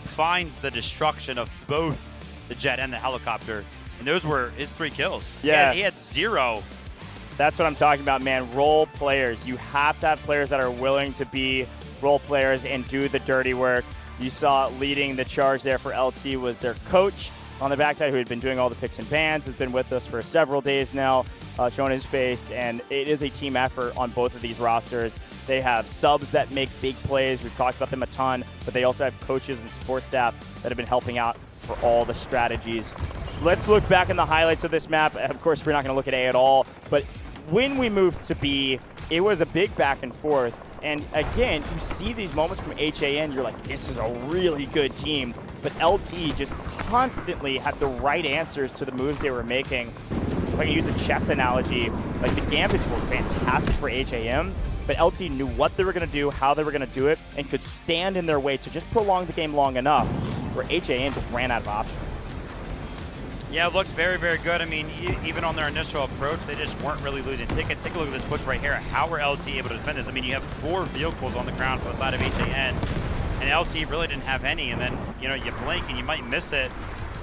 finds the destruction of both the jet and the helicopter, and those were his 3 kills. Yeah. He had 0. That's what I'm talking about, man. Role players. You have to have players that are willing to be role players and do the dirty work. You saw leading the charge there for LT was their coach on the backside, who had been doing all the picks and bans, has been with us for several days now, showing his face, and it is a team effort on both of these rosters. They have subs that make big plays. We've talked about them a ton, but they also have coaches and support staff that have been helping out for all the strategies. Let's look back in the highlights of this map. Of course, we're not going to look at A at all, but when we moved to B, it was a big back and forth. And again, you see these moments from HAN, you're like, this is a really good team. But LT just constantly had the right answers to the moves they were making. If I can use a chess analogy, like the gambits were fantastic for HAM, but LT knew what they were going to do, how they were going to do it, and could stand in their way to just prolong the game long enough where HAN just ran out of options. Yeah, it looked very, very good. I mean, even on their initial approach, they just weren't really losing tickets. Take a look at this push right here. How were LT able to defend this? I mean, you have 4 vehicles on the ground for the side of HAN, and LT really didn't have any. And then, you know, you blink and you might miss it.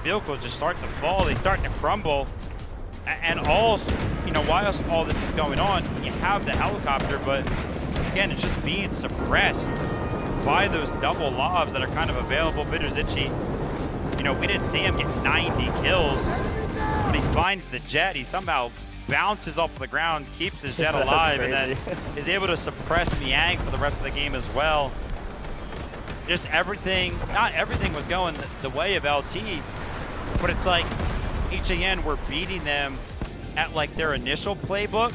Vehicles just start to fall. They start to crumble. And all, you know, whilst all this is going on, you have the helicopter, but again, it's just being suppressed by those double lobs that are kind of available. Bitterzici, you know, we didn't see him get 90 kills, but he finds the jet. He somehow bounces off the ground, keeps his jet alive, and then is able to suppress Miang for the rest of the game as well. Just everything, not everything was going the way of LT, but it's like HAN were beating them at like their initial playbook,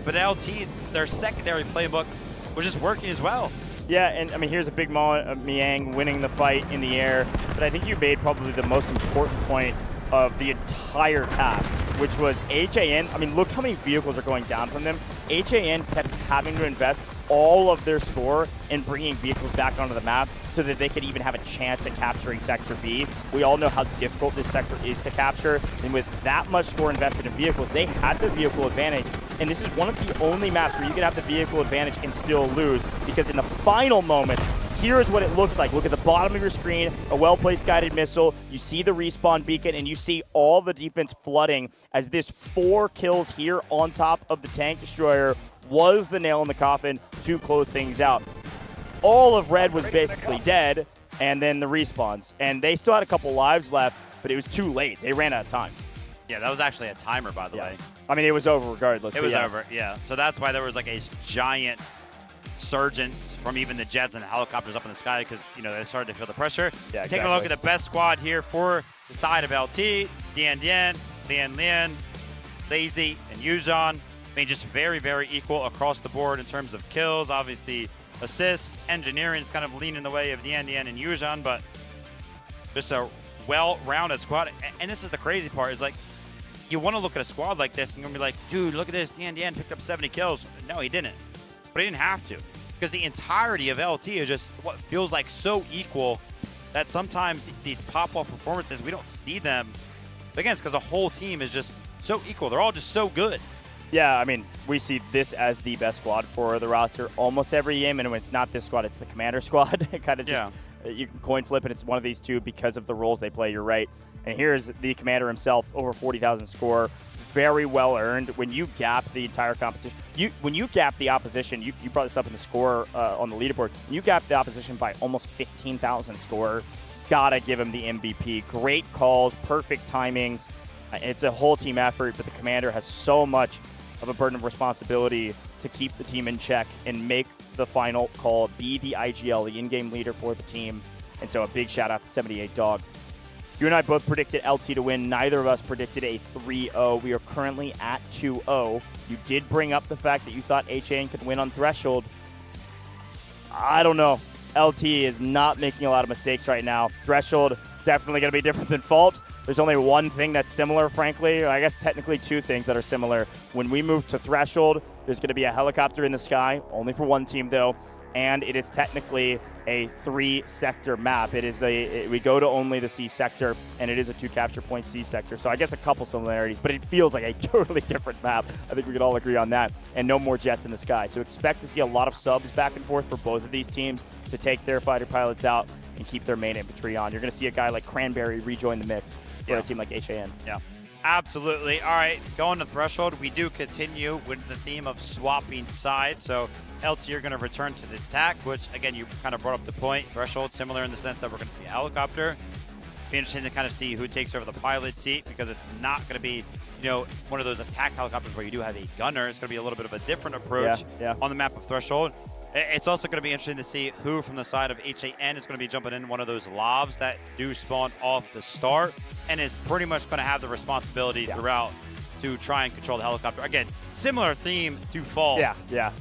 but LT, their secondary playbook, was just working as well. Yeah, and I mean, here's a big moment of Miang winning the fight in the air, but I think you made probably the most important point of the entire task, which was HAN. I mean, look how many vehicles are going down from them. HAN kept having to invest all of their score in bringing vehicles back onto the map so that they could even have a chance at capturing Sector B. We all know how difficult this sector is to capture, and with that much score invested in vehicles, they had the vehicle advantage. And this is one of the only maps where you can have the vehicle advantage and still lose, because in the final moments, here's what it looks like. Look at the bottom of your screen, a well-placed guided missile. You see the respawn beacon, and you see all the defense flooding as this 4 kills here on top of the tank destroyer was the nail in the coffin to close things out. All of red was basically dead, and then the respawns. And they still had a couple lives left, but it was too late. They ran out of time. Yeah, that was actually a timer, by the way. I mean, it was over regardless. It was over, yeah. So that's why there was like a giant surgence from even the jets and the helicopters up in the sky, because, you know, they started to feel the pressure. Yeah, Taking a look at the best squad here for the side of LT, Dian Dian, Lian Lian, Lazy, and Yuzhan. I mean, just very, very equal across the board in terms of kills. Obviously, assists, engineering is kind of leaning the way of Dian Dian and Yuzhan, but just a well-rounded squad. And this is the crazy part, is like, you want to look at a squad like this and you're going to be like, dude, look at this, Dian Dian picked up 70 kills. No, he didn't. But he didn't have to, because the entirety of LT is just what feels like so equal that sometimes these pop-off performances, we don't see them. But again, it's because the whole team is just so equal. They're all just so good. Yeah, I mean, we see this as the best squad for the roster almost every game, and when it's not this squad, it's the commander squad. It kind of just, you can coin flip, and it's one of these two because of the roles they play, you're right. And here's the commander himself, over 40,000 score, very well earned. When you gap the entire competition, when you gap the opposition, you brought this up in the score on the leaderboard, you gap the opposition by almost 15,000 score, gotta give him the MVP. Great calls, perfect timings. It's a whole team effort, but the commander has so much of a burden of responsibility to keep the team in check and make the final call, be the IGL, the in-game leader for the team. And so a big shout out to 78 Dog. You and I both predicted LT to win. Neither of us predicted a 3-0. We are currently at 2-0. You did bring up the fact that you thought HAN could win on Threshold. I don't know. LT is not making a lot of mistakes right now. Threshold definitely going to be different than Fault. There's only one thing that's similar, frankly. I guess technically 2 things that are similar. When we move to Threshold, there's going to be a helicopter in the sky, only for one team though, and it is technically a 3-sector map. It is we go to only the C sector, and it is a 2 capture point C sector. So I guess a couple similarities, but it feels like a totally different map. I think we could all agree on that. And no more jets in the sky. So expect to see a lot of subs back and forth for both of these teams to take their fighter pilots out and keep their main infantry on. You're going to see a guy like Cranberry rejoin the mix for a team like HAN. Yeah, absolutely. All right, going to Threshold, we do continue with the theme of swapping sides. So LT are going to return to the attack, which, again, you kind of brought up the point. Threshold, similar in the sense that we're going to see a helicopter. Be interesting to kind of see who takes over the pilot seat, because it's not going to be, you know, one of those attack helicopters where you do have a gunner. It's going to be a little bit of a different approach on the map of Threshold. It's also going to be interesting to see who from the side of HAN is going to be jumping in one of those lobs that do spawn off the start and is pretty much going to have the responsibility throughout to try and control the helicopter. Again, similar theme to Fault. Yeah.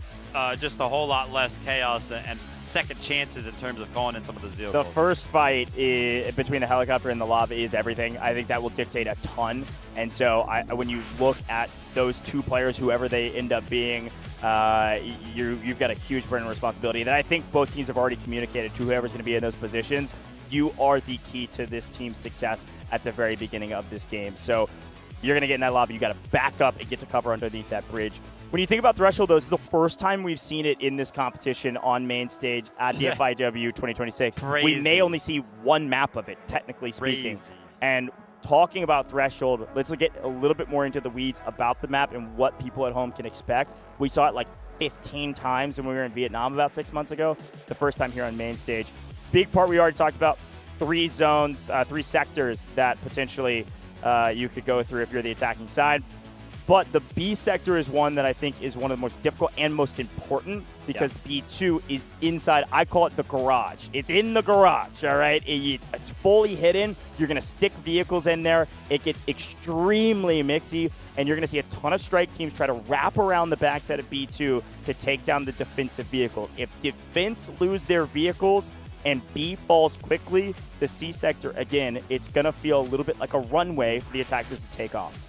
Just a whole lot less chaos and second chances in terms of going in some of those vehicles. The first fight between the helicopter and the lava is everything. I think that will dictate a ton. And so when you look at those two players, whoever they end up being, you've got a huge burden of responsibility that I think both teams have already communicated to whoever's going to be in those positions. You are the key to this team's success at the very beginning of this game. So you're going to get in that lava. You got to back up and get to cover underneath that bridge. When you think about Threshold, though, this is the first time we've seen it in this competition on main stage at Dfiw 2026. Crazy. We may only see one map of it, technically speaking. Crazy. And talking about Threshold, let's get a little bit more into the weeds about the map and what people at home can expect. We saw it like 15 times when we were in Vietnam about 6 months ago, the first time here on main stage. Big part we already talked about, 3 zones, 3 sectors that potentially you could go through if you're the attacking side. But the B sector is one that I think is one of the most difficult and most important because B2 is inside. I call it the garage. It's in the garage, all right? It's fully hidden. You're going to stick vehicles in there. It gets extremely mixy, and you're going to see a ton of strike teams try to wrap around the backside of B2 to take down the defensive vehicles. If defense lose their vehicles and B falls quickly, the C sector, again, it's going to feel a little bit like a runway for the attackers to take off.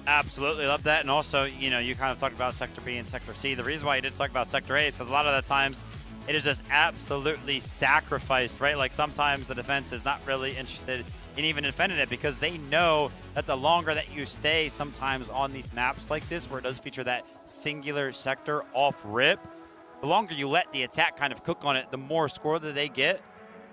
Absolutely, love that. And also, you kind of talked about Sector B and Sector C. The reason why you did talk about Sector A is because a lot of the times it is just absolutely sacrificed, right? Like sometimes the defense is not really interested in even defending it because they know that the longer that you stay sometimes on these maps like this, where it does feature that singular sector off rip, the longer you let the attack kind of cook on it, the more score that they get.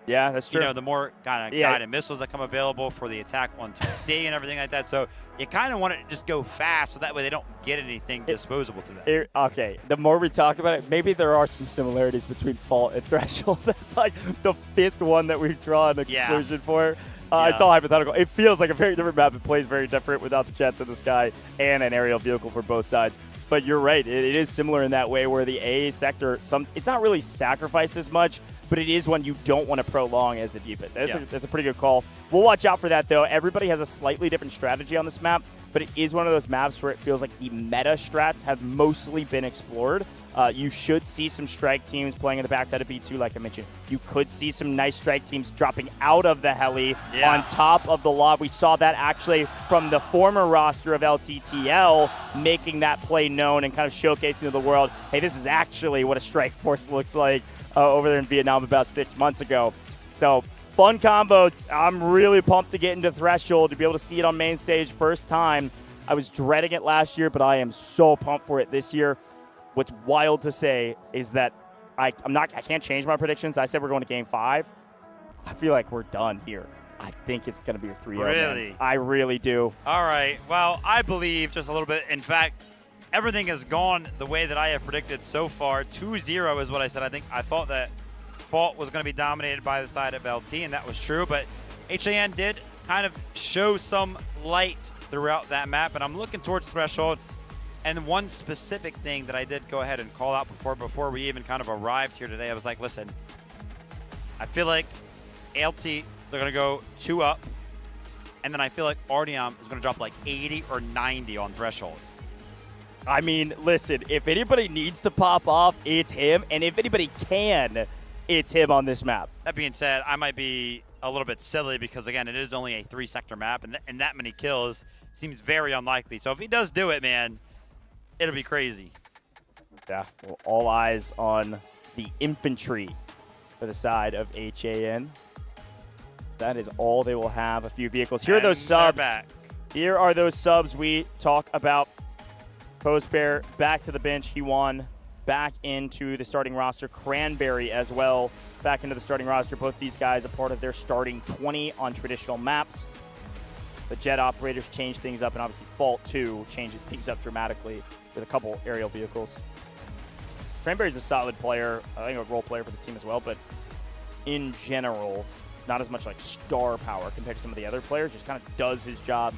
Yeah, that's true. The more kind of guided missiles that come available for the attack on 2C and everything like that. So you kind of want it to just go fast so that way they don't get anything disposable to them. Okay, the more we talk about it, maybe there are some similarities between Fault and Threshold. That's like the 5th one that we've drawn the conclusion for. It's all hypothetical. It feels like a very different map. It plays very different without the jets in the sky and an aerial vehicle for both sides. But you're right. It is similar in that way where the A sector, it's not really sacrificed as much, but it is one you don't want to prolong as the deepest. That's a pretty good call. We'll watch out for that, though. Everybody has a slightly different strategy on this map, but it is one of those maps where it feels like the meta strats have mostly been explored. You should see some strike teams playing in the backside of B2, like I mentioned. You could see some nice strike teams dropping out of the heli on top of the lob. We saw that actually from the former roster of LTTL, making that play known and kind of showcasing to the world, hey, this is actually what a strike force looks like over there in Vietnam about 6 months ago. So fun combos. I'm really pumped to get into Threshold, to be able to see it on main stage first time. I was dreading it last year, but I am so pumped for it this year. What's wild to say is that I can't change my predictions. I said we're going to Game 5. I feel like we're done here. I think it's going to be a 3-0. Really? Man. I really do. All right. Well, I believe just a little bit. In fact, everything has gone the way that I have predicted so far. 2-0 is what I said. I thought that Fault was going to be dominated by the side of LT, and that was true. But HAN did kind of show some light throughout that map, and I'm looking towards Threshold. And one specific thing that I did go ahead and call out before we even kind of arrived here today, I was like, listen, I feel like LT, they're going to go 2 up, and then I feel like Artyom is going to drop like 80 or 90 on Threshold. I mean, listen, if anybody needs to pop off, it's him. And if anybody can, it's him on this map. That being said, I might be a little bit silly because, again, it is only a 3-sector map, and that many kills seems very unlikely. So if he does do it, man, it'll be crazy. Yeah, well, all eyes on the infantry for the side of HAN. That is all they will have. A few vehicles. Here are those subs. Back. Here are those subs we talk about. Postbear back to the bench. He won back into the starting roster. Cranberry as well back into the starting roster. Both these guys a part of their starting 20 on traditional maps. The jet operators change things up, and obviously Fault 2 changes things up dramatically with a couple aerial vehicles. Cranberry's a solid player. I think a role player for this team as well, but in general, not as much like star power compared to some of the other players. Just kind of does his job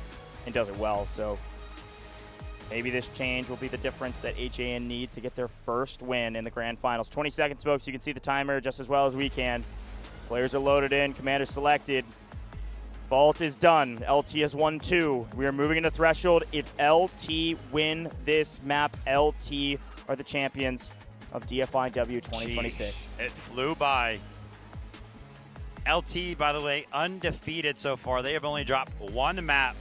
and does it well. So maybe this change will be the difference that HAN need to get their first win in the grand finals. 20 seconds, folks. You can see the timer just as well as we can. Players are loaded in. Commander selected. Vault is done. LT has won 2. We are moving into Threshold. If LT win this map, LT are the champions of Dfiw 2026. Jeez, it flew by. LT, by the way, undefeated so far. They have only dropped 1 map.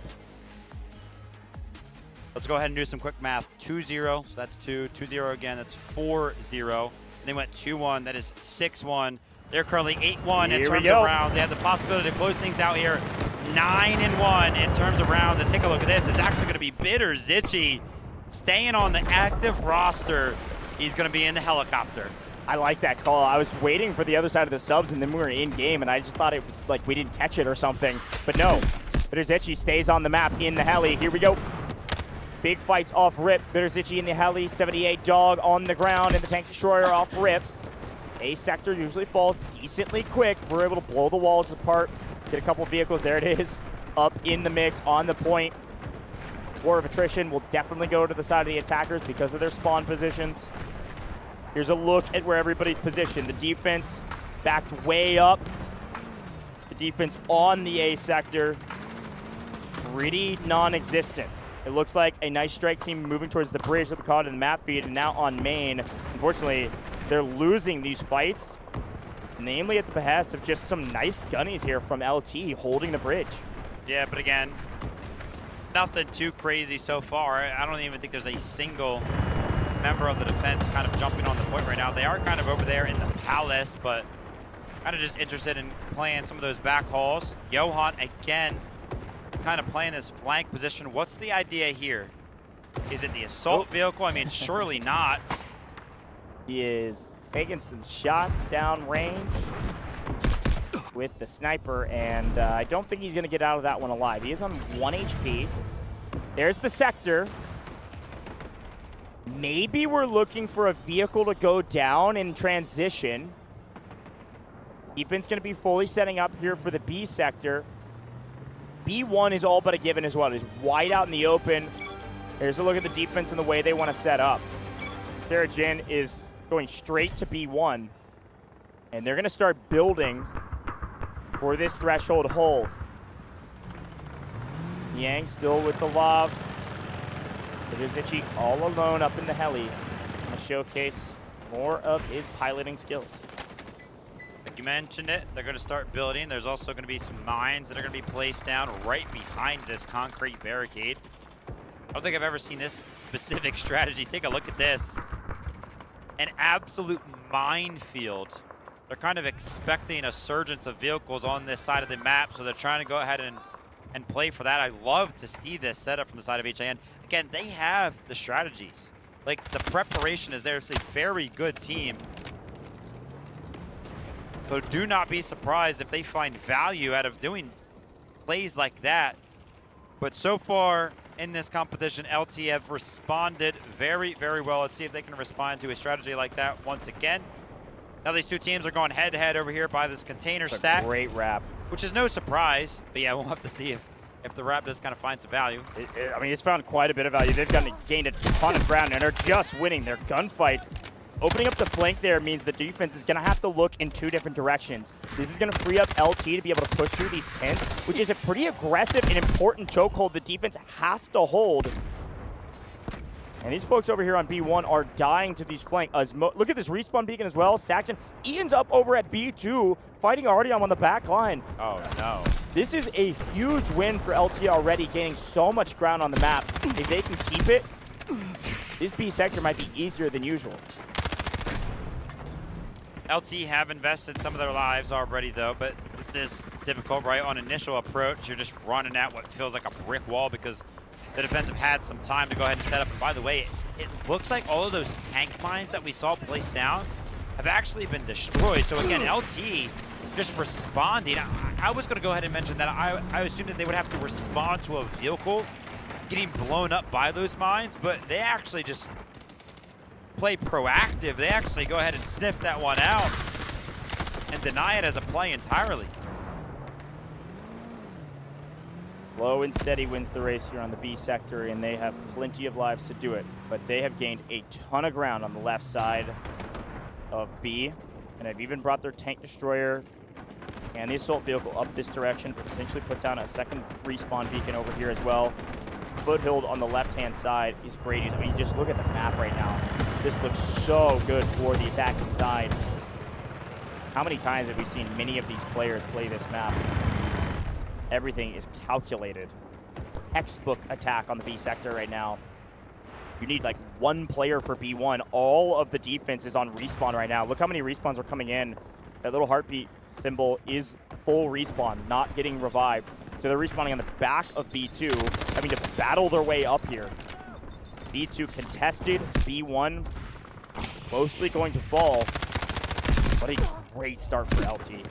Let's go ahead and do some quick math. 2-0, so that's 2. 2-0 again, that's 4-0. They went 2-1, that is 6-1. They're currently 8-1 in terms of rounds. They have the possibility to close things out here. 9-1 in terms of rounds. And take a look at this. It's actually going to be Bitter Zitchy staying on the active roster. He's going to be in the helicopter. I like that call. I was waiting for the other side of the subs, and then we were in game, and I just thought it was like we didn't catch it or something. But no, Bitter Zitchy stays on the map in the heli. Here we go. Big fights off rip. Bitter Zitchy in the heli. 78 dog on the ground, and the tank destroyer off rip. A sector usually falls decently quick. We're able to blow the walls apart, get a couple vehicles. There it is, up in the mix, on the point. War of attrition will definitely go to the side of the attackers because of their spawn positions. Here's a look at where everybody's positioned. The defense backed way up. The defense on the A sector, pretty non-existent. It looks like a nice strike team moving towards the bridge that we caught in the map feed, and now on main. Unfortunately, they're losing these fights, namely at the behest of just some nice gunnies here from LT holding the bridge. Yeah, but again, nothing too crazy so far. I don't even think there's a single member of the defense kind of jumping on the point right now. They are kind of over there in the palace, but kind of just interested in playing some of those back hauls. Johan, again, kind of playing this flank position. What's the idea here? Is it the assault vehicle? I mean, surely not. He is taking some shots down range with the sniper, and I don't think he's going to get out of that one alive. He is on 1 HP. There's the sector. Maybe we're looking for a vehicle to go down in transition. Ethan's going to be fully setting up here for the B sector. B1 is all but a given as well. He's wide out in the open. Here's a look at the defense and the way they want to set up. Sarah Jin is going straight to B1, and they're going to start building for this threshold hole. Yang still with the lob. Zitchy all alone up in the heli. Going to showcase more of his piloting skills. Like you mentioned it, they're going to start building. There's also going to be some mines that are going to be placed down right behind this concrete barricade. I don't think I've ever seen this specific strategy. Take a look at this. An absolute minefield. They're kind of expecting a surgence of vehicles on this side of the map, so they're trying to go ahead and play for that. I love to see this setup from the side of HIN. Again, they have the strategies. Like, the preparation is there. It's a very good team. So do not be surprised if they find value out of doing plays like that. But so far in this competition, LT have responded very, very well. Let's see if they can respond to a strategy like that once again. Now these two teams are going head-to-head over here by this container stack. Great wrap. Which is no surprise. But yeah, we'll have to see if the wrap does kind of find some value. I mean, it's found quite a bit of value. They've gained a ton of ground, and are just winning their gunfights. Opening up the flank there means the defense is going to have to look in 2 different directions. This is going to free up LT to be able to push through these tents, which is a pretty aggressive and important chokehold the defense has to hold. And these folks over here on B1 are dying to these flank. Look at this respawn beacon as well. Saxon, Ian's up over at B2, fighting already on the back line. Oh, no. This is a huge win for LT already, gaining so much ground on the map. If they can keep it, this B sector might be easier than usual. LT have invested some of their lives already, though, but this is typical, right? On initial approach, you're just running at what feels like a brick wall because the defense have had some time to go ahead and set up. And by the way, it looks like all of those tank mines that we saw placed down have actually been destroyed. So again, LT just responding. I was going to go ahead and mention that I assumed that they would have to respond to a vehicle getting blown up by those mines, but they actually just play proactive. They actually go ahead and sniff that one out and deny it as a play entirely. Low and steady wins the race here on the B sector, and they have plenty of lives to do it. But they have gained a ton of ground on the left side of B, and have even brought their tank destroyer and the assault vehicle up this direction, potentially put down a second respawn beacon over here as well. Foothill on the left-hand side is great. I mean, just look at the map right now. This looks so good for the attacking side. How many times have we seen many of these players play this map? Everything is calculated. Textbook attack on the B sector right now. You need like one player for B1. All of the defense is on respawn right now. Look how many respawns are coming in. That little heartbeat symbol is full respawn, not getting revived. So they're respawning on the back of B2, having to battle their way up here. B2 contested, B1 mostly going to fall. What a great start for LT.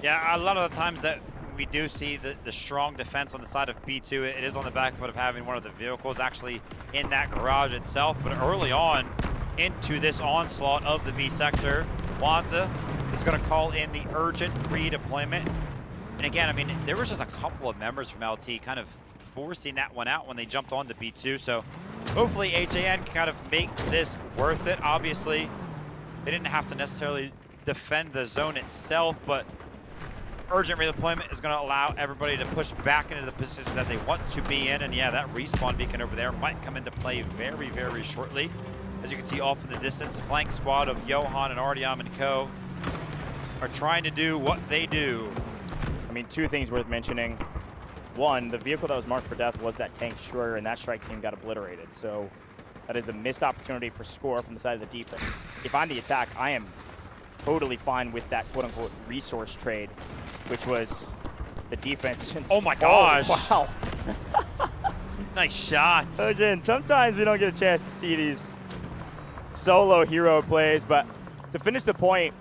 Yeah, a lot of the times that we do see the strong defense on the side of B2, it is on the back foot of having one of the vehicles actually in that garage itself. But early on into this onslaught of the B sector, Wanza is going to call in the urgent redeployment. And again, I mean, there was just a couple of members from LT kind of forcing that one out when they jumped on to B2. So hopefully HAN can kind of make this worth it. Obviously, they didn't have to necessarily defend the zone itself, but urgent redeployment is going to allow everybody to push back into the positions that they want to be in. And yeah, that respawn beacon over there might come into play very, very shortly. As you can see off in the distance, the flank squad of Johan and Artyom and co are trying to do what they do. I mean, two things worth mentioning. One, the vehicle that was marked for death was that tank destroyer, and that strike team got obliterated. So that is a missed opportunity for score from the side of the defense. If I'm the attack, I am totally fine with that quote-unquote resource trade, which was the defense. Oh my gosh. Oh, wow. Nice shots. Again, sometimes we don't get a chance to see these solo hero plays, but to finish the point,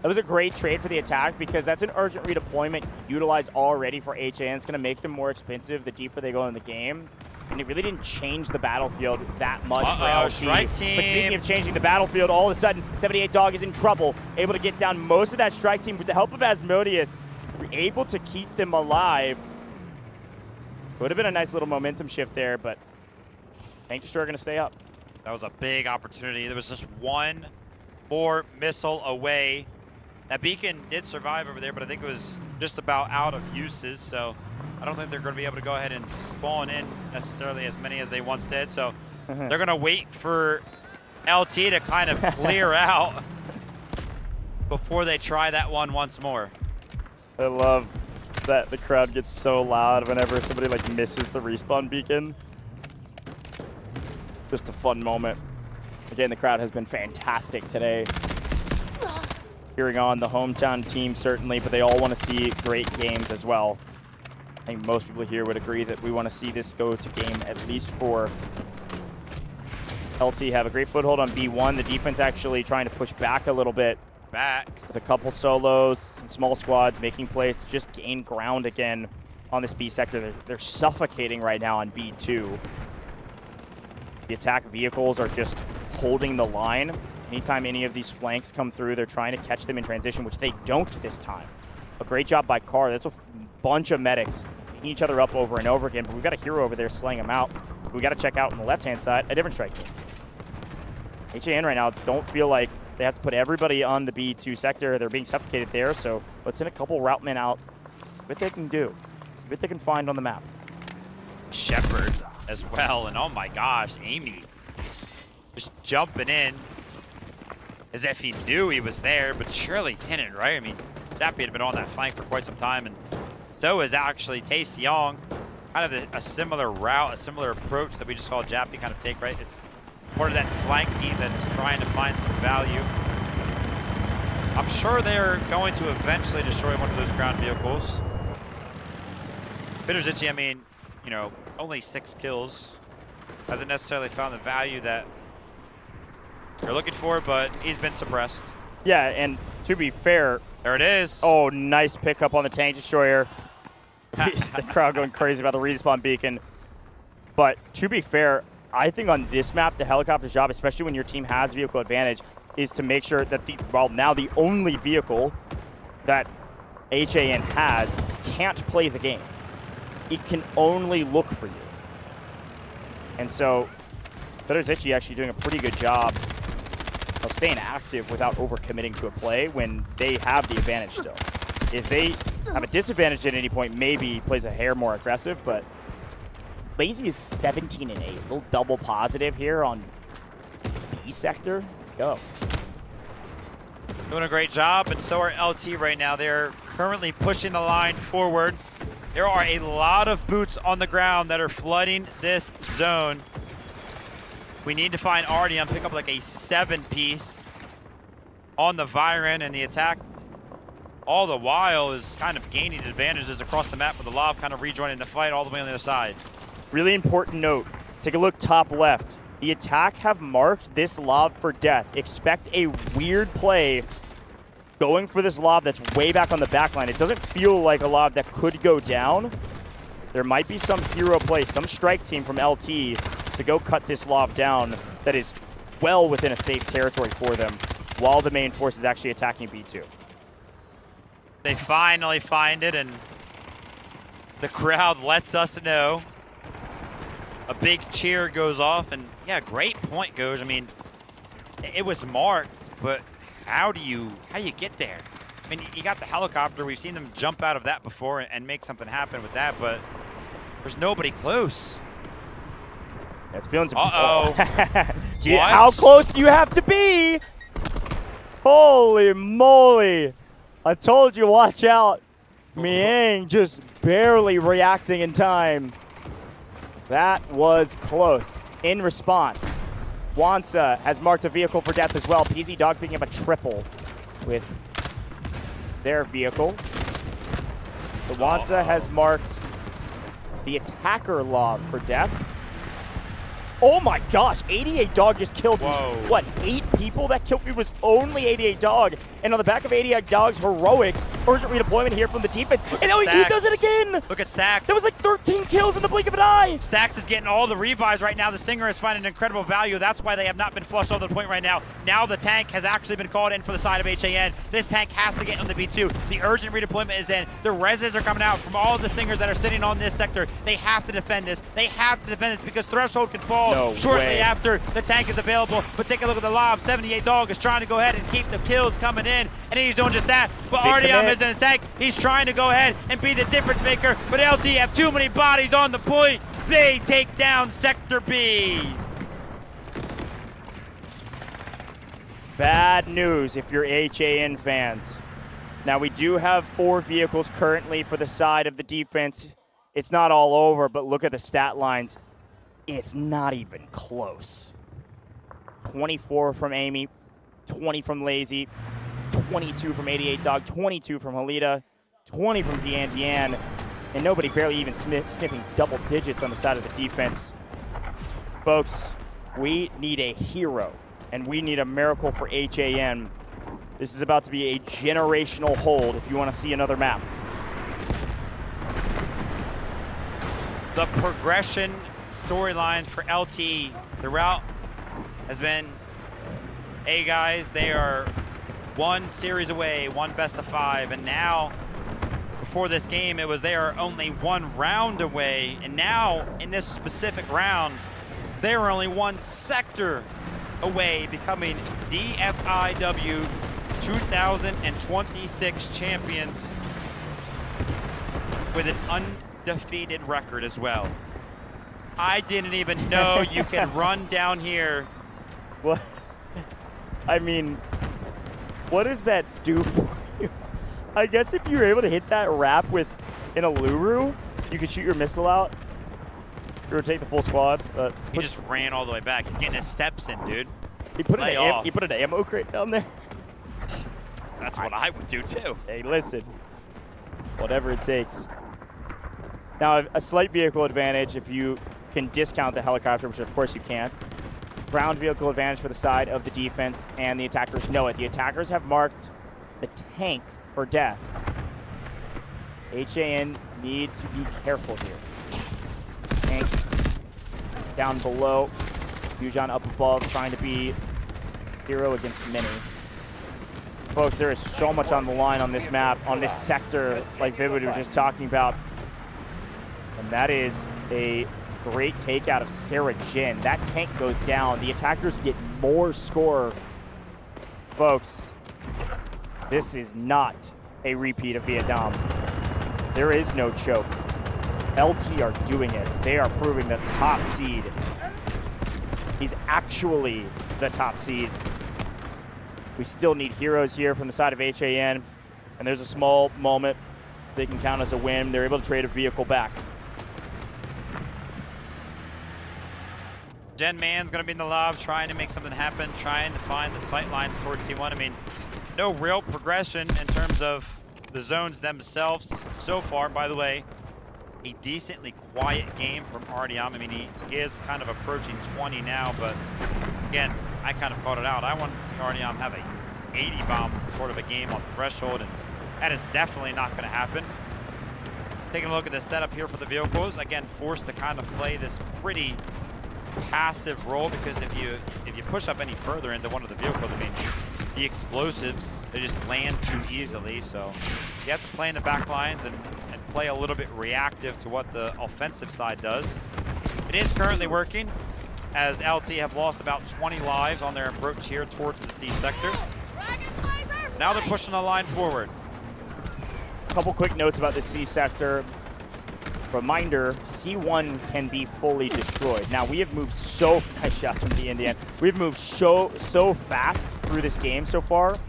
that was a great trade for the attack because that's an urgent redeployment utilized already for HAN. It's going to make them more expensive the deeper they go in the game. And it really didn't change the battlefield that much for LT. Strike team. But speaking of changing the battlefield, all of a sudden, 78 Dog is in trouble. Able to get down most of that strike team with the help of Asmodeus. Able to keep them alive. Would have been a nice little momentum shift there, but Tank Destroyer going to stay up. That was a big opportunity. There was just one more missile away. That beacon did survive over there, but I think it was just about out of uses, so I don't think they're going to be able to go ahead and spawn in necessarily as many as they once did. So they're going to wait for LT to kind of clear out before they try that one once more. I love that the crowd gets so loud whenever somebody like misses the respawn beacon. Just a fun moment. Again, the crowd has been fantastic today. Cheering on the hometown team certainly, but they all want to see great games as well. I think most people here would agree that we want to see this go to game at least 4. LT have a great foothold on B1. The defense actually trying to push back a little bit. With a couple solos, some small squads making plays to just gain ground again on this B sector. They're suffocating right now on B2. The attack vehicles are just holding the line. Anytime any of these flanks come through, they're trying to catch them in transition, which they don't this time. A great job by Carr. That's a bunch of medics picking each other up over and over again, but we've got a hero over there slaying them out. We got to check out on the left-hand side a different strike team. HAN right now don't feel like they have to put everybody on the B2 sector. They're being suffocated there, so let's send a couple route men out, see what they can do, see what they can find on the map. Shepard as well, and oh my gosh, Amy just jumping in as if he knew he was there, but surely didn't, right? I mean, Jappy had been on that flank for quite some time, and so is actually Tae-Seong. Kind of a similar route, a similar approach that we just saw Jappy kind of take, right? It's part of that flank team that's trying to find some value. I'm sure they're going to eventually destroy one of those ground vehicles. Bitterzici, I mean, you know, only 6 kills. Hasn't necessarily found the value that they're looking for, but he's been suppressed. Yeah, and to be fair... There it is. Oh, nice pickup on the Tank Destroyer. The crowd going crazy about the respawn beacon. But to be fair, I think on this map, the helicopter's job, especially when your team has vehicle advantage, is to make sure that now the only vehicle that HAN has can't play the game. It can only look for you. And so, Bitterzici actually doing a pretty good job of staying active without overcommitting to a play when they have the advantage still. if they have a disadvantage at any point, maybe plays a hair more aggressive, but Lazy is 17-8. A little double positive here on B sector. Let's go. Doing a great job, and so are LT right now. They're currently pushing the line forward. There are a lot of boots on the ground that are flooding this zone. We need to find Artyom, pick up like a 7-piece on the Viren, and the attack all the while is kind of gaining advantages across the map with the Lav kind of rejoining the fight all the way on the other side. Really important note. Take a look top left. The attack have marked this lob for death. Expect a weird play going for this lob that's way back on the back line. It doesn't feel like a lob that could go down. There might be some hero play, some strike team from LT to go cut this lob down that is well within a safe territory for them while the main force is actually attacking B2. They finally find it, and the crowd lets us know. A big cheer goes off, and yeah, great point, Goj. I mean, it was marked, but how do you get there? I mean, you got the helicopter. We've seen them jump out of that before and make something happen with that, but there's nobody close. That's feeling some. Uh-oh. How close do you have to be? Holy moly! I told you, watch out. Miang just barely reacting in time. That was close. In response, Wansa has marked a vehicle for death as well. PZ Dog picking up a triple with their vehicle. The Wansa has marked the attacker lob for death. Oh my gosh, 88 Dog just killed, what, 8 people? That kill feed was only 88 Dog. And on the back of 88 Dog's heroics, urgent redeployment here from the defense. And oh, he does it again! Look at Stacks. That was like 13 kills in the blink of an eye! Stacks is getting all the revives right now. The Stinger is finding incredible value. That's why they have not been flushed all the point right now. Now the tank has actually been called in for the side of HAN. This tank has to get on the B2. The urgent redeployment is in. The reses are coming out from all of the Stingers that are sitting on this sector. They have to defend this. They have to defend this because Threshold can fall shortly after the tank is available. But take a look at the Lav. 78 Dog is trying to go ahead and keep the kills coming in, and he's doing just that. But Artyom is in the tank. He's trying to go ahead and be the difference maker, but LT have too many bodies on the point. They take down Sector B. Bad news if you're HAN fans. Now we do have 4 vehicles currently for the side of the defense. It's not all over, but look at the stat lines. It's not even close. 24 from Amy, 20 from Lazy, 22 from 88 Dog, 22 from Halida, 20 from Dean, and nobody barely even sniffing double digits on the side of the defense. Folks, we need a hero, and we need a miracle for HAN. This is about to be a generational hold if you want to see another map. The progression storyline for LT throughout has been, hey guys, they are 1 series away, 1 best of 5, and now before this game it was they are only 1 round away, and now in this specific round they are only 1 sector away, becoming Dfiw 2026 champions with an undefeated record as well. I didn't even know you can run down here. What? I mean, what does that do for you? I guess if you were able to hit that wrap with an Aluru, you could shoot your missile out. Rotate the full squad. He just ran all the way back. He's getting his steps in, dude. He put an ammo crate down there. That's what I would do too. Hey, listen. Whatever it takes. Now, a slight vehicle advantage if you can discount the helicopter, which of course you can't. Ground vehicle advantage for the side of the defense, and the attackers know it. The attackers have marked the tank for death. HAN need to be careful here. Tank down below. Yujan up above, trying to be hero against many. Folks, there is so much on the line on this map, on this sector, like Vivid was just talking about. And that is a great takeout of Sarah Jin. That tank goes down. The attackers get more score. Folks, this is not a repeat of Vietnam. There is no choke. LT are doing it. They are proving the top seed. He's actually the top seed. We still need heroes here from the side of HAN, and there's a small moment they can count as a win. They're able to trade a vehicle back. Gen Man's going to be in the lob, trying to make something happen, trying to find the sight lines towards C1. I mean, no real progression in terms of the zones themselves so far. By the way, a decently quiet game from Artyom. I mean, he is kind of approaching 20 now, but again, I kind of called it out. I wanted to see Artyom have a 80 bomb sort of a game on threshold, and that is definitely not going to happen. Taking a look at the setup here for the vehicles, again, forced to kind of play this pretty passive role, because if you push up any further into one of the vehicles, I mean, the explosives, they just land too easily. So you have to play in the back lines and play a little bit reactive to what the offensive side does. It is currently working, as LT have lost about 20 lives on their approach here towards the C sector. Now they're pushing the line forward. A couple quick notes about the C sector. Reminder, C1 can be fully destroyed. Now, we have moved so, nice shots from the Indian. We've moved so fast through this game so far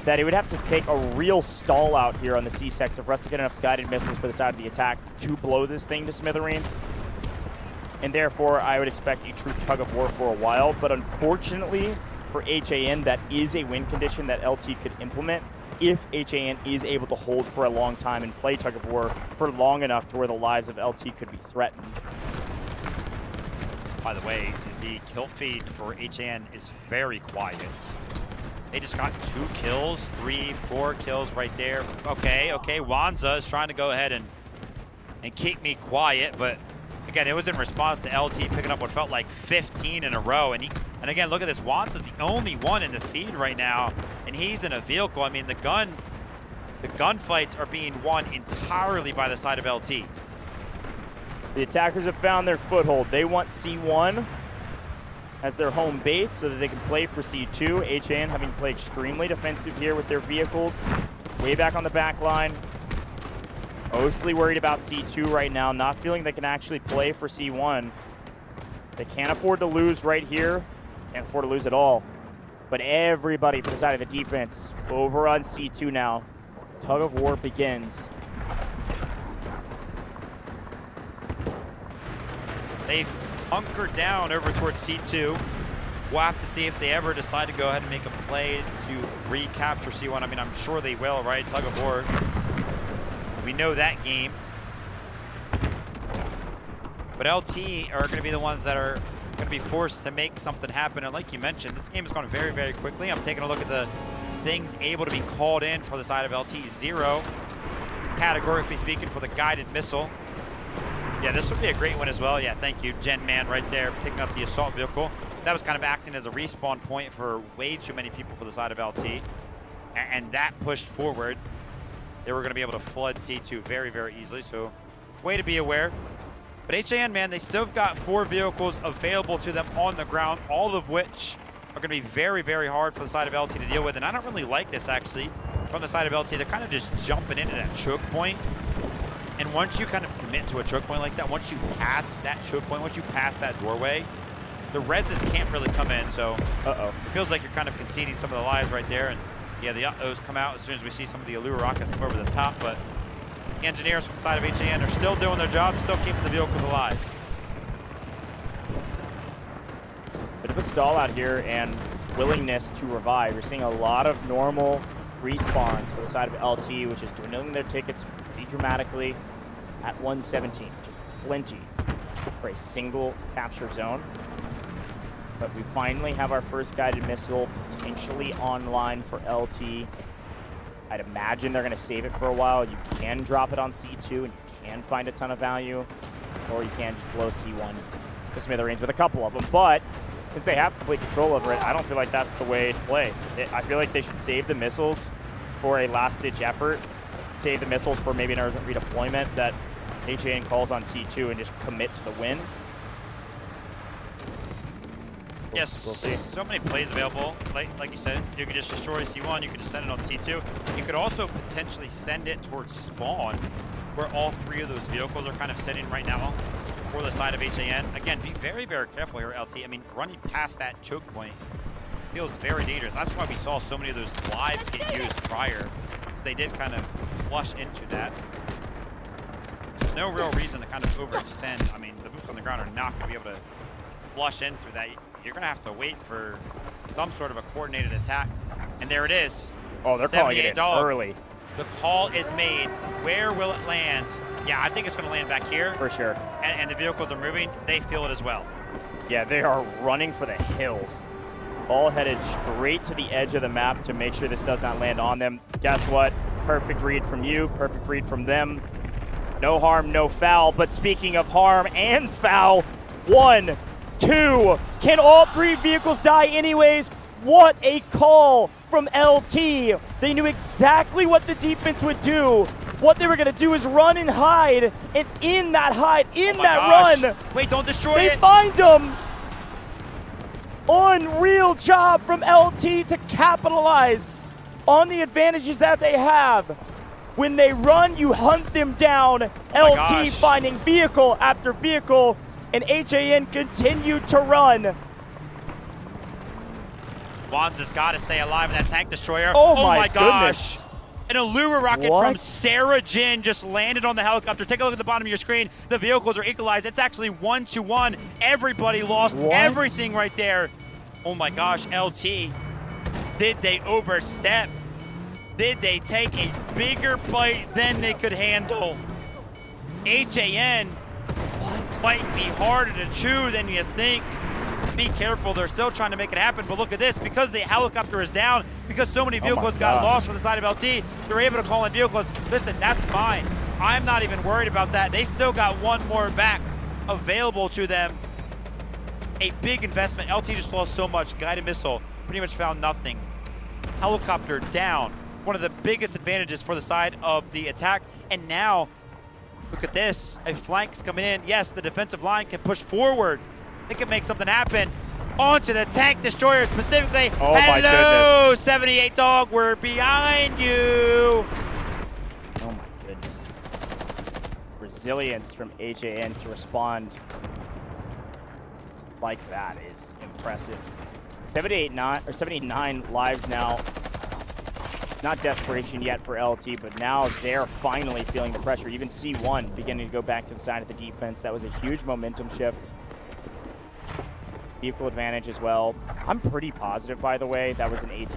that it would have to take a real stall out here on the C sector for us to get enough guided missiles for the side of the attack to blow this thing to smithereens. And therefore, I would expect a true tug of war for a while. But unfortunately, for HAN, that is a win condition that LT could implement if HAN is able to hold for a long time and play tug of war for long enough to where the lives of LT could be threatened. By the way, the kill feed for HAN is very quiet. They just got 2 kills, 3, 4 kills right there. Okay, Wanza is trying to go ahead and keep me quiet, but again, it was in response to LT picking up what felt like 15 in a row. And again, look at this. Wanza's the only one in the feed right now, and he's in a vehicle. I mean, the gunfights are being won entirely by the side of LT. The attackers have found their foothold. They want C1 as their home base so that they can play for C2. HAN having to play extremely defensive here with their vehicles. Way back on the back line. Mostly worried about C2 right now, not feeling they can actually play for C1. They can't afford to lose right here. Can't afford to lose at all. But everybody for the side of the defense over on C2 now. Tug of war begins. They've hunkered down over towards C2. We'll have to see if they ever decide to go ahead and make a play to recapture C1. I mean, I'm sure they will, right? Tug of war. We know that game. But LT are going to be the ones that are going to be forced to make something happen. And like you mentioned, this game is going very, very quickly. I'm taking a look at the things able to be called in for the side of LT. 0, categorically speaking, for the guided missile. Yeah, this would be a great one as well. Yeah, thank you, Gen Man right there, picking up the assault vehicle. That was kind of acting as a respawn point for way too many people for the side of LT. And that pushed forward. They were going to be able to flood C2 very, very easily, so way to be aware. But HAN, man, they still have got 4 vehicles available to them on the ground, all of which are going to be very, very hard for the side of LT to deal with. And I don't really like this, actually, from the side of LT. They're kind of just jumping into that choke point. And once you kind of commit to a choke point like that, once you pass that choke point, once you pass that doorway, the reses can't really come in. So it feels like you're kind of conceding some of the lives right there. And yeah, the Uttos come out as soon as we see some of the Allure rockets come over the top, but the engineers from the side of HAN are still doing their job, still keeping the vehicles alive. Bit of a stall out here and willingness to revive. We're seeing a lot of normal respawns for the side of LT, which is dwindling their tickets pretty dramatically at 117, which is plenty for a single capture zone. But we finally have our first guided missile potentially online for LT. I'd imagine they're going to save it for a while. You can drop it on C2 and you can find a ton of value, or you can just blow C1 to smithereens with a couple of them. But since they have complete control over it, I don't feel like that's the way to play. I feel like they should save the missiles for a last-ditch effort, save the missiles for maybe an urgent redeployment that HAN calls on C2, and just commit to the win. Yes, we'll see. So many plays available. Like you said, you could just destroy C1, you could just send it on C2. You could also potentially send it towards spawn, where all 3 of those vehicles are kind of sitting right now for the side of HAN. Again, be very, very careful here, LT. I mean, running past that choke point feels very dangerous. That's why we saw so many of those lives get used prior. They did kind of flush into that. There's no real reason to kind of overextend. I mean, the boots on the ground are not going to be able to flush in through that. You're going to have to wait for some sort of a coordinated attack. And there it is. Oh, they're calling it in early. The call is made. Where will it land? Yeah, I think it's going to land back here. For sure. And the vehicles are moving. They feel it as well. Yeah, they are running for the hills. All headed straight to the edge of the map to make sure this does not land on them. Guess what? Perfect read from you. Perfect read from them. No harm, no foul. But speaking of harm and foul, 1, 2. Can all 3 vehicles die anyways? What a call from LT. They knew exactly what the defense would do. What they were going to do is run and hide. And in that hide, run. Wait, don't destroy it. They find them. Unreal job from LT to capitalize on the advantages that they have. When they run, you hunt them down. LT finding vehicle after vehicle, and HAN continued to run. Wanza's got to stay alive in that tank destroyer. Oh my gosh. Goodness. An Allura rocket from Sarah Jin just landed on the helicopter. Take a look at the bottom of your screen. The vehicles are equalized. It's actually 1-1. Everybody lost everything right there. Oh my gosh, LT. Did they overstep? Did they take a bigger bite than they could handle? HAN might be harder to chew than you think. Be careful, they're still trying to make it happen, but look at this, because the helicopter is down, because so many vehicles got lost from the side of LT, they're able to call in vehicles. Listen, that's fine. I'm not even worried about that. They still got one more back available to them. A big investment. LT just lost so much. Guided missile, pretty much found nothing. Helicopter down. One of the biggest advantages for the side of the attack. And now, look at this. A flank's coming in. Yes, the defensive line can push forward. They can make something happen. Onto the tank destroyer specifically. Oh, hello, 78 Dog, we're behind you. Oh my goodness. Resilience from HAN to respond like that is impressive. 79 lives now. Not desperation yet for LT, but now they're finally feeling the pressure. Even C1 beginning to go back to the side of the defense. That was a huge momentum shift. Vehicle advantage as well. I'm pretty positive, by the way, that was an AT4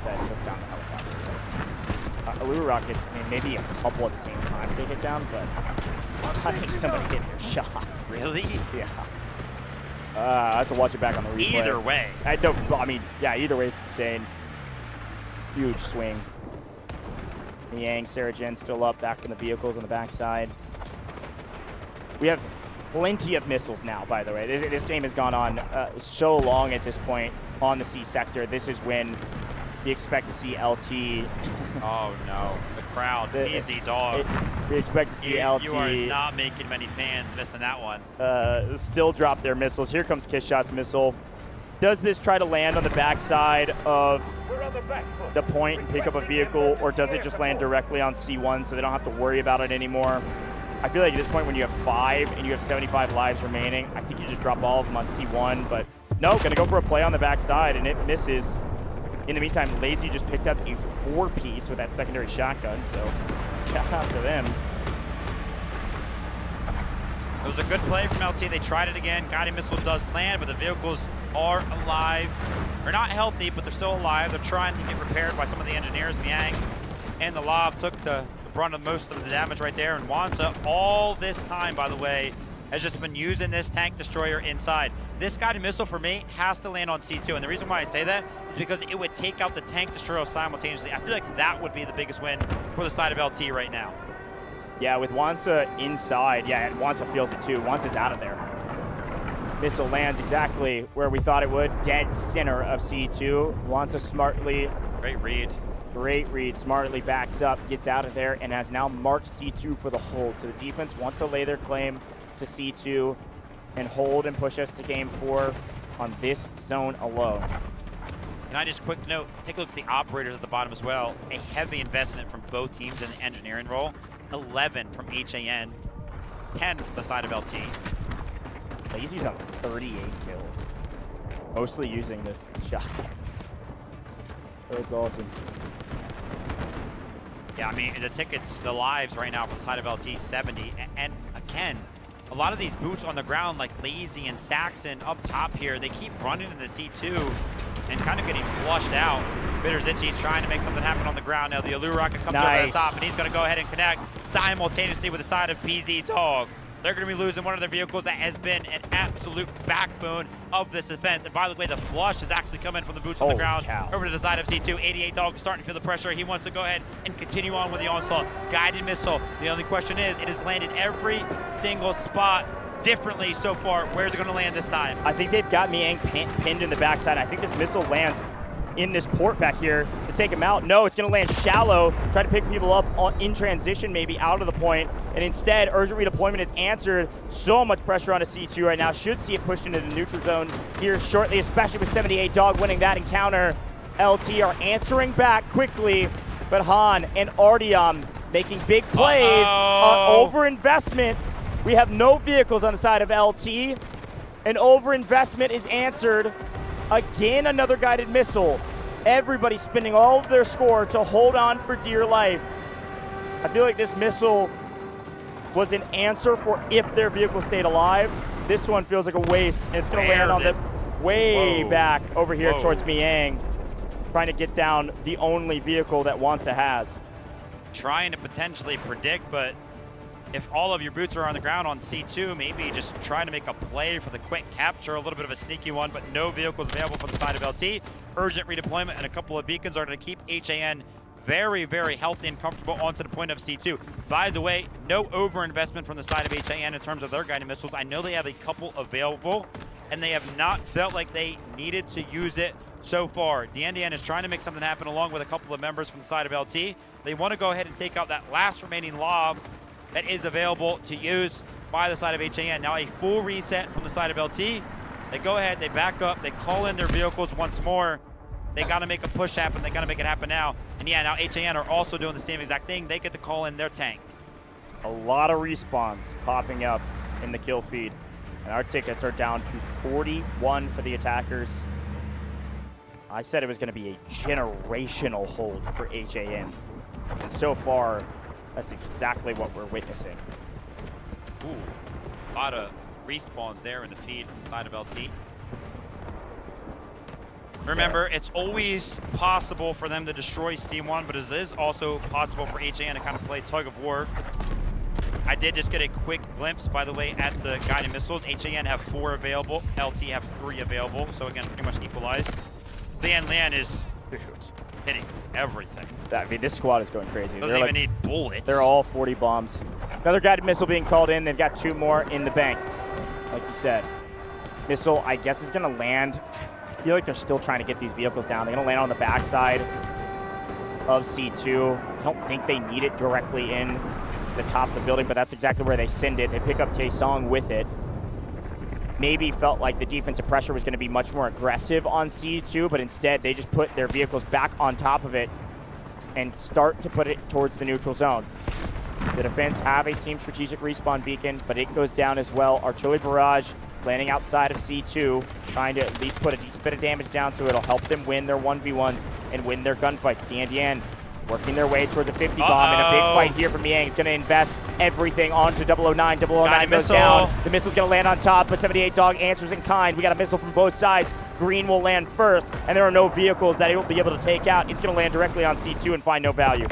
that took down the helicopter. Allura rockets, I mean, maybe a couple at the same time take it down, but I think somebody hit their shot. Really? Yeah. I have to watch it back on the replay. Either way. Yeah, either way, it's insane. Huge swing. Yang, Sarah Jen still up, back in the vehicles on the backside. We have plenty of missiles now, by the way. This game has gone on so long at this point on the C sector. This is when you expect to see LT. Oh no, the crowd, easy dog. We expect to see LT. You are not making many fans missing that one. Still drop their missiles. Here comes Kishot's missile. Does this try to land on the backside of the point and pick up a vehicle, or does it just land directly on C1 so they don't have to worry about it anymore? I feel like at this point when you have 5 and you have 75 lives remaining, I think you just drop all of them on C1, but no, gonna go for a play on the backside and it misses. In the meantime, Lazy just picked up a 4-piece with that secondary shotgun, so shout out to them. It was a good play from LT. They tried it again. Guiding missile does land, but the vehicles are alive. They're not healthy, but they're still alive. They're trying to get repaired by some of the engineers. Miang and the Lav took the brunt of most of the damage right there. And Wanza, all this time, by the way, has just been using this tank destroyer inside. This guided missile, for me, has to land on C2. And the reason why I say that is because it would take out the tank destroyer simultaneously. I feel like that would be the biggest win for the side of LT right now. Yeah, with Wanza inside, yeah, and Wanza feels it too. Wanza's out of there. Missile lands exactly where we thought it would. Dead center of C2. Wanza smartly. Great read. Great read. Smartly backs up, gets out of there, and has now marked C2 for the hold. So the defense want to lay their claim to C2 and hold and push us to game 4. on this zone alone. And I just quick note, take a look at the operators at the bottom as well. A heavy investment from both teams in the engineering role. 11 from HAN, 10 from the side of LT. Lazy's on 38 kills. Mostly using this shotgun. That's awesome. Yeah, I mean, the tickets, the lives right now for the side of LT, 70. And again, a lot of these boots on the ground, like Lazy and Saxon up top here, they keep running into C2 and kind of getting flushed out. Bitter's Itchy's trying to make something happen on the ground. Now the Allure Rocket comes over the top, and he's going to go ahead and connect simultaneously with the side of PZ Dog. They're going to be losing one of their vehicles that has been an absolute backbone of this defense. And by the way, the flush is actually coming from the boots on the ground over to the side of C2. 88 Dog is starting to feel the pressure. He wants to go ahead and continue on with the onslaught. Guided missile. The only question is, it has landed every single spot differently so far. Where's it going to land this time? I think they've got Miang pinned in the backside. I think this missile lands in this port back here to take him out. No, it's going to land shallow, try to pick people up in transition, maybe out of the point, and instead, urgent redeployment is answered. So much pressure onto C2 right now. Should see it pushed into the neutral zone here shortly, especially with 78 Dog winning that encounter. LT are answering back quickly, but Han and Artyom making big plays on overinvestment. We have no vehicles on the side of LT, and overinvestment is answered. Again, another guided missile. Everybody spending all of their score to hold on for dear life. I feel like this missile was an answer for if their vehicle stayed alive. This one feels like a waste, and it's going to land on the way back over here towards Miang, trying to get down the only vehicle that Wansa has. Trying to potentially predict, but if all of your boots are on the ground on C2, maybe just trying to make a play for the quick capture, a little bit of a sneaky one, but no vehicles available from the side of LT. Urgent redeployment and a couple of beacons are going to keep HAN very, very healthy and comfortable onto the point of C2. By the way, no overinvestment from the side of HAN in terms of their guided missiles. I know they have a couple available, and they have not felt like they needed to use it so far. DNDN is trying to make something happen along with a couple of members from the side of LT. They want to go ahead and take out that last remaining lob that is available to use by the side of HAN. Now a full reset from the side of LT. They go ahead, they back up, they call in their vehicles once more. They got to make a push happen. They got to make it happen now. And yeah, now HAN are also doing the same exact thing. They get to call in their tank. A lot of respawns popping up in the kill feed. And our tickets are down to 41 for the attackers. I said it was going to be a generational hold for HAN. And so far, that's exactly what we're witnessing. Ooh, a lot of respawns there in the feed from the side of LT. Remember, it's always possible for them to destroy C1, but it is also possible for HAN to kind of play tug of war. I did just get a quick glimpse, by the way, at the guided missiles. HAN have 4 available, LT have 3 available, so again, pretty much equalized. Lian is hitting everything. I mean, this squad is going crazy. Doesn't even need bullets. They're all 40 bombs. Another guided missile being called in. They've got 2 more in the bank, like you said. Missile, I guess, is going to land. I feel like they're still trying to get these vehicles down. They're going to land on the backside of C2. I don't think they need it directly in the top of the building, but that's exactly where they send it. They pick up Taesong with it. Maybe felt like the defensive pressure was going to be much more aggressive on C2, but instead they just put their vehicles back on top of it and start to put it towards the neutral zone. The defense have a team strategic respawn beacon, but it goes down as well. Artillery barrage landing outside of C2, trying to at least put a decent bit of damage down so it'll help them win their 1v1s and win their gunfights. DNDN working their way toward the 50 bomb, and a big fight here from Yang. He's going to invest everything onto 009. 009 goes down. The missile's going to land on top, but 78 Dog answers in kind. We got a missile from both sides. Green will land first, and there are no vehicles that it will be able to take out. It's going to land directly on C2 and find no value.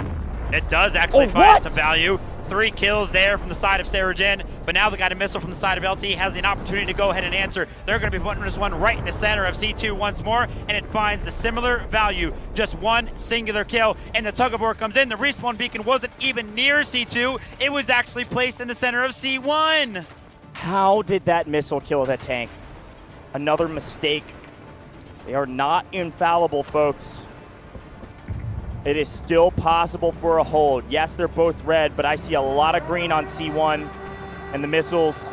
It does actually find some value. 3 kills there from the side of Sarajin, but now the guided missile from the side of LT has an opportunity to go ahead and answer. They're going to be putting this one right in the center of C2 once more, and it finds the similar value. Just 1 singular kill, and the tug of war comes in. The respawn beacon wasn't even near C2. It was actually placed in the center of C1. How did that missile kill that tank? Another mistake. They are not infallible, folks. It is still possible for a hold. Yes, they're both red, but I see a lot of green on C1, and the missiles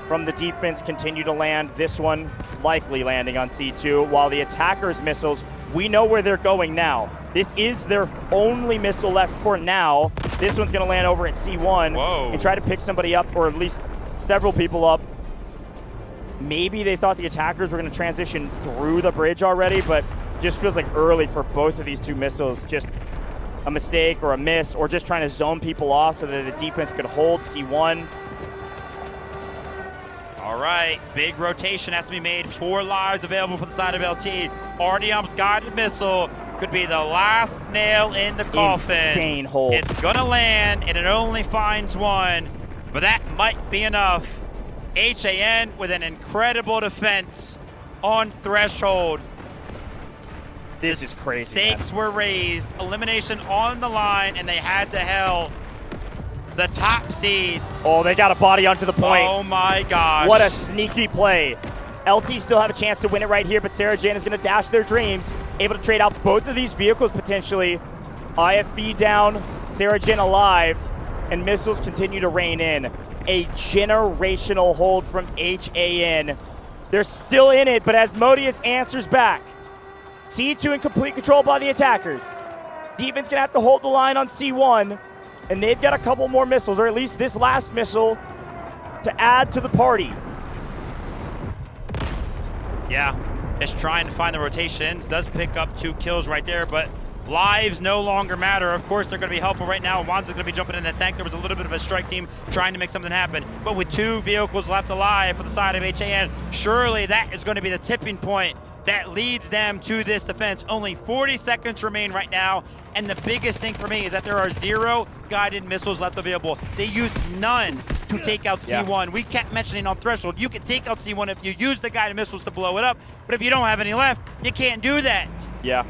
from the defense continue to land. This one likely landing on C2, while the attackers' missiles, we know where they're going now. This is their only missile left for now. This one's going to land over at C1 and try to pick somebody up, or at least several people up. Maybe they thought the attackers were going to transition through the bridge already, but just feels like early for both of these two missiles. Just a mistake or a miss, or just trying to zone people off so that the defense could hold C1. All right, big rotation has to be made. 4 lives available for the side of LT. Artyom's guided missile could be the last nail in the coffin. Insane hold. It's gonna land, and it only finds one, but that might be enough. HAN with an incredible defense on threshold. This is crazy. Stakes were raised, elimination on the line, and they had to hell the top seed. Oh, they got a body onto the point. Oh my gosh. What a sneaky play. LT still have a chance to win it right here, but Sarah Jane is going to dash their dreams. Able to trade out both of these vehicles potentially. IFV down, Sarah Jane alive, and missiles continue to rain in. A generational hold from HAN. They're still in it, but as Modius answers back, C2 in complete control by the attackers. Defense going to have to hold the line on C1. And they've got a couple more missiles, or at least this last missile, to add to the party. Yeah, just trying to find the rotations. Does pick up 2 kills right there, but lives no longer matter. Of course, they're going to be helpful right now. Wanza's going to be jumping in the tank. There was a little bit of a strike team trying to make something happen. But with 2 vehicles left alive for the side of HAN, surely that is going to be the tipping point that leads them to this defense. Only 40 seconds remain right now, and the biggest thing for me is that there are 0 guided missiles left available. They used none to take out C1. We kept mentioning on Threshold, you can take out C1 if you use the guided missiles to blow it up, but if you don't have any left, you can't do that. Yeah.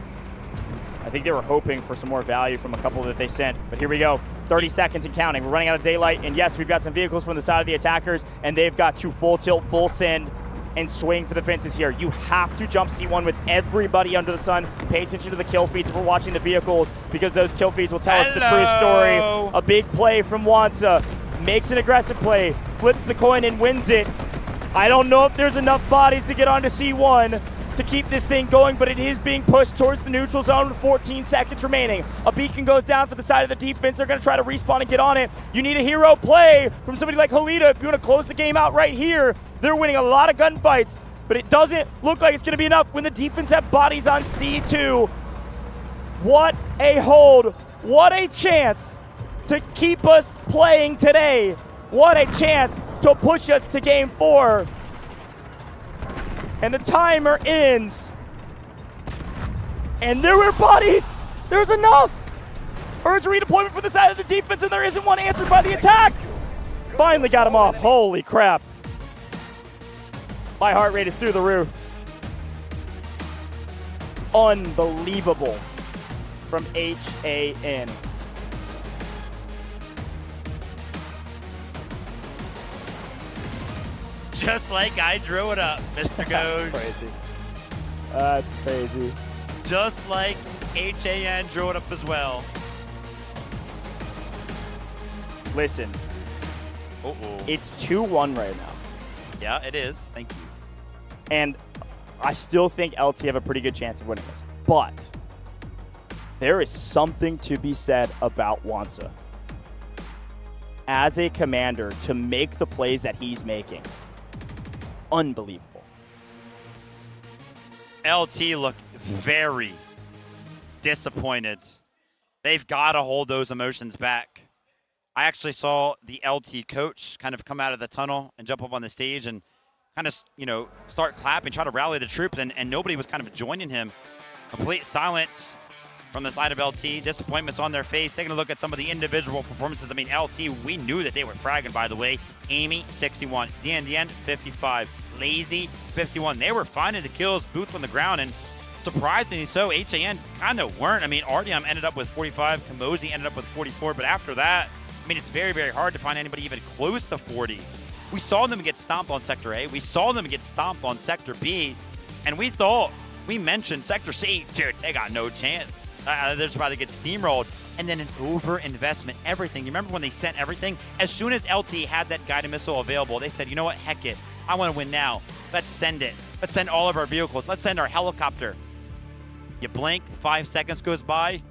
I think they were hoping for some more value from a couple that they sent, but here we go. 30 seconds and counting. We're running out of daylight, and yes, we've got some vehicles from the side of the attackers, and they've got to full tilt, full send, and swing for the fences here. You have to jump C1 with everybody under the sun. Pay attention to the kill feeds if we're watching the vehicles, because those kill feeds will tell us the true story. A big play from Wanza. Makes an aggressive play, flips the coin and wins it. I don't know if there's enough bodies to get onto C1 to keep this thing going, but it is being pushed towards the neutral zone with 14 seconds remaining. A beacon goes down for the side of the defense. They're going to try to respawn and get on it. You need a hero play from somebody like Halida if you want to close the game out right here. They're winning a lot of gunfights, but it doesn't look like it's going to be enough when the defense have bodies on C2. What a hold. What a chance to keep us playing today. What a chance to push us to game 4. And the timer ends. And there were bodies. There's enough. Urgent redeployment for the side of the defense, and there isn't one answered by the attack. Finally got him off. Holy crap. My heart rate is through the roof. Unbelievable from HAN. Just like I drew it up, Mr. Ghost. That's crazy. That's crazy. Just like HAN drew it up as well. Listen. It's 2-1 right now. Yeah, it is. Thank you. And I still think LT have a pretty good chance of winning this. But there is something to be said about Wanza. As a commander, to make the plays that he's making. Unbelievable. LT looked very disappointed. They've got to hold those emotions back. I actually saw the LT coach kind of come out of the tunnel and jump up on the stage and kind of, start clapping, try to rally the troops, and nobody was kind of joining him. Complete silence from the side of LT. Disappointments on their face. Taking a look at some of the individual performances. I mean, LT, we knew that they were fragging, by the way. Amy, 61. DN, 55. Lazy, 51. They were finding the kills, boots on the ground, and surprisingly so, HAN kind of weren't. I mean, Artyom ended up with 45. Kamosi ended up with 44. But after that, I mean, it's very, very hard to find anybody even close to 40. We saw them get stomped on Sector A. We saw them get stomped on Sector B. And we mentioned Sector C. Dude, they got no chance. They're just about to get steamrolled. and then an over-investment, everything. You remember when they sent everything? As soon as LT had that guided missile available, they said, you know what, heck it. I want to win now. Let's send it. Let's send all of our vehicles. Let's send our helicopter. You blink, 5 seconds goes by,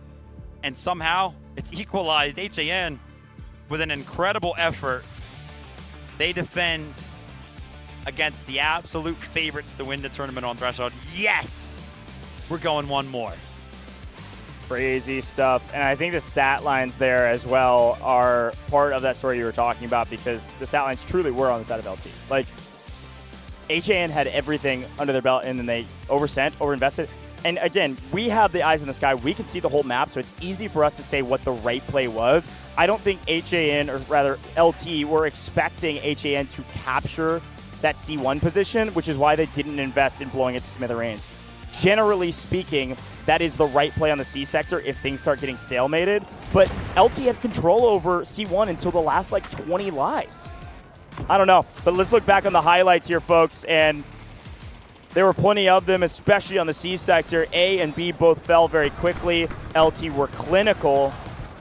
and somehow it's equalized. HAN, with an incredible effort, they defend against the absolute favorites to win the tournament on Threshold. Yes! We're going one more. Crazy stuff. And I think the stat lines there as well are part of that story you were talking about, because the stat lines truly were on the side of LT. Like, HAN had everything under their belt, and then they oversent, overinvested. And again, we have the eyes in the sky. We can see the whole map, so it's easy for us to say what the right play was. I don't think HAN, or rather LT, were expecting HAN to capture that C1 position, which is why they didn't invest in blowing it to smithereens. Generally speaking, that is the right play on the C sector if things start getting stalemated. But LT had control over C1 until the last, like, 20 lives. I don't know, but let's look back on the highlights here, folks, and there were plenty of them, especially on the C sector. A and B both fell very quickly. LT were clinical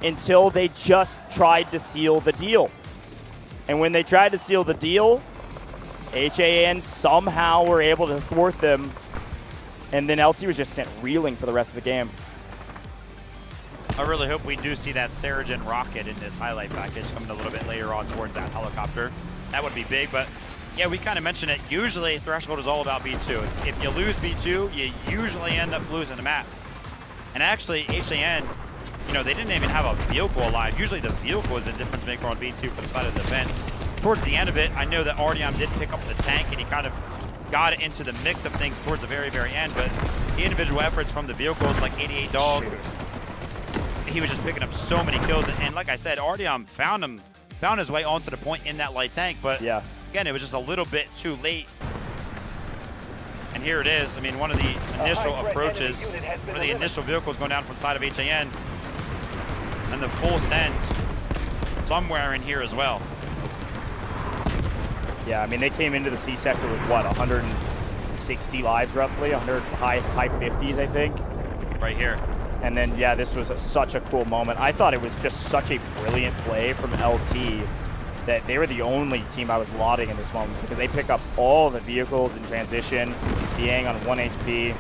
until they just tried to seal the deal. And when they tried to seal the deal, HAN somehow were able to thwart them, and then LT was just sent reeling for the rest of the game. I really hope we do see that Saragen rocket in this highlight package coming a little bit later on towards that helicopter. That would be big, but yeah, we kind of mentioned it. Usually, Threshold is all about B2. If you lose B2, you usually end up losing the map. And actually, HAN, you know, they didn't even have a vehicle alive. Usually the vehicle is the difference maker on B2 for the side of the defense. Towards the end of it, I know that Artyom did pick up the tank, and he kind of got it into the mix of things towards the very, very end, but the individual efforts from the vehicles, like 88 Dog, he was just picking up so many kills. And like I said, Artyom found his way onto the point in that light tank, but yeah, again, it was just a little bit too late. And here it is. I mean, one of the initial approaches, one of the initial vehicles going down from the side of HAN, and the full send somewhere in here as well. Yeah, I mean, they came into the C sector with, what, 160 lives roughly, 100 high 50s, I think. Right here. And then, yeah, this was such a cool moment. I thought it was just such a brilliant play from LT that they were the only team I was lauding in this moment, because they pick up all the vehicles in transition, Yang on 1 HP.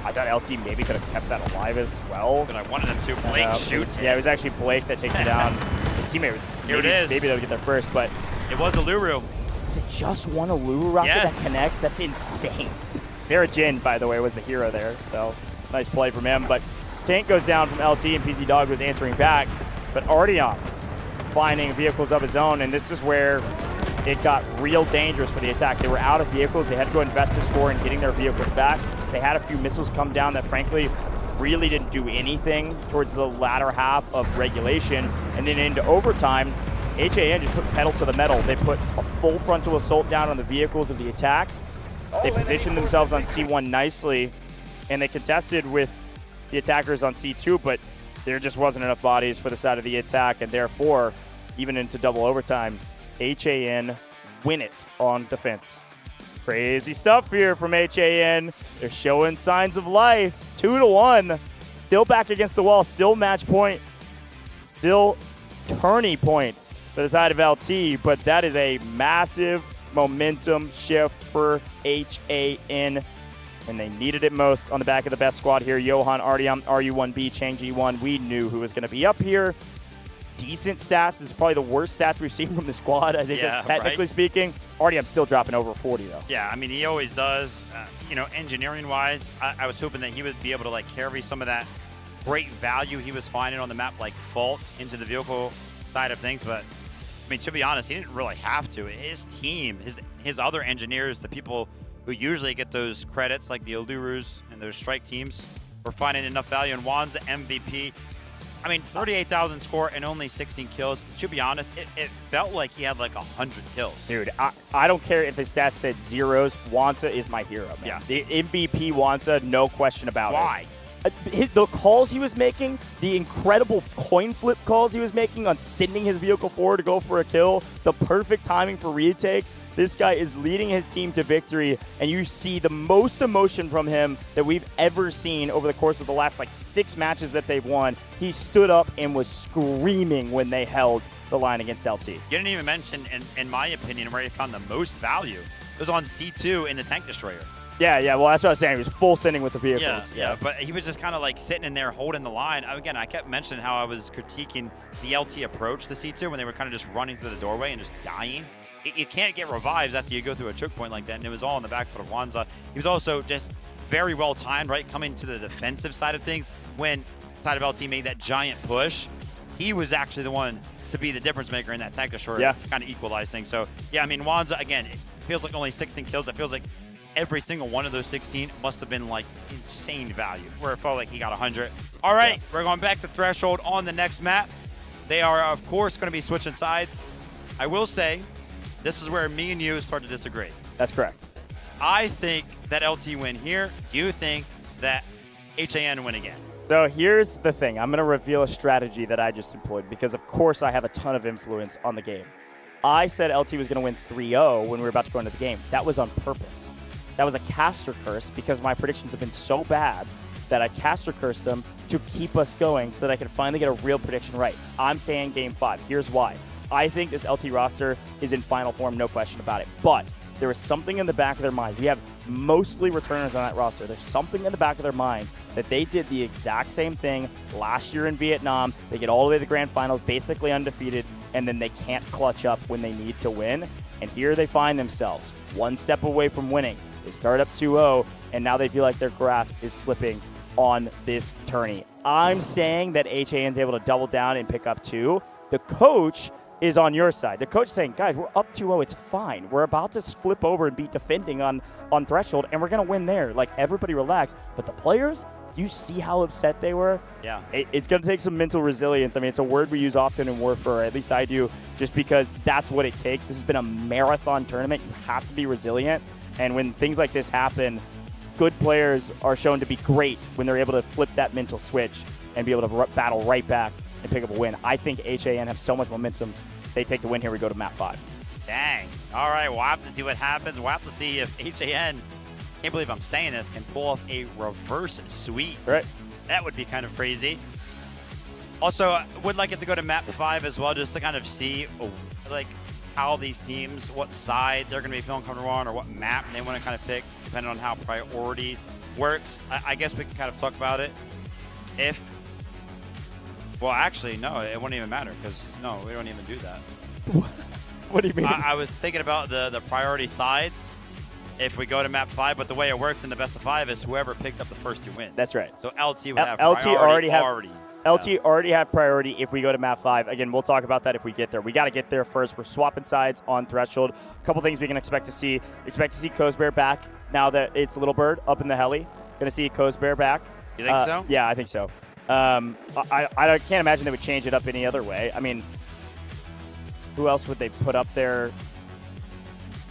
I thought LT maybe could have kept that alive as well. But I wanted them to. Blake shoots it. Yeah, it was actually Blake that takes it down. His teammate was, maybe they'll get there first, but it was a Luru. Is it just one Luru rocket that connects? That's insane. Sarah Jin, by the way, was the hero there, so nice play from him. But tank goes down from LT, and PZ Dog was answering back. But Artyom finding vehicles of his own, and this is where it got real dangerous for the attack. They were out of vehicles. They had to go invest their score in getting their vehicles back. They had a few missiles come down that, frankly, really didn't do anything towards the latter half of regulation. And then into overtime, HAN just put pedal to the metal. They put a full frontal assault down on the vehicles of the attack. They positioned themselves on C1 nicely, and they contested with the attackers on C2, but there just wasn't enough bodies for the side of the attack, and therefore, even into double overtime, HAN win it on defense. Crazy stuff here from HAN. They're showing signs of life. 2-1. Still back against the wall. Still match point. Still tourney point for the side of LT, but that is a massive momentum shift for HAN, and they needed it most on the back of the best squad here. Johan, Artyom, RU1B, Chang G1. We knew who was going to be up here. Decent stats. This is probably the worst stats we've seen from the squad, I think, technically speaking. Artyom's still dropping over 40, though. Yeah, I mean, he always does. You know, engineering-wise, I was hoping that he would be able to, like, carry some of that great value he was finding on the map, like Fault, into the vehicle side of things, but I mean, to be honest, he didn't really have to. His team, his other engineers, the people who usually get those credits, like the Ilurus and those strike teams, were finding enough value. And Juan's MVP, I mean, 38,000 score and only 16 kills. To be honest, it felt like he had like 100 kills. Dude, I don't care if his stats said zeros. Wanza is my hero, man. Yeah. The MVP Wanza, no question about it. Why? the calls he was making, the incredible coin flip calls he was making on sending his vehicle forward to go for a kill, the perfect timing for retakes. This guy is leading his team to victory, and you see the most emotion from him that we've ever seen over the course of the last 6 matches that they've won. He stood up and was screaming when they held the line against LT. You didn't even mention, in my opinion, where he found the most value. It was on C2 in the tank destroyer. Yeah, well, that's what I was saying. He was full sending with the vehicles. Yeah, but he was just kind of sitting in there holding the line. Again, I kept mentioning how I was critiquing the LT approach to C2 when they were kind of just running through the doorway and just dying. You can't get revives after you go through a choke point like that, and it was all on the back foot of Wanza. He was also just very well timed, right, coming to the defensive side of things. When side of LT made that giant push, he was actually the one to be the difference maker in that tank destroyer to kind of equalize things. So, yeah, I mean, Wanza, again, it feels like only 16 kills. It feels like every single one of those 16 must have been insane value, where it felt like he got 100. All right, we're going back to Threshold on the next map. They are, of course, going to be switching sides. I will say, this is where me and you start to disagree. That's correct. I think that LT win here. You think that HAN win again. So here's the thing. I'm going to reveal a strategy that I just employed because, of course, I have a ton of influence on the game. I said LT was going to win 3-0 when we were about to go into the game. That was on purpose. That was a caster curse because my predictions have been so bad that I caster cursed them to keep us going so that I could finally get a real prediction right. I'm saying Game 5. Here's why. I think this LT roster is in final form, no question about it. But there is something in the back of their mind. We have mostly returners on that roster. There's something in the back of their minds that they did the exact same thing last year in Vietnam. They get all the way to the grand finals, basically undefeated, and then they can't clutch up when they need to win. And here they find themselves one step away from winning. They start up 2-0, and now they feel like their grasp is slipping on this tourney. I'm saying that HAN's able to double down and pick up 2. The coach is on your side. The coach is saying, guys, we're up 2-0. It's fine. We're about to flip over and be defending on Threshold, and we're going to win there. Everybody relax. But the players, you see how upset they were? Yeah. It's going to take some mental resilience. I mean, it's a word we use often in warfare, at least I do, just because that's what it takes. This has been a marathon tournament. You have to be resilient. And when things like this happen, good players are shown to be great when they're able to flip that mental switch and be able to battle right back and pick up a win. I think HAN have so much momentum. They take the win here. We go to map 5. Dang. All right, we'll have to see what happens. We'll have to see if HAN, can't believe I'm saying this, can pull off a reverse sweep. Right. That would be kind of crazy. Also, I would like it to go to map 5 as well, just to kind of see how these teams, what side they're going to be feeling comfortable on, or what map they want to kind of pick, depending on how priority works. I guess we can kind of talk about it. Well, actually, no, it wouldn't even matter, because, no, we don't even do that. What do you mean? I was thinking about the priority side if we go to map 5, but the way it works in the best of 5 is whoever picked up the first 2 wins. That's right. So LT would have LT priority already have priority if we go to map 5. Again, we'll talk about that if we get there. We got to get there first. We're swapping sides on Threshold. A couple things we can expect to see. Expect to see Cozbear back now that it's Little Bird up in the heli. Going to see Cozbear back. You think so? Yeah, I think so. I can't imagine they would change it up any other way. I mean, who else would they put up there?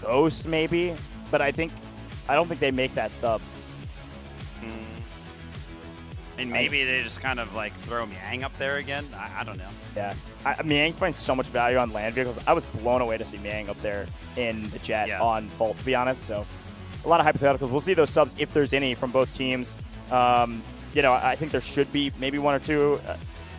Ghost, maybe? But I don't think they make that sub. I mean, maybe they just kind of throw Miang up there again. I don't know. Yeah. Miang finds so much value on land vehicles. I was blown away to see Miang up there in the jet on Vault, to be honest. So a lot of hypotheticals. We'll see those subs if there's any from both teams. I think there should be maybe 1 or 2,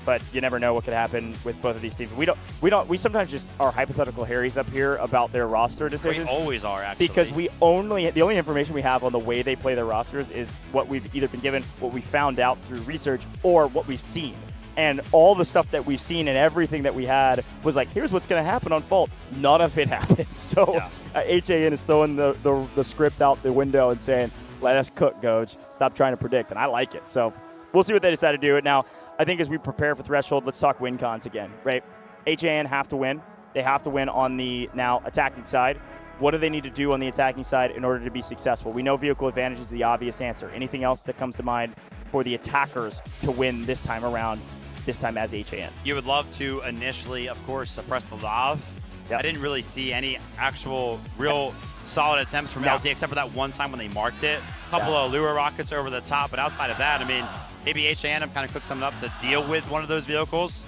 but you never know what could happen with both of these teams. We sometimes just are hypothetical Harrys up here about their roster decisions. We always are, actually. Because the only information we have on the way they play their rosters is what we've either been given, what we found out through research, or what we've seen. And all the stuff that we've seen and everything that we had was here's what's going to happen on Fault. None of it happened. So HAN is throwing the script out the window and saying, let us cook, Goj. Stop trying to predict. And I like it. So we'll see what they decide to do. Now, I think as we prepare for Threshold, let's talk win cons again, right? HAN have to win. They have to win on the now attacking side. What do they need to do on the attacking side in order to be successful? We know vehicle advantage is the obvious answer. Anything else that comes to mind for the attackers to win this time around, this time as HAN? You would love to initially, of course, suppress the Lav. Yep. I didn't really see any actual real solid attempts from LT except for that one time when they marked it. A couple of lure rockets over the top, but outside of that, I mean, maybe HAN have kind of cooked something up to deal with one of those vehicles.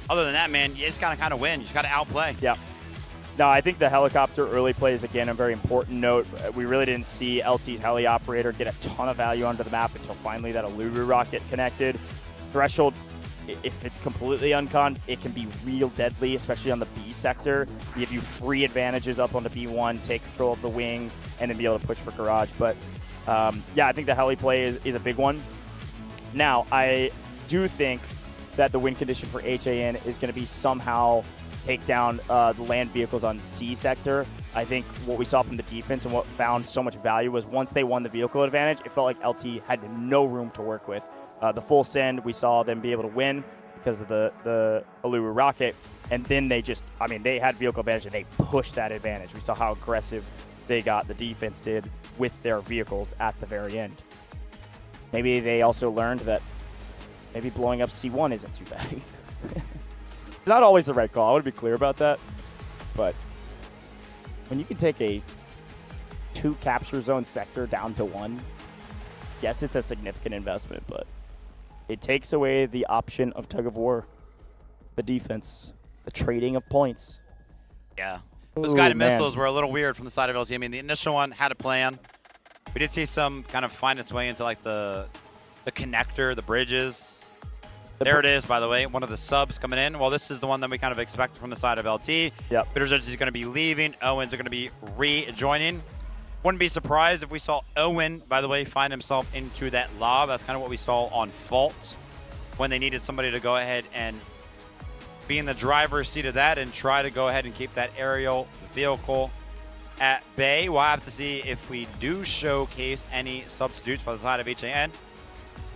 Other than that, man, you just gotta kind of win. You just gotta outplay. Yeah. No, I think the helicopter early play is, again, a very important note. We really didn't see LT's heli operator get a ton of value onto the map until finally that Uluru rocket connected. Threshold, if it's completely unconned, it can be real deadly, especially on the B sector. Give you free advantages up on the B1, take control of the wings, and then be able to push for garage. But yeah, I think the heli play is a big one. Now, I do think that the win condition for HAN is going to be somehow take down the land vehicles on C sector. I think what we saw from the defense and what found so much value was once they won the vehicle advantage, it felt like LT had no room to work with. The full send, we saw them be able to win because of the Uluru rocket, and then they just, I mean, they had vehicle advantage and they pushed that advantage. We saw how aggressive the defense did with their vehicles at the very end. Maybe they also learned that maybe blowing up C1 isn't too bad either. It's not always the right call. I want to be clear about that. But when you can take a 2 capture zone sector down to 1, yes, it's a significant investment, but it takes away the option of tug of war, the defense, the trading of points. Yeah. Those guided missiles were a little weird from the side of LT. I mean, the initial one had a plan. We did see some kind of find its way into like the connector, the bridges. There it is, by the way, one of the subs coming in. Well, this is the one that we kind of expect from the side of LT. Yep. Bitters is going to be leaving. Owens are going to be rejoining. Wouldn't be surprised if we saw Owen, by the way, find himself into that lob. That's kind of what we saw on Fault when they needed somebody to go ahead and be in the driver's seat of that and try to go ahead and keep that aerial vehicle at bay. We'll have to see if we do showcase any substitutes for the side of HAN.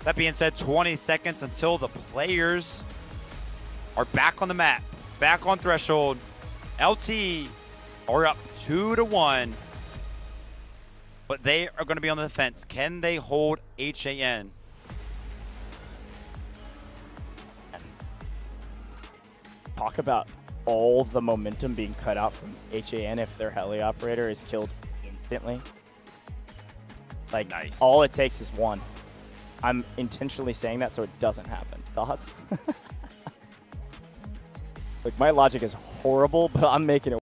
That being said, 20 seconds until the players are back on the map, back on Threshold. LT are up 2-1, but they are going to be on the defense. Can they hold HAN? Talk about all the momentum being cut out from HAN if their heli operator is killed instantly. Like, nice. All it takes is one. I'm intentionally saying that so it doesn't happen. Thoughts? Like, my logic is horrible, but I'm making it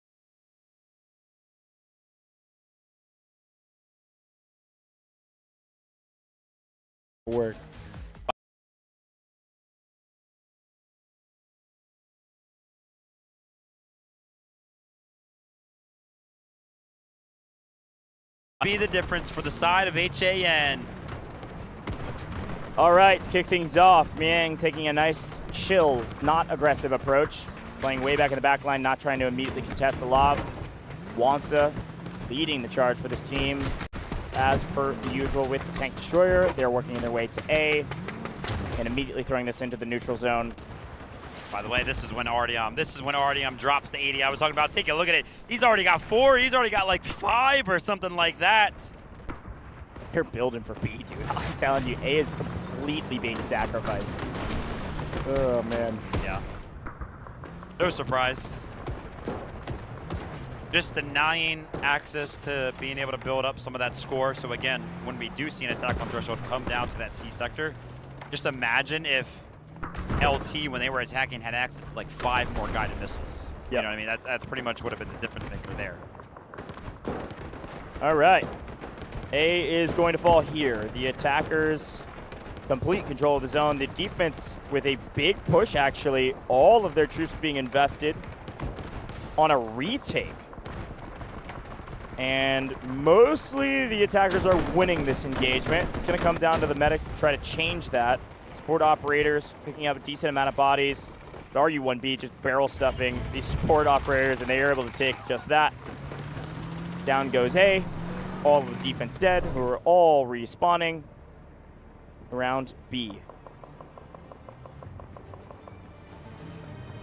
work. Be the difference for the side of HAN. All right, to kick things off, Miang taking a nice, chill, not aggressive approach, playing way back in the back line, not trying to immediately contest the lob. Wansa leading the charge for this team, as per the usual with the tank destroyer. They're working their way to A, and immediately throwing this into the neutral zone. By the way, this is when Artyom drops to 80. I was talking about, take a look at it. He's already got 4. He's already got like 5 or something like that. They're building for B, dude. I'm telling you, A is completely being sacrificed. Oh, man. Yeah. No surprise. Just denying access to being able to build up some of that score. So again, when we do see an attack on Threshold come down to that C sector, just imagine if LT, when they were attacking, had access to like 5 more guided missiles. Yep. You know what I mean? That's pretty much would have been the difference maker there. All right. A is going to fall here. The attackers complete control of the zone. The defense with a big push, actually. All of their troops being invested on a retake. And mostly the attackers are winning this engagement. It's going to come down to the medics to try to change that. Support operators picking up a decent amount of bodies. But RU-1B just barrel stuffing these support operators, and they are able to take just that. Down goes A. All of the defense dead, who are all respawning around B.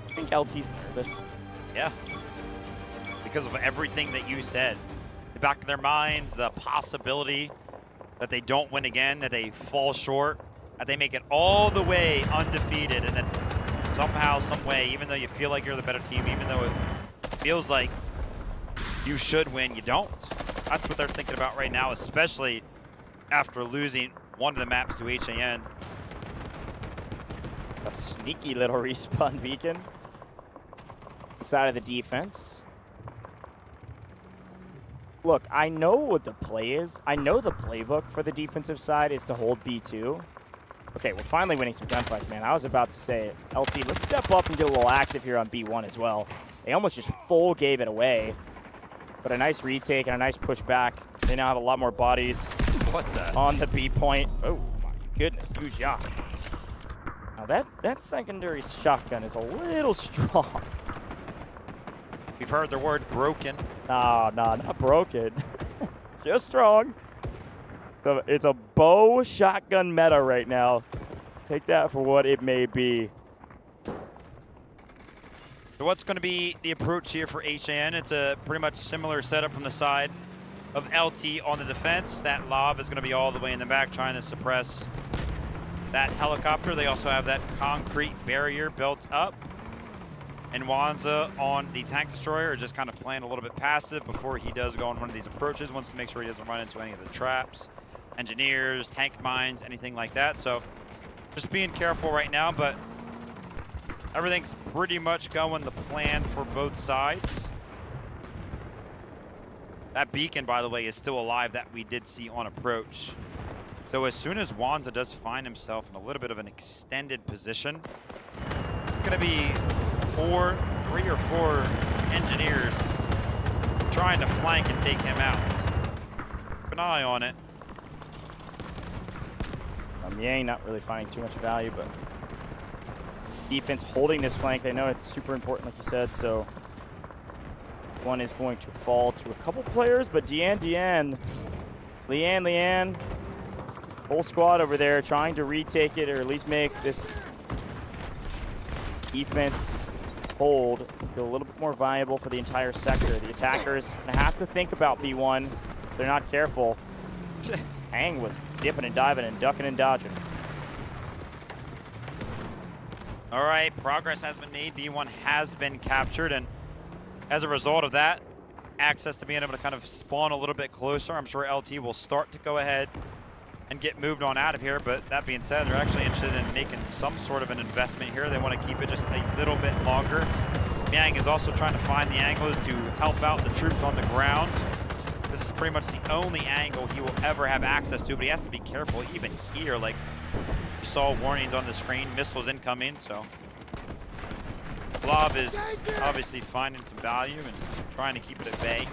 I think LT's nervous. Yeah. Because of everything that you said. The back of their minds, the possibility that they don't win again, that they fall short, that they make it all the way undefeated, and then somehow, some way, even though you feel like you're the better team, even though it feels like you should win, you don't. That's what they're thinking about right now, especially after losing one of the maps to HAN. A sneaky little respawn beacon. Side of the defense. Look, I know what the play is. I know the playbook for the defensive side is to hold B2. Okay, we're finally winning some gunfights, man. I was about to say, LT, let's step up and get a little active here on B1 as well. They almost just full gave it away. But a nice retake and a nice push back. They now have a lot more bodies on the B point. Oh my goodness, huge yacht. Now that secondary shotgun is a little strong. We've heard the word broken. No, not broken. Just strong. So it's a bow shotgun meta right now. Take that for what it may be. So what's going to be the approach here for HAN? It's a pretty much similar setup from the side of LT on the defense. That lob is going to be all the way in the back trying to suppress that helicopter. They also have that concrete barrier built up. And Wanza on the tank destroyer are just kind of playing a little bit passive before he does go on one of these approaches. Wants to make sure he doesn't run into any of the traps, engineers, tank mines, anything like that. So just being careful right now, but everything's pretty much going the plan for both sides. That beacon, by the way, is still alive that we did see on approach. So as soon as Wanza does find himself in a little bit of an extended position, it's going to be 3 or 4 engineers trying to flank and take him out. Keep an eye on it. Yang not really finding too much value, but defense holding this flank. They know it's super important, like you said, so one is going to fall to a couple players, but Leanne, whole squad over there trying to retake it or at least make this defense hold feel a little bit more viable for the entire sector. The attackers gonna have to think about B1. If they're not careful. Hang was dipping and diving and ducking and dodging. All right, progress has been made. B1 has been captured, and as a result of that, access to being able to kind of spawn a little bit closer. I'm sure LT will start to go ahead and get moved on out of here, but that being said, they're actually interested in making some sort of an investment here. They want to keep it just a little bit longer. Yang is also trying to find the angles to help out the troops on the ground. This is pretty much the only angle he will ever have access to, but he has to be careful even here. Like, you saw warnings on the screen, missiles incoming, so Blob is obviously finding some value and trying to keep it at bay.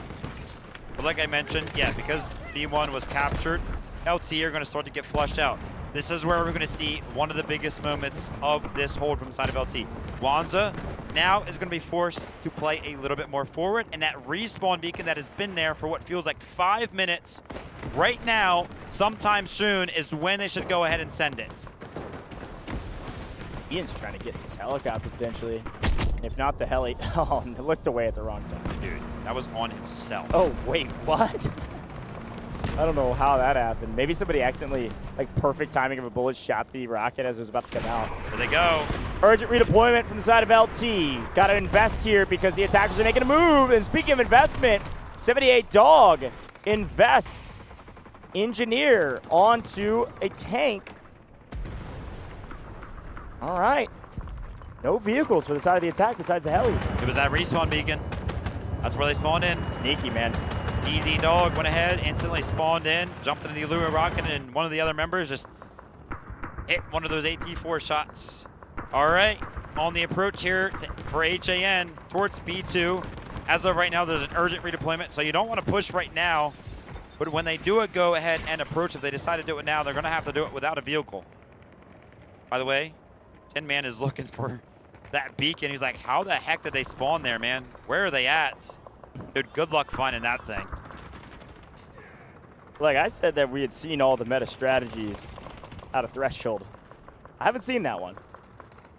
But like I mentioned, yeah, because B1 was captured, LT are going to start to get flushed out. This is where we're going to see one of the biggest moments of this hold from the side of LT. Wanza now is going to be forced to play a little bit more forward, and that respawn beacon that has been there for what feels like 5 minutes right now, sometime soon, is when they should go ahead and send it. Ian's trying to get this helicopter potentially. If not the heli, oh, looked away at the wrong time. Dude, that was on himself. Oh, wait, what? I don't know how that happened. Maybe somebody accidentally, like perfect timing of a bullet, shot the rocket as it was about to come out. There they go. Urgent redeployment from the side of LT. Got to invest here because the attackers are making a move. And speaking of investment, 78 Dog invests engineer onto a tank. All right. No vehicles for the side of the attack besides the heli. It was that respawn beacon. That's where they spawned in. Sneaky, man. Easy Dog went ahead, instantly spawned in, jumped into the Allura rocket, and one of the other members just hit one of those AT4 shots. All right, on the approach here for HAN towards B2. As of right now, there's an urgent redeployment, so you don't want to push right now. But when they do it, go ahead and approach. If they decide to do it now, they're going to have to do it without a vehicle. By the way, Tin Man is looking for that beacon. He's like, how the heck did they spawn there, man? Where are they at? Dude, good luck finding that thing. Like I said that we had seen all the meta strategies out of Threshold. I haven't seen that one.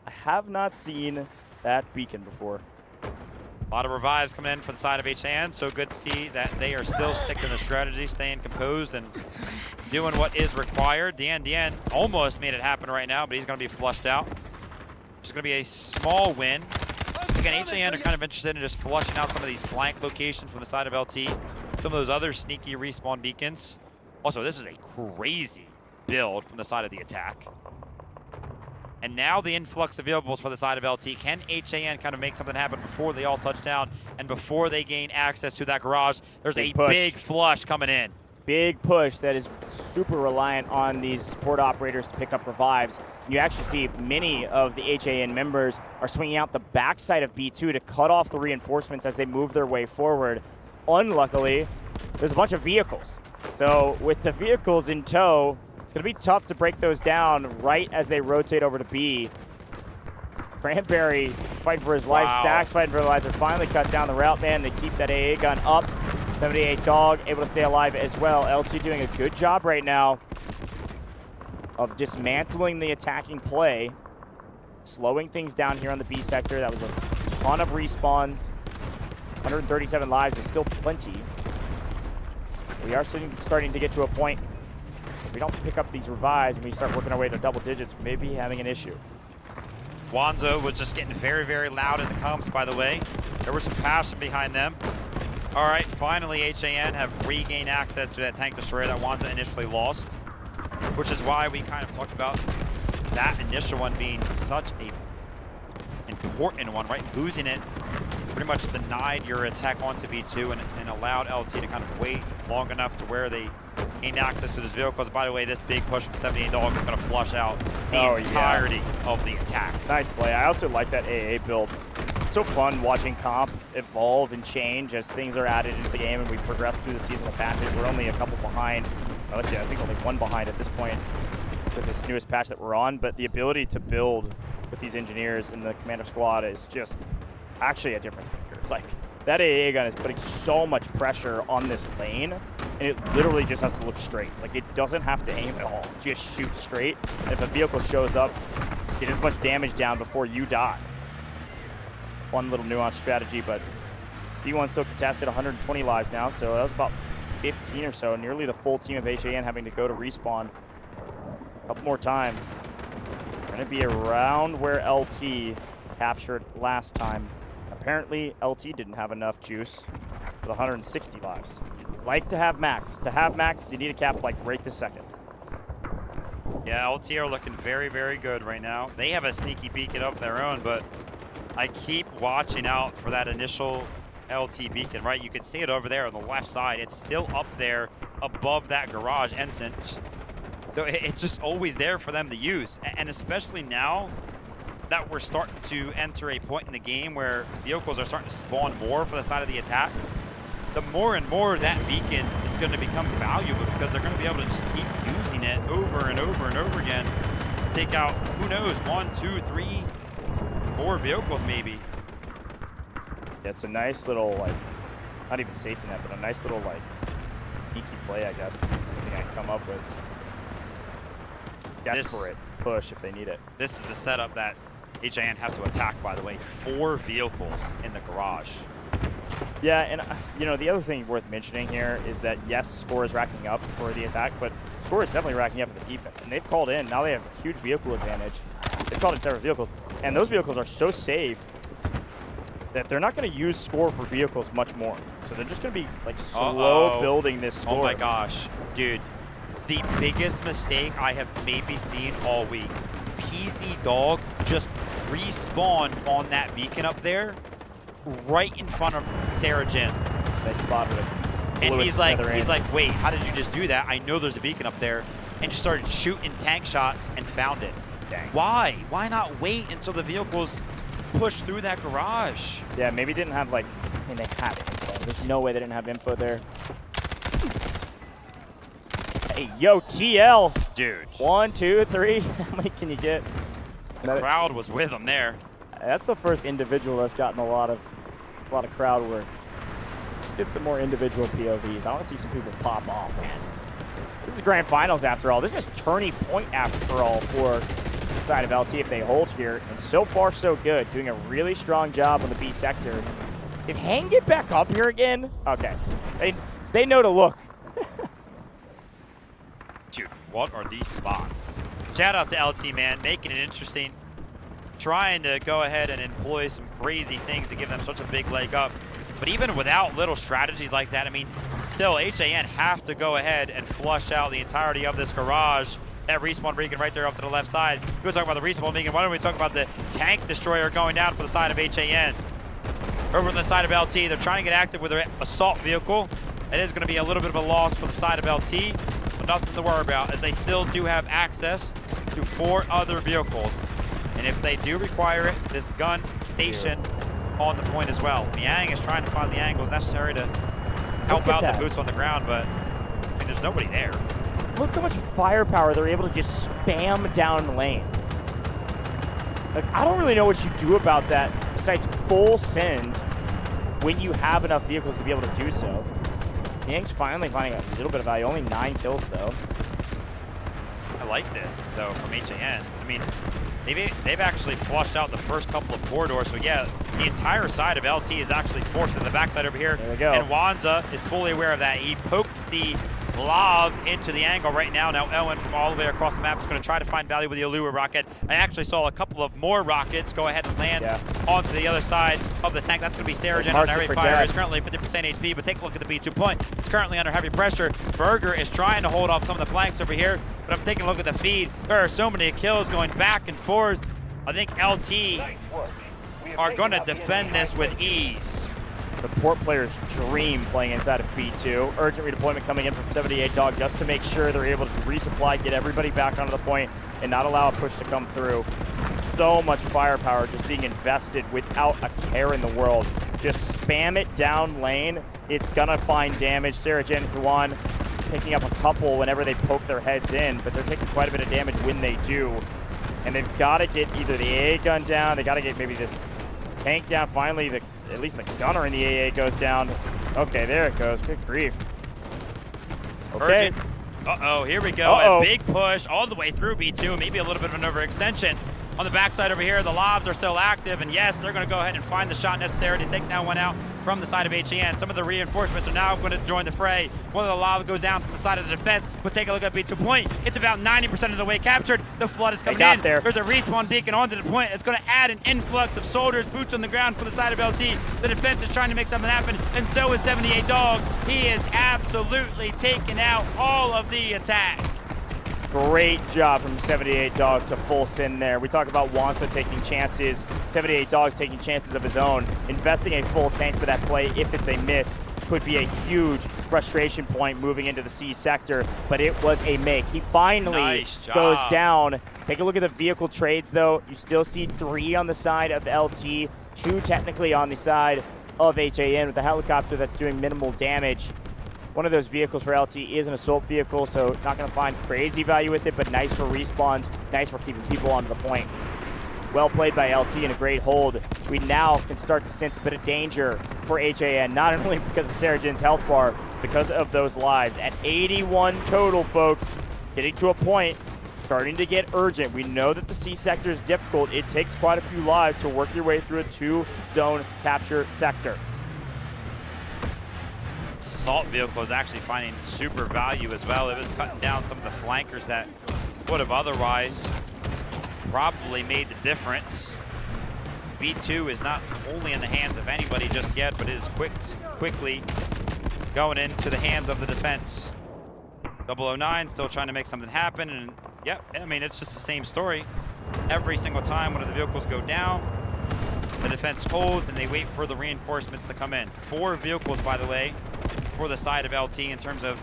I have not seen that beacon before. A lot of revives coming in for the side of HAN, so good to see that they are still sticking to the strategy, staying composed and doing what is required. Dien almost made it happen right now, but he's going to be flushed out. It's going to be a small win. Again, HAN are kind of interested in just flushing out some of these flank locations from the side of LT. Some of those other sneaky respawn beacons. Also, this is a crazy build from the side of the attack. And now the influx of vehicles for the side of LT. Can HAN kind of make something happen before they all touch down and before they gain access to that garage? There's a big flush coming in. Big push that is super reliant on these support operators to pick up revives. You actually see many of the HAN members are swinging out the backside of B2 to cut off the reinforcements as they move their way forward. Unluckily, there's a bunch of vehicles. So with the vehicles in tow, it's going to be tough to break those down right as they rotate over to B. Cranberry fighting for his life. Stacks fighting for their life. They're finally cut down the route man. They keep that AA gun up. 78 Dog able to stay alive as well. LT doing a good job right now of dismantling the attacking play, slowing things down here on the B sector. That was a ton of respawns. 137 lives is still plenty. We are starting to get to a point, if we don't pick up these revives and we start working our way to double digits, maybe having an issue. Wanzo was just getting very, very loud in the comms, by the way. There was some passion behind them. All right, finally HAN have regained access to that tank destroyer that Wanzo initially lost, which is why we kind of talked about that initial one being such a important one, right? Losing it pretty much denied your attack onto B2 and allowed LT to kind of wait long enough to where they gained access to those vehicles. By the way, this big push from 78 Dog is going to flush out the entirety of the attack. Nice play. I also like that AA build. It's so fun watching comp evolve and change as things are added into the game and we progress through the seasonal patches. We're only a couple behind. Actually, I think only one behind at this point with this newest patch that we're on, but the ability to build with these engineers in the commander squad is just actually a difference maker. Like, that AA gun is putting so much pressure on this lane, and it literally just has to look straight. Like, it doesn't have to aim at all. Just shoot straight, and if a vehicle shows up, get as much damage down before you die. One little nuanced strategy, but B1 still contested 120 lives now, so that was about 15 or so, nearly the full team of HAN having to go to respawn a couple more times. Going to be around where LT captured last time. Apparently, LT didn't have enough juice with 160 lives. You'd like to have max. To have max, you need a cap like right this second. Yeah, LT are looking very, very good right now. They have a sneaky beacon of their own, but I keep watching out for that initial LT beacon, right? You can see it over there on the left side. It's still up there above that garage entrance. So it's just always there for them to use. And especially now that we're starting to enter a point in the game where vehicles are starting to spawn more for the side of the attack, the more and more that beacon is going to become valuable because they're going to be able to just keep using it over and over and over again. Take out, who knows, 1, 2, 3, 4 vehicles maybe. Yeah, it's a nice little, like, not even safety net, but a nice little, like, sneaky play, I guess. Something I can come up with. Desperate push if they need it. This is the setup that HAN have to attack, by the way. 4 vehicles in the garage. Yeah, and you know, the other thing worth mentioning here is that yes, score is racking up for the attack, but score is definitely racking up for the defense. And they've called in. Now they have a huge vehicle advantage. They've called in several vehicles, and those vehicles are so safe that they're not going to use score for vehicles much more. So they're just going to be like slow building this score. Oh my gosh, dude. The biggest mistake I have maybe seen all week. PZ Dog just respawned on that beacon up there right in front of Sarah Jin. They spotted it. And he's like, wait, how did you just do that? I know there's a beacon up there. And just started shooting tank shots and found it. Dang. Why? Why not wait until the vehicles push through that garage? Yeah, maybe didn't have like, I mean, they had info. There's no way they didn't have info there. Hey, yo, TL. Dude. 1, 2, 3. How many can you get? The crowd was with him there. That's the first individual that's gotten a lot of crowd work. Get some more individual POVs. I want to see some people pop off, man. This is grand finals after all. This is turning point after all for the side of LT if they hold here. And so far, so good. Doing a really strong job on the B sector. Did Hang get back up here again? Okay. They know to look. Dude, what are these spots? Shout out to LT, man, making it interesting. Trying to go ahead and employ some crazy things to give them such a big leg up. But even without little strategies like that, I mean, still, HAN have to go ahead and flush out the entirety of this garage that respawn beacon right there off to the left side. We were talking about the respawn beacon. Why don't we talk about the tank destroyer going down for the side of HAN? Over on the side of LT, they're trying to get active with their assault vehicle. It is going to be a little bit of a loss for the side of LT, but nothing to worry about, as they still do have access to 4 other vehicles. And if they do require it, this gun station on the point as well. Miang is trying to find the angles necessary to help out the boots on the ground, but I mean, there's nobody there. Look how much firepower they're able to just spam down the lane. Like, I don't really know what you do about that besides full send when you have enough vehicles to be able to do so. Yang's finally finding a little bit of value. Only 9 kills, though. I like this, though, from HAN. I mean, they've actually flushed out the first couple of corridors, so yeah, the entire side of LT is actually forced to the backside over here. There we go. And Wanza is fully aware of that. He poked the Lav into the angle right now. Now Elwin from all the way across the map is going to try to find value with the Allure rocket. I actually saw a couple of more rockets go ahead and land onto the other side of the tank. That's going to be Saragen on heavy fire. It's currently 50% HP, but take a look at the B2 point. It's currently under heavy pressure. Berger is trying to hold off some of the flanks over here, but I'm taking a look at the feed. There are so many kills going back and forth. I think LT are going to defend this with ease. The port players dream playing inside of B2. Urgent redeployment coming in from 78 Dog just to make sure they're able to resupply, get everybody back onto the point, and not allow a push to come through. So much firepower just being invested without a care in the world. Just spam it down lane. It's gonna find damage. Saragen, Wuhan picking up a couple whenever they poke their heads in, but they're taking quite a bit of damage when they do. And they've got to get either the AA gun down, they got to get maybe this tank down. Finally, at least the gunner in the AA goes down. Okay, there it goes. Good grief. Okay. Urgent. Uh-oh, here we go. A big push all the way through B2. Maybe a little bit of an overextension. On the backside over here, the Lavs are still active, and yes, they're going to go ahead and find the shot necessary to take that one out from the side of HAN. Some of the reinforcements are now going to join the fray. One of the Lavs goes down from the side of the defense, but take a look at B2 point. It's about 90% of the way captured. The flood is coming in. There's a respawn beacon onto the point. It's going to add an influx of soldiers, boots on the ground for the side of LT. The defense is trying to make something happen, and so is 78 Dog. He is absolutely taking out all of the attack. Great job from 78 Dog to full send there. We talk about Wanza taking chances, 78 Dog's taking chances of his own. Investing a full tank for that play, if it's a miss, could be a huge frustration point moving into the C sector, but it was a make. He finally goes down. Take a look at the vehicle trades, though. You still see 3 on the side of LT, 2 technically on the side of HAN with the helicopter that's doing minimal damage. One of those vehicles for LT is an assault vehicle, so not going to find crazy value with it, but nice for respawns, nice for keeping people onto the point. Well played by LT and a great hold. We now can start to sense a bit of danger for HAN, not only because of Saragen's health bar, because of those lives. At 81 total, folks, getting to a point, starting to get urgent. We know that the C sector is difficult. It takes quite a few lives to work your way through a 2-zone capture sector. Assault vehicle is actually finding super value as well. It was cutting down some of the flankers that would have otherwise probably made the difference. B2 is not fully in the hands of anybody just yet, but it is quickly going into the hands of the defense. 009 still trying to make something happen, and yep, I mean, it's just the same story. Every single time one of the vehicles go down, the defense holds and they wait for the reinforcements to come in. 4 vehicles, by the way, for the side of LT in terms of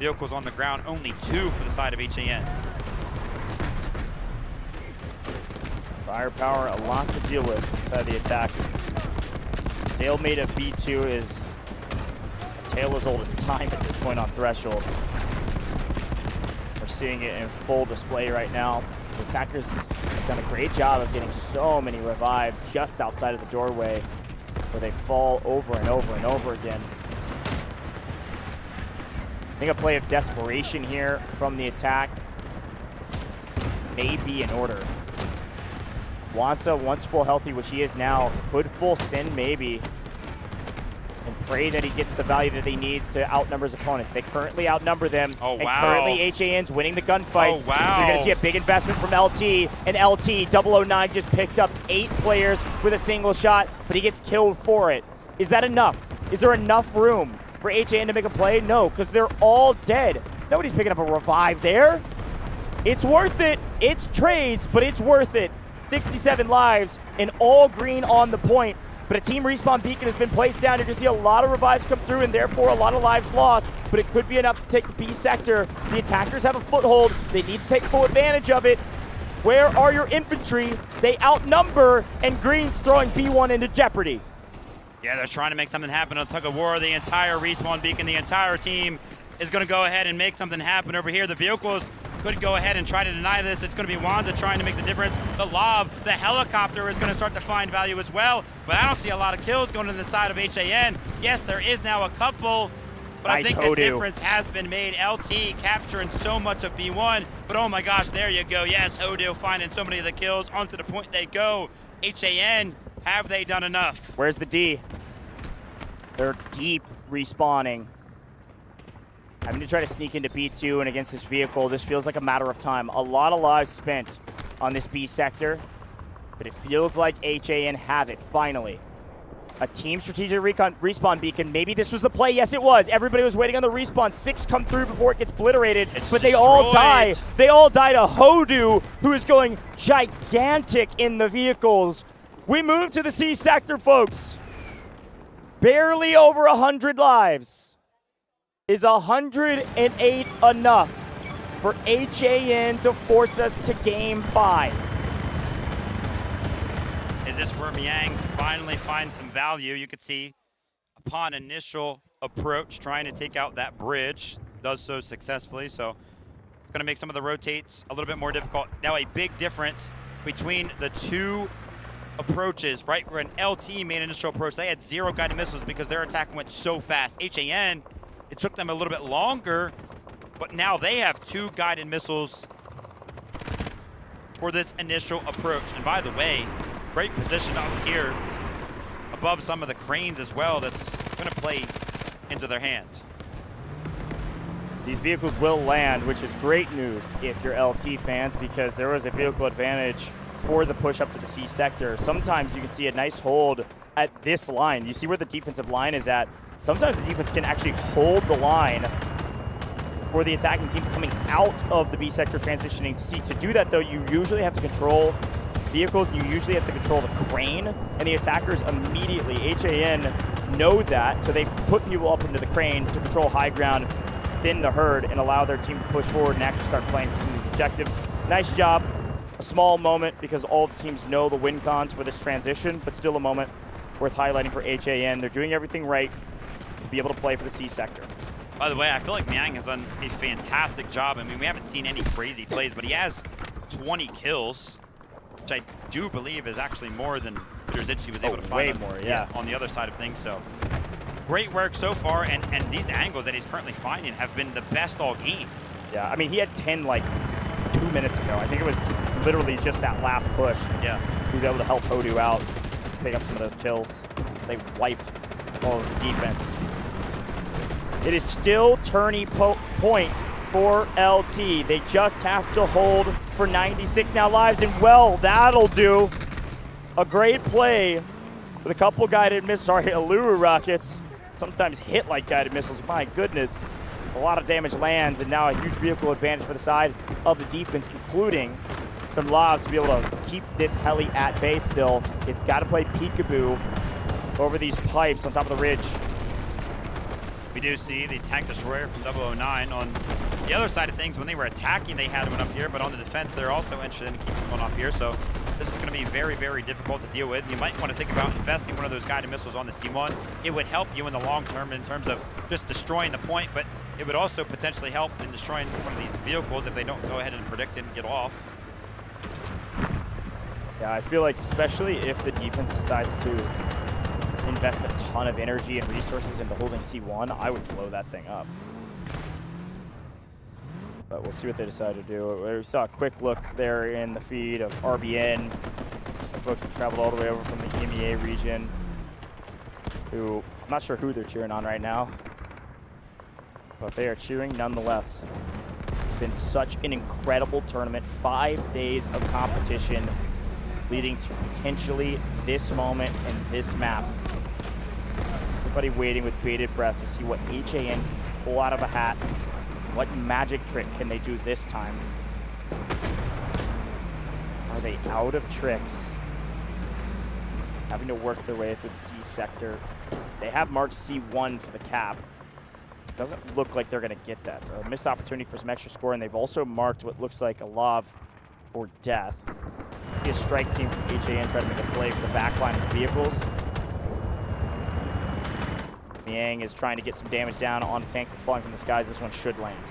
vehicles on the ground, only 2 for the side of HAN. Firepower, a lot to deal with inside of the attack. Stalemate of B2 is a tale as old as time at this point on Threshold. We're seeing it in full display right now. The attackers have done a great job of getting so many revives just outside of the doorway where they fall over and over and over again. I think a play of desperation here from the attack may be in order. Wanza, once full healthy, which he is now, could full send maybe, and pray that he gets the value that he needs to outnumber his opponents. They currently outnumber them, and currently HAN's winning the gunfights. So you're going to see a big investment from LT, and LT, 009 just picked up 8 players with a single shot, but he gets killed for it. Is that enough? Is there enough room for HAN to make a play? No, because they're all dead. Nobody's picking up a revive there. It's worth it. It's trades, but it's worth it. 67 lives and all green on the point. But a team respawn beacon has been placed down. You're going to see a lot of revives come through and therefore a lot of lives lost. But it could be enough to take the B sector. The attackers have a foothold. They need to take full advantage of it. Where are your infantry? They outnumber, and green's throwing B1 into jeopardy. Yeah, they're trying to make something happen on tug of war. The entire respawn beacon, the entire team is going to go ahead and make something happen over here. The vehicles could go ahead and try to deny this. It's going to be Wanza trying to make the difference. The Lob, the helicopter is going to start to find value as well. But I don't see a lot of kills going to the side of HAN. Yes, there is now a couple, but nice I think Hoodoo. the difference has been made. LT capturing so much of B1, but oh my gosh, there you go. Yes, Hoodoo finding so many of the kills. Onto the point they go. HAN, have they done enough? Where's the D? They're deep respawning. Having to try to sneak into B2 and against this vehicle, this feels like a matter of time. A lot of lives spent on this B sector, but it feels like HAN have it, finally. A team strategic respawn beacon. Maybe this was the play. Yes, it was. Everybody was waiting on the respawn. 6 come through before it gets obliterated, but they all die. They all die to Hoodoo, who is going gigantic in the vehicles. We move to the C sector, folks. Barely over 100 lives. Is 108 enough for HAN to force us to game 5? Is this where Miang finally finds some value? You could see upon initial approach, trying to take out that bridge, does so successfully. So it's going to make some of the rotates a little bit more difficult. Now a big difference between the two approaches, right? Where an LT made an initial approach, they had 0 guided missiles because their attack went so fast. HAN, it took them a little bit longer, but now they have 2 guided missiles for this initial approach. And by the way, great position out here above some of the cranes as well. That's going to play into their hand. These vehicles will land, which is great news if you're LT fans, because there was a vehicle advantage for the push up to the C sector. Sometimes you can see a nice hold at this line. You see where the defensive line is at. Sometimes the defense can actually hold the line for the attacking team coming out of the B sector transitioning to C. To do that, though, you usually have to control vehicles. You usually have to control the crane, and the attackers immediately, HAN, know that, so they put people up into the crane to control high ground, thin the herd, and allow their team to push forward and actually start playing for some of these objectives. Nice job. A small moment because all the teams know the win cons for this transition, but still a moment worth highlighting for HAN. They're doing everything right to be able to play for the C sector. By the way, I feel like Miang has done a fantastic job. I mean, we haven't seen any crazy plays, but he has 20 kills, which I do believe is actually more than Drzici was able to find. Way more, yeah. On the other side of things. So great work so far, and these angles that he's currently finding have been the best all game. Yeah, I mean, he had 10 like 2 minutes ago. I think it was literally just that last push. Yeah. He was able to help Hoodoo out, pick up some of those kills. They wiped all of the defense. It is still tourney point for LT. They just have to hold for 96 now lives, and well, that'll do. A great play with a couple guided missiles. Sorry, Alluru rockets sometimes hit like guided missiles. My goodness. A lot of damage lands, and now a huge vehicle advantage for the side of the defense, including some lobs to be able to keep this heli at bay still. It's got to play peekaboo over these pipes on top of the ridge. We do see the tank destroyer from 009 on the other side of things. When they were attacking, they had one up here, but on the defense, they're also interested in keeping one up here. So this is going to be very, very difficult to deal with. You might want to think about investing one of those guided missiles on the C1. It would help you in the long term in terms of just destroying the point, but it would also potentially help in destroying one of these vehicles if they don't go ahead and predict it and get off. Yeah, I feel like especially if the defense decides to invest a ton of energy and resources into holding C1, I would blow that thing up. But we'll see what they decide to do. We saw a quick look there in the feed of RBN, the folks that traveled all the way over from the EMEA region, who I'm not sure who they're cheering on right now, but they are cheering nonetheless. It's been such an incredible tournament, 5 days of competition, leading to potentially this moment and this map. Everybody waiting with bated breath to see what HAN can pull out of a hat. What magic trick can they do this time Are they out of tricks? Having to work their way through the C sector. They have marked C1 for the cap. Doesn't look like they're going to get that. So a missed opportunity for some extra score, and they've also marked what looks like a lob for death. See a strike team from HAN trying to make a play for the backline of the vehicles. Niang is trying to get some damage down on a tank that's falling from the skies. This one should land.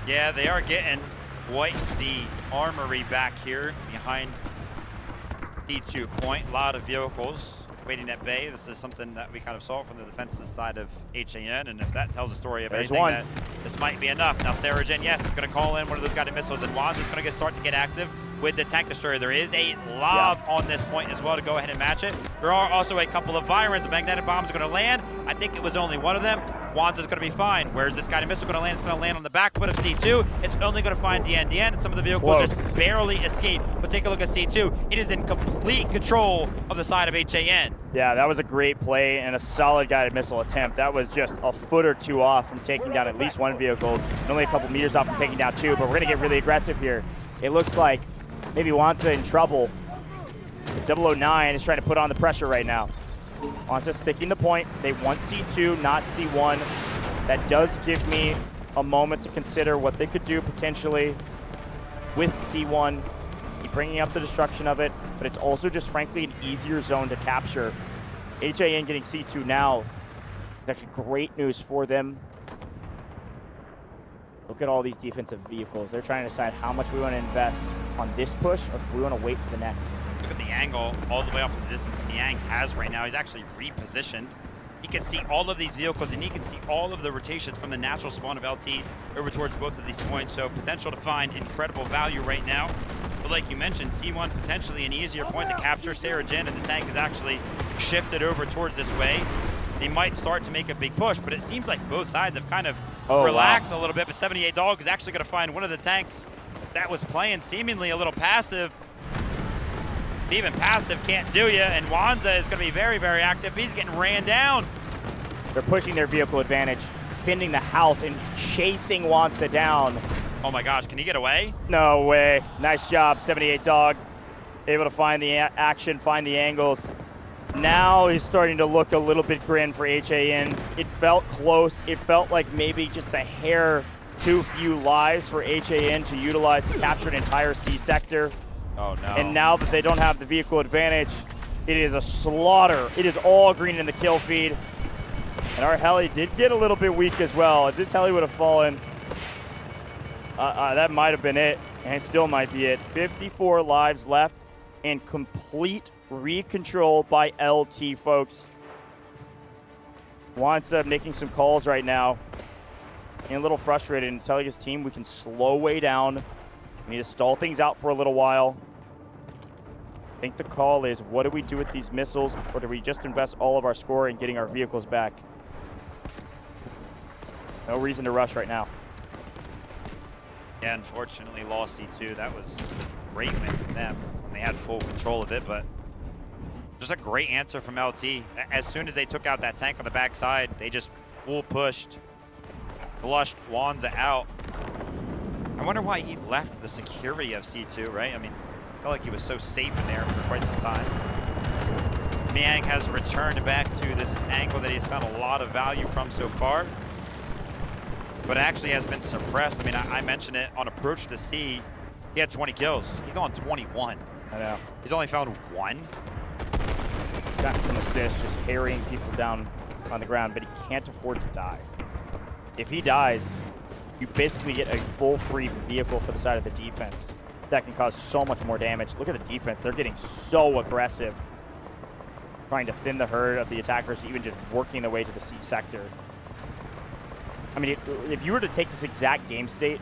Yeah, they are getting quite the armory back here behind C2 point. A lot of vehicles waiting at bay. This is something that we kind of saw from the defensive side of HAN, and if that tells a story of anything, that this might be enough. Now, Saragen, yes, is going to call in one of those guided missiles, and Wands is going to start to get active with the tank destroyer. There is a lob on this point as well to go ahead and match it. There are also a couple of Virons. Magnetic bombs are going to land. I think it was only one of them. Wands is going to be fine. Where's this guided missile going to land? It's going to land on the back foot of C2. It's only going to find the NDN, and some of the vehicles just barely escape. But take a look at C2. It is in complete control of the side of HAN. Yeah, that was a great play and a solid guided missile attempt. That was just a foot or two off from taking down at least one vehicle, and only a couple meters off from taking down two, but we're going to get really aggressive here. It looks like maybe Wansa in trouble. It's 009 is trying to put on the pressure right now. Wansa sticking the point. They want C2, not C1. That does give me a moment to consider what they could do potentially with C1. Keep bringing up the destruction of it, but it's also just frankly an easier zone to capture. HAN getting C2 now is actually great news for them. Look at all these defensive vehicles. They're trying to decide how much we want to invest on this push or if we want to wait for the next. Look at the angle all the way off the distance Niang has right now. He's actually repositioned. He can see all of these vehicles, and he can see all of the rotations from the natural spawn of LT over towards both of these points. So potential to find incredible value right now. But like you mentioned, C1 potentially an easier point to capture. Saragen and the tank is actually shifted over towards this way. They might start to make a big push, but it seems like both sides have kind of relaxed a little bit. But 78 Dog is actually going to find one of the tanks that was playing seemingly a little passive. Even passive can't do you, and Wansa is going to be very, very active. He's getting ran down. They're pushing their vehicle advantage, sending the house and chasing Wansa down. Oh my gosh, can he get away? No way. Nice job, 78 Dog. Able to find the action, find the angles. Now he's starting to look a little bit grim for HAN. It felt close. It felt like maybe just a hair too few lives for HAN to utilize to capture an entire C sector. Oh no. And now that they don't have the vehicle advantage, it is a slaughter. It is all green in the kill feed. And our heli did get a little bit weak as well. If this heli would have fallen, that might have been it. And it still might be it. 54 lives left and complete recontrol by LT, folks. Wansa making some calls right now. And a little frustrated and telling his team we can slow way down. We need to stall things out for a little while. I think the call is, what do we do with these missiles, or do we just invest all of our score in getting our vehicles back? No reason to rush right now. Yeah, unfortunately lost C2. That was a great win for them. They had full control of it, but just a great answer from LT. As soon as they took out that tank on the backside, they just full pushed, flushed Wansa out. I wonder why he left the security of C2, right? I mean, I felt like he was so safe in there for quite some time. Niang has returned back to this angle that he's found a lot of value from so far, but actually has been suppressed. I mean, I mentioned it on approach to C, he had 20 kills. He's on 21. I know. He's only found one. Got some assists, just harrying people down on the ground, but he can't afford to die. If he dies, you basically get a full free vehicle for the side of the defense that can cause so much more damage. Look at the defense. They're getting so aggressive, trying to thin the herd of the attackers, even just working their way to the C sector. I mean, if you were to take this exact game state,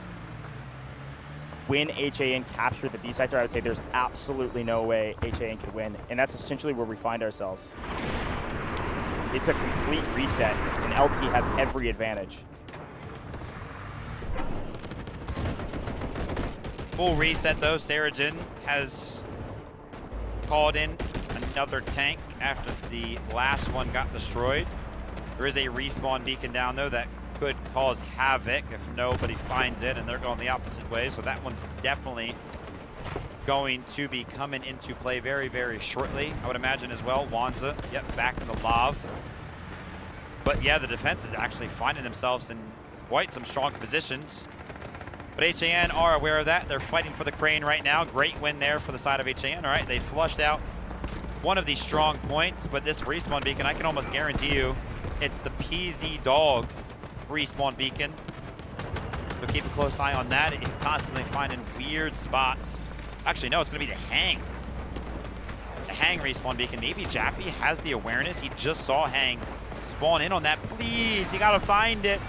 when HAN captured the B sector, I would say there's absolutely no way HAN could win. And that's essentially where we find ourselves. It's a complete reset, and LT have every advantage. Full reset though. Saragen has called in another tank after the last one got destroyed. There is a respawn beacon down though that could cause havoc if nobody finds it, and they're going the opposite way. So that one's definitely going to be coming into play very, very shortly, I would imagine as well. Wanza, yep, back in the lob. But yeah, the defense is actually finding themselves in quite some strong positions. But HAN are aware of that. They're fighting for the crane right now. Great win there for the side of HAN. All right, they flushed out one of these strong points, but this respawn beacon, I can almost guarantee you, it's the PZ Dog respawn beacon. So keep a close eye on that. It's constantly finding weird spots. Actually, no, it's gonna be the Hang. The Hang respawn beacon. Maybe Jappy has the awareness. He just saw Hang spawn in on that. Please, you gotta find it.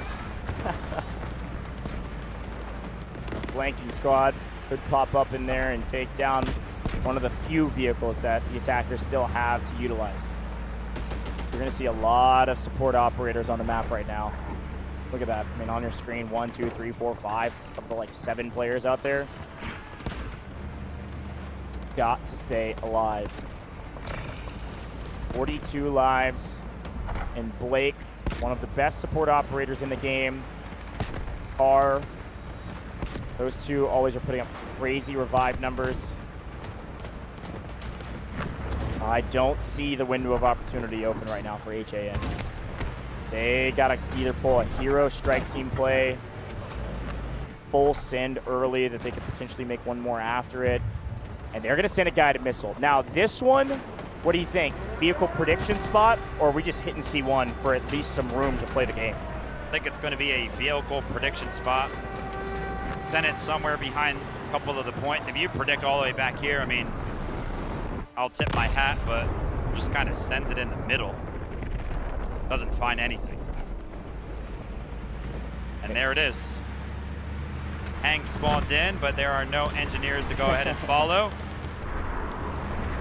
Flanking squad could pop up in there and take down one of the few vehicles that the attackers still have to utilize. You're gonna see a lot of support operators on the map right now. Look at that. I mean, on your screen, 1, 2, 3, 4, 5, up to like 7 players out there. Got to stay alive. 42 lives. And Blake, one of the best support operators in the game. Carr. Those two always are putting up crazy revive numbers. I don't see the window of opportunity open right now for HAN. They gotta either pull a hero strike team play, full send early that they could potentially make one more after it, and they're gonna send a guided missile. Now this one, what do you think? Vehicle prediction spot, or are we just hitting C1 for at least some room to play the game? I think it's gonna be a vehicle prediction spot. Then it's somewhere behind a couple of the points. If you predict all the way back here, I mean, I'll tip my hat, but just kind of sends it in the middle. Doesn't find anything. And there it is. Hang spawns in, but there are no engineers to go ahead and follow.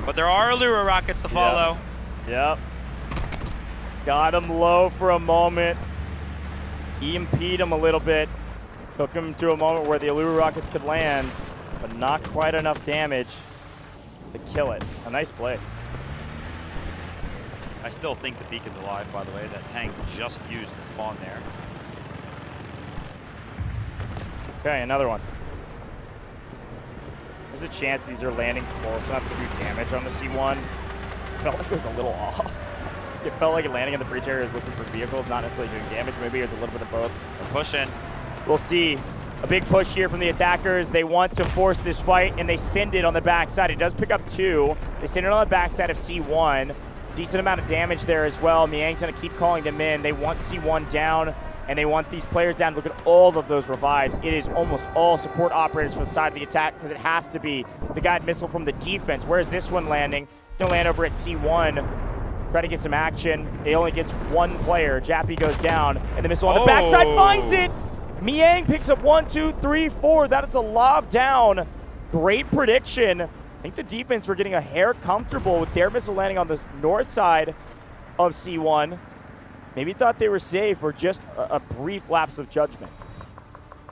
But there are Allura rockets to follow. Yep. Got him low for a moment. EMP'd him a little bit. Took him to a moment where the Allura rockets could land, but not quite enough damage to kill it. A nice play. I still think the beacon's alive, by the way. That Hang just used to spawn there. Okay, another one. There's a chance these are landing close enough to do damage on the C1. Felt like it was a little off. It felt like landing in the breach area is looking for vehicles, not necessarily doing damage. Maybe it was a little bit of both. They're pushing. We'll see. A big push here from the attackers. They want to force this fight, and they send it on the backside. It does pick up 2. They send it on the backside of C1. Decent amount of damage there as well. Miang's going to keep calling them in. They want C1 down, and they want these players down. Look at all of those revives. It is almost all support operators for the side of the attack because it has to be the guided missile from the defense. Where is this one landing? It's going to land over at C1. Try to get some action. It only gets 1 player. Jappy goes down, and the missile on the backside finds it. Miang picks up 1, 2, 3, 4. That is a lob down. Great prediction. I think the defense were getting a hair comfortable with their missile landing on the north side of C1. Maybe thought they were safe or just a brief lapse of judgment.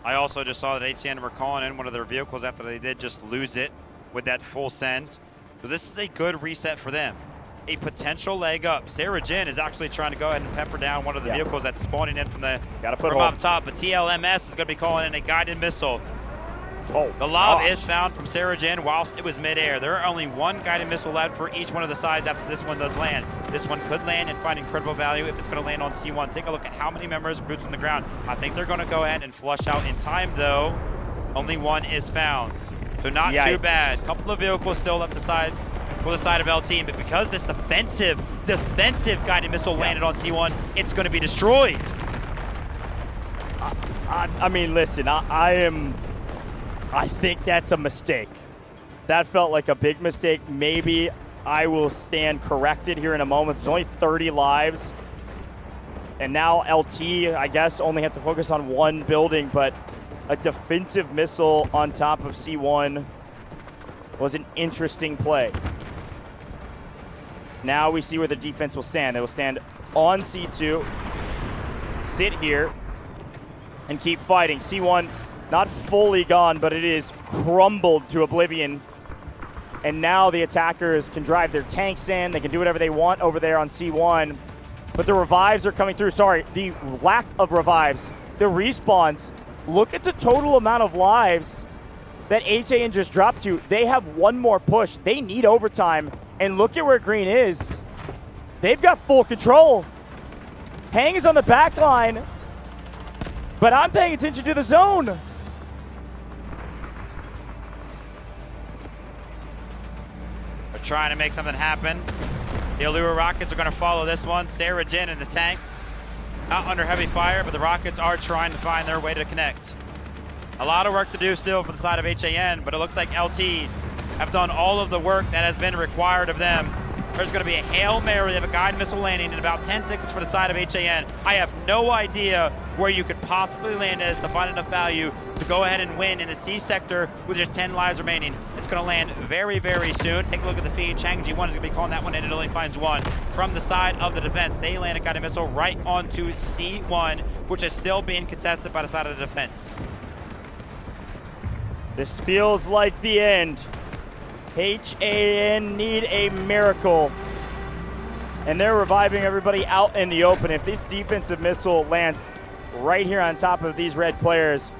I also just saw that HN were calling in one of their vehicles after they did just lose it with that full send. So this is a good reset for them. A potential leg up. Sarah Jin is actually trying to go ahead and pepper down one of the vehicles that's spawning in from up top, but TLMS is going to be calling in a guided missile. The lob is found from Sarah Jin whilst it was midair. There are only 1 guided missile left for each one of the sides after this one does land. This one could land and find incredible value if it's going to land on C1. Take a look at how many members of boots on the ground. I think they're going to go ahead and flush out in time, though. Only 1 is found. So not too bad. Couple of vehicles still left aside for the side of LT, but because this defensive guided missile landed on C1, it's going to be destroyed. I mean, listen, I think that's a mistake. That felt like a big mistake. Maybe I will stand corrected here in a moment. There's only 30 lives. And now LT, I guess, only have to focus on 1 building, but a defensive missile on top of C1 was an interesting play. Now we see where the defense will stand. They will stand on C2, sit here, and keep fighting. C1 not fully gone, but it is crumbled to oblivion. And now the attackers can drive their tanks in. They can do whatever they want over there on C1. but the revives are coming through. Sorry, the lack of revives, the respawns. Look at the total amount of lives that HAN just dropped to. They have one more push. They need overtime. And look at where Green is. They've got full control. Hang is on the back line, but I'm paying attention to the zone. They're trying to make something happen. The Allure Rockets are going to follow this one. Sarah Jin in the tank, out under heavy fire, but the Rockets are trying to find their way to connect. A lot of work to do still for the side of HAN, but it looks like LT have done all of the work that has been required of them. There's going to be a Hail Mary of a guided missile landing and about 10 tickets for the side of HAN. I have no idea where you could possibly land this to find enough value to go ahead and win in the C sector with just 10 lives remaining. It's going to land very, very soon. Take a look at the feed. Chang Ji1 is going to be calling that one in. It only finds one. From the side of the defense, they land a guided missile right onto C1, which is still being contested by the side of the defense. This feels like the end. HAN need a miracle. And they're reviving everybody out in the open. If this defensive missile lands right here on top of these red players,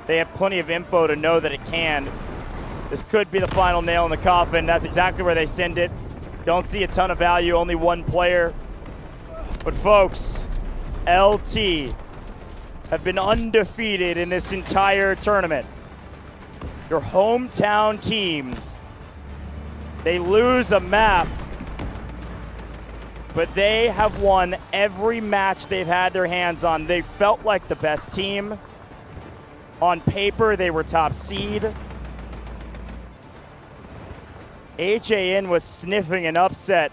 they have plenty of info to know that it can. This could be the final nail in the coffin. That's exactly where they send it. Don't see a ton of value, only one player. But folks, LT have been undefeated in this entire tournament. Your hometown team, they lose a map, but they have won every match they've had their hands on. They felt like the best team. On paper, they were top seed. HAN was sniffing an upset.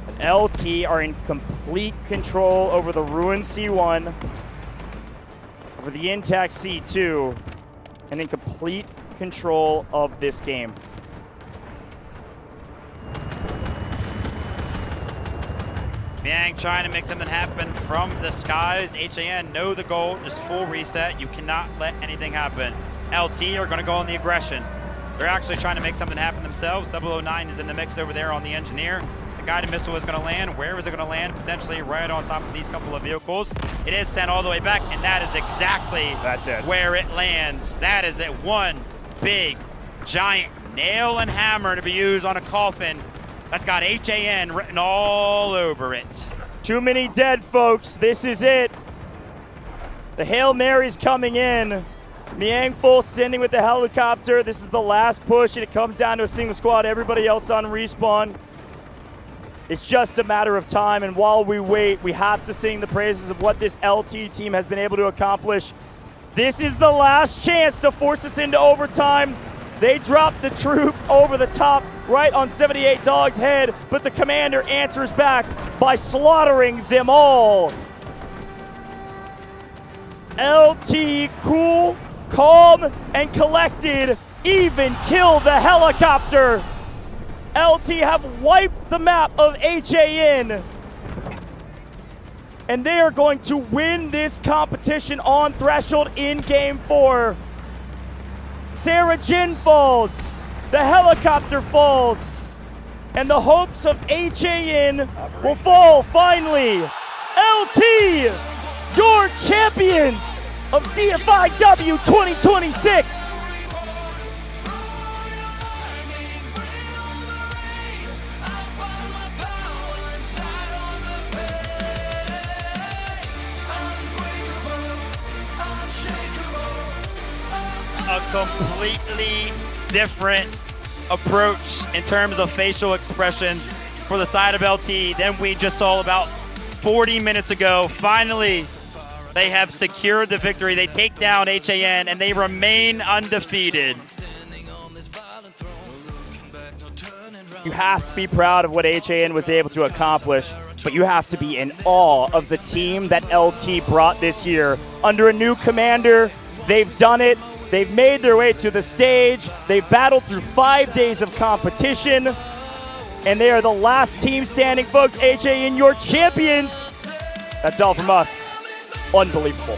And LT are in complete control over the ruined C1, over the intact C2, and in complete control of this game. Miang trying to make something happen from the skies. HAN know the goal, just full reset. You cannot let anything happen. LT are going to go on the aggression. They're actually trying to make something happen themselves. 009 is in the mix over there on the engineer. The guided missile is going to land. Where is it going to land? Potentially right on top of these couple of vehicles. It is sent all the way back, and that is exactly where it lands. That is it. One big, giant nail and hammer to be used on a coffin that's got HAN written all over it. Too many dead, folks. This is it. The Hail Mary's coming in. Miang full standing with the helicopter. This is the last push, and it comes down to a single squad. Everybody else on respawn. It's just a matter of time, and while we wait, we have to sing the praises of what this LT team has been able to accomplish. This is the last chance to force us into overtime. They drop the troops over the top right on 78 Dog's head, but the commander answers back by slaughtering them all. LT, cool, calm, and collected, even kill the helicopter. LT have wiped the map of HAN, and they are going to win this competition on Threshold in Game 4. Sarah Jin falls, the helicopter falls, and the hopes of HAN will fall finally. LT, your champions of Dfiw 2026. A completely different approach in terms of facial expressions for the side of LT than we just saw about 40 minutes ago. Finally, they have secured the victory. They take down HAN and they remain undefeated. You have to be proud of what HAN was able to accomplish, but you have to be in awe of the team that LT brought this year. Under a new commander, they've done it. They've made their way to the stage. They've battled through 5 days of competition, and they are the last team standing, folks. HAN, your champions. That's all from us. Unbelievable.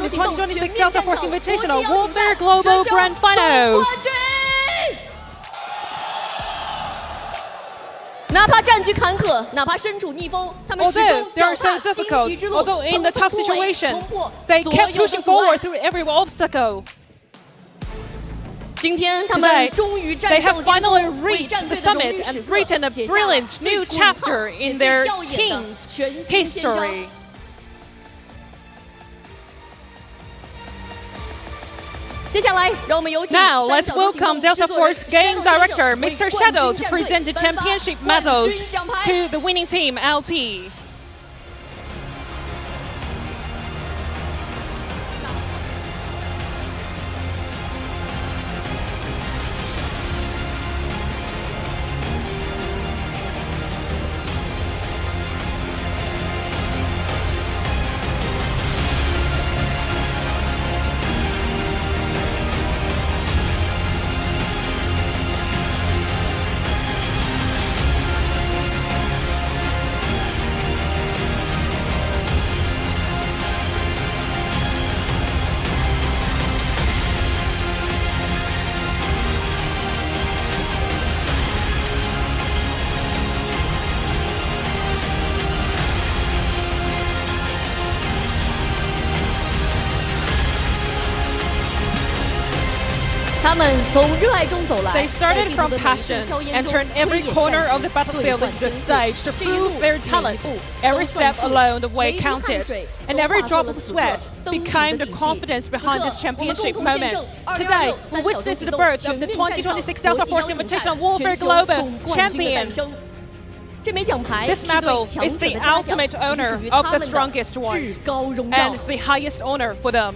the 2026 Delta Force Invitational Warfare Global Grand Finals. 哪怕战局坎坷，哪怕身处逆风，他们始 Although 终 they 脚 are so 踏荆棘 difficult, 之路， although in the 从 tough 不枯萎 situation, 冲破 they 所 kept 有的 pushing 阻碍 forward through every obstacle. 今天他 Today, 们终于 they 站上 have 了巅 finally 峰，为 reached 战 the 队的荣 summit 誉史 and 册 written a 写下了 brilliant 最 new 滚烫 chapter 也 in 最 their 耀眼的 team's 全新篇章。 history. Now, let's welcome Delta Force Game Director, Mr. Shadow, to present the championship medals to the winning team, LT. They started from passion and turned every corner of the battlefield into the stage to prove their talent. Every step along the way counted, and every drop of sweat became the confidence behind this championship moment. Today, we witnessed the birth of the 2026 Delta Force Invitational Warfare Global Champion. This medal is the ultimate honor of the strongest ones, and the highest honor for them.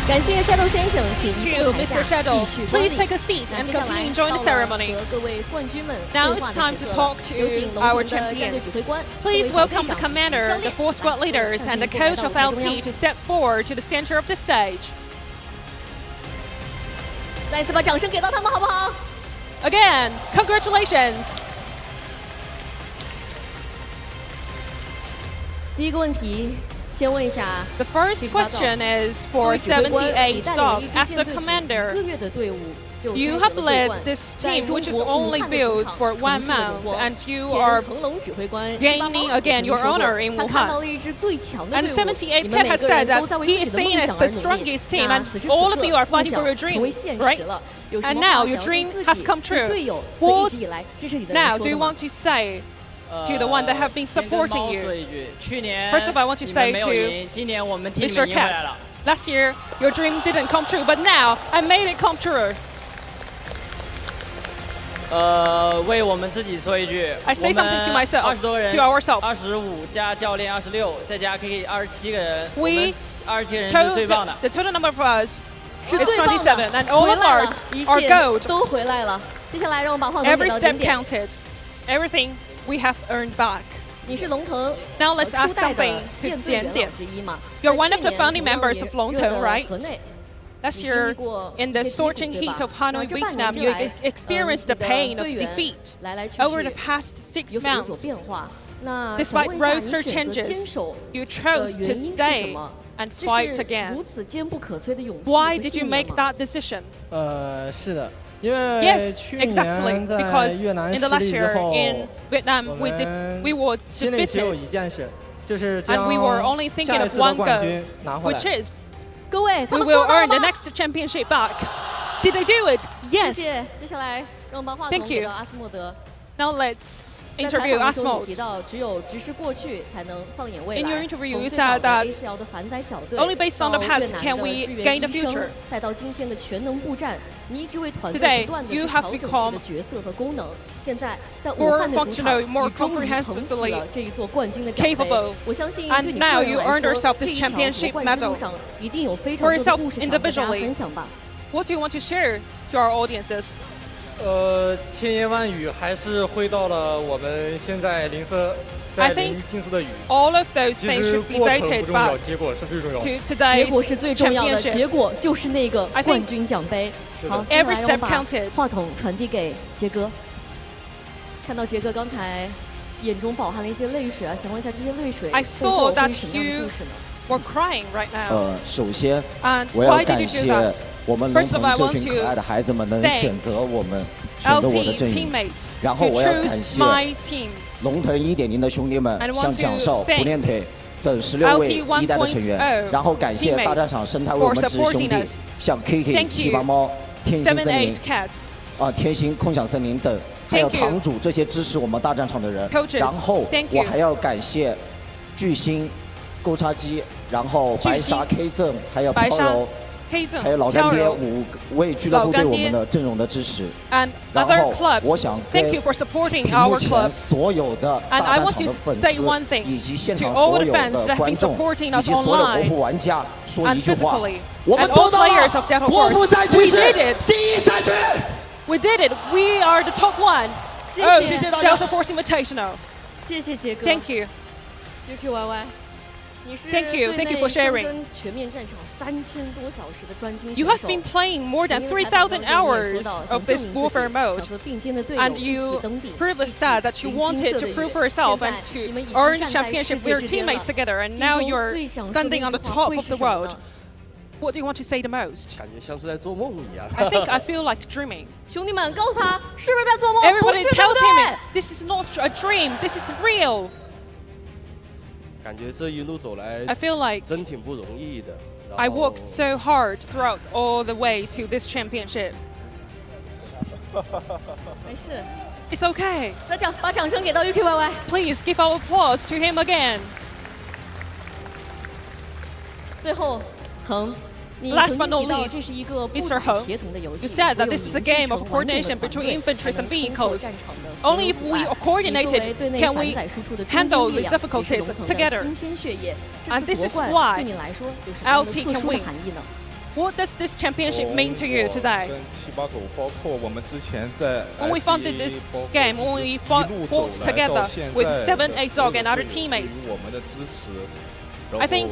Thank you, Mr. Shadow. Please take a seat and continue enjoying the ceremony. Now it's time to talk to our champions. Please welcome the commander, the 4 squad leaders, and the coach of LT to step forward to the center of the stage. Again, congratulations. 第一个问题，先问一下。 The first question is for 78 Dog. As a commander, you have led this team, which is only built for 1 month, and you are gaining again your honor in Wuhan. And 78 Pet has said that he is seen as the strongest team, and all of you are fighting for your dream, right? And now your dream has come true. What now do you want to say to the one that have been supporting you? First of all, I want to say to Mr. Cat, last year your dream didn't come true, but now I made it come true. I say something to myself, to ourselves. We the total number of us is 27, and all of ours are gold. Every step counted. Everything we have earned back. Now let's ask something to Dian Dian. You're one of the founding members of Longteng, right? Last year, in the scorching heat of Hanoi, Vietnam, you experienced the pain of defeat. Over the past 6 months, despite roster changes, you chose to stay and fight again. Why did you make that decision? Yes, exactly. Because in the last year in Vietnam, we were defeated, and we were only thinking of one goal, which is we will earn the next championship back. Did they do it? 谢 Yes. 谢。接下来让我们把话 Thank 筒 you. 给到阿斯莫德。 Now let's 在 interview 采访的时候 Asmod. 你提到，只有直视过去才能放眼未来。 In your interview, 从 you 最早 said 的 that ACL 的反载小队， only based on the 到 past 越南 can 的 we 支 gain 援 the 医生 future. 再到今天的全能步战，你一直为团队 Today, 不断的 you 去 have 调整自己 become 的角色和功能。现在在武 more 汉的主场， functional, more 你终于捧起 comprehensively 了这一座冠军的奖杯 capable. 我相信 And 对你 now 个人 you 来 earned 说， yourself 这 this 一条夺 championship 冠之路 medal. 上一定有非 For 常多的 yourself 故事想跟大家 individually. 分享吧。 What do you want to share to our audiences? 千言万语还是回到了我们现在零色 I 在 think 零金色的雨。 all of those 其 things 实 should be 过程不 dated 重要， back 结果是最重要的。 to 结 today's 果是最重要的， championship. 结果就是那个 I think 冠军奖杯。好，接下 every 来让我 step 把 counted. 话筒传递给杰哥。看到杰哥刚才眼中饱含了一些泪水啊，想问一下这些泪水 I 背 saw 后会 that 是什么样的 you 故事呢？ were crying right now. 首先 And 我要 why did 感 you do 谢 that? 我们龙 First of 腾 all, I 这 want 群可爱的 to 孩子们能 thank 选择我们，选择我的 LT 阵营。 teammates 然后 to 我要 choose 感谢 my team. 龙腾1.0的兄弟们 And I，want 像蒋少、 to thank 不练腿等16位 LT 一代的成员。 1.0然后感谢 teammates 大战场生态为我们支持兄 for 弟 supporting us，像 KK、 Thank 七 you 八猫、天星森林 7-8 cats. 天星空想森林等，还有 Thank you 堂主这些支持我们大战场的人。 Coaches，然后 Thank you 我还要感谢巨星、勾叉机，然后白沙 K 正，还有白沙飘柔。 K 正还有老干爹飘柔5位俱乐部对我们的阵容的支持。 And 然 other 后 clubs, 我想跟 thank you for supporting 屏幕 our 前 club. 所有的 And 大 I 战 want 场的 to 粉 say 丝 one thing 以及现 to 场 all 所 the 有 fans 的 that have 观 been 众 supporting 以 us 及所有国 online 服玩家说一 and 句话 physically.：我们 And 做 all 到 players 了 of Delta！国服 Force, 赛区 we 是 did it. 第一赛区。 We did it. We are the top one. 谢 Oh, 谢 Delta Force Invitational. 谢谢杰哥。 Thank you. UQYY， 你是 Thank you. 队 Thank 内 you for 深 sharing. 耕全面战场3000多小時的專精 You 選 have 手。 been playing more than 曾經的採訪當中 3,000 你也說 hours 到 of 想 this 證明 warfare 自己， mode. 想和並肩的隊友 And 一起 you 登頂， previously 一起 said that you 迎金 wanted 色 to 的 prove 月。 for yourself 現 and 在 to 你們已經 earn 站在世 championship 界 with your 之巔了 teammates together, and 心 now 中 you're 最想說的 standing 一 on the 句話 top 會 of 是 the 什麼 world. 呢？ What do you want to say the most? 感觉像是在做梦一样。 I think I feel like dreaming. 兄弟们，告诉他是不是在做梦？不 Everybody 是，对 tells 不 him 對？ this is not a dream. This is real. 感觉这一路走来 I feel like 真挺不容易的。 I worked so hard throughout all the way to this championship. 没事， It's okay. 再把掌声给到 UQYY。 Please give our applause to him again. 最后，恒，你 Last 曾 but 经 not 提到 least, 这是一个部 Mr. 队 Heng, 协同的游戏。 you said that 唯有 this is a 凝聚 game 成 of 完整的 coordination 团 between 队， infantry 才 and 能冲破 vehicles. 战场的 Only 所 if 有 we 阻 are 碍。 coordinated 你作为队内 can 反 we 载输出的中 handle 坚力 the 量，也是 difficulties 龙腾的 together. 新鲜血液。 And 这 this 次 is 夺冠 why 对你来说有什么样的 LT 特 can 殊的 win. 含义呢？ What does this championship mean to you today? 跟七八狗，包括我们之前在 When we founded this game, when we fought together with 7-8 Dog and other teammates, 我们的支持。 I think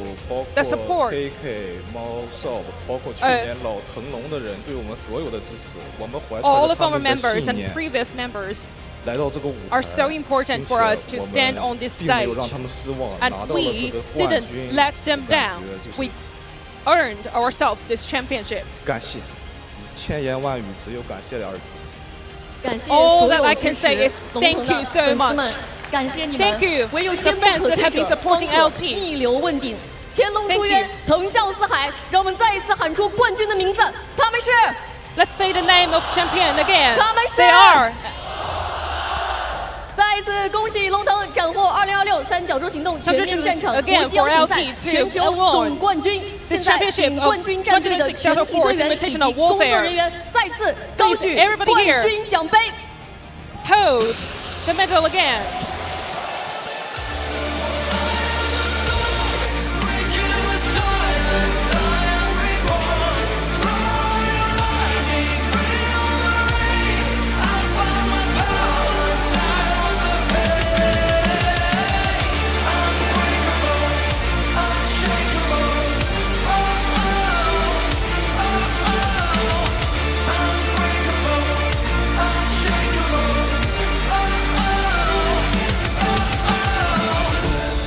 the support KK 猫少，包括去年老腾龙的人对我们所有的支持，我们怀揣 all 着 of 他 our 们的 members 嗯 信 and 念 previous members 来到这个舞台 are so important for us to stand on this 并没有 stage. 让他们失望， And 拿到了这 we 个冠 didn't 军， let them 感 down. 觉就是 We earned ourselves this championship. 感谢，千言万语只有感谢2字。感谢 All 所 that 有 I 支 can 持 say is 龙 thank 腾 you 的 so 粉丝们 much.，感谢你 Thank 们 you，唯有 the 坚不 fans 可 that 摧 have 者 been supporting 方可 LT 逆流问鼎，乾隆出 Thank 渊 you，腾啸四海，让我们再一次喊出冠军的名字，他们是， Let's say the name of champion again. 他们是 They are. 再一次恭喜龙腾斩获2026三角洲行动全面战场国 Again 际邀 for 请赛 LT 全球 to award 总冠军。现 this 在， championship 请 of 冠军战队的全体队员以及 Invitational 工作 warfare 人员再次高举 Please, everybody 冠 here 军奖杯。 Hold the medal again.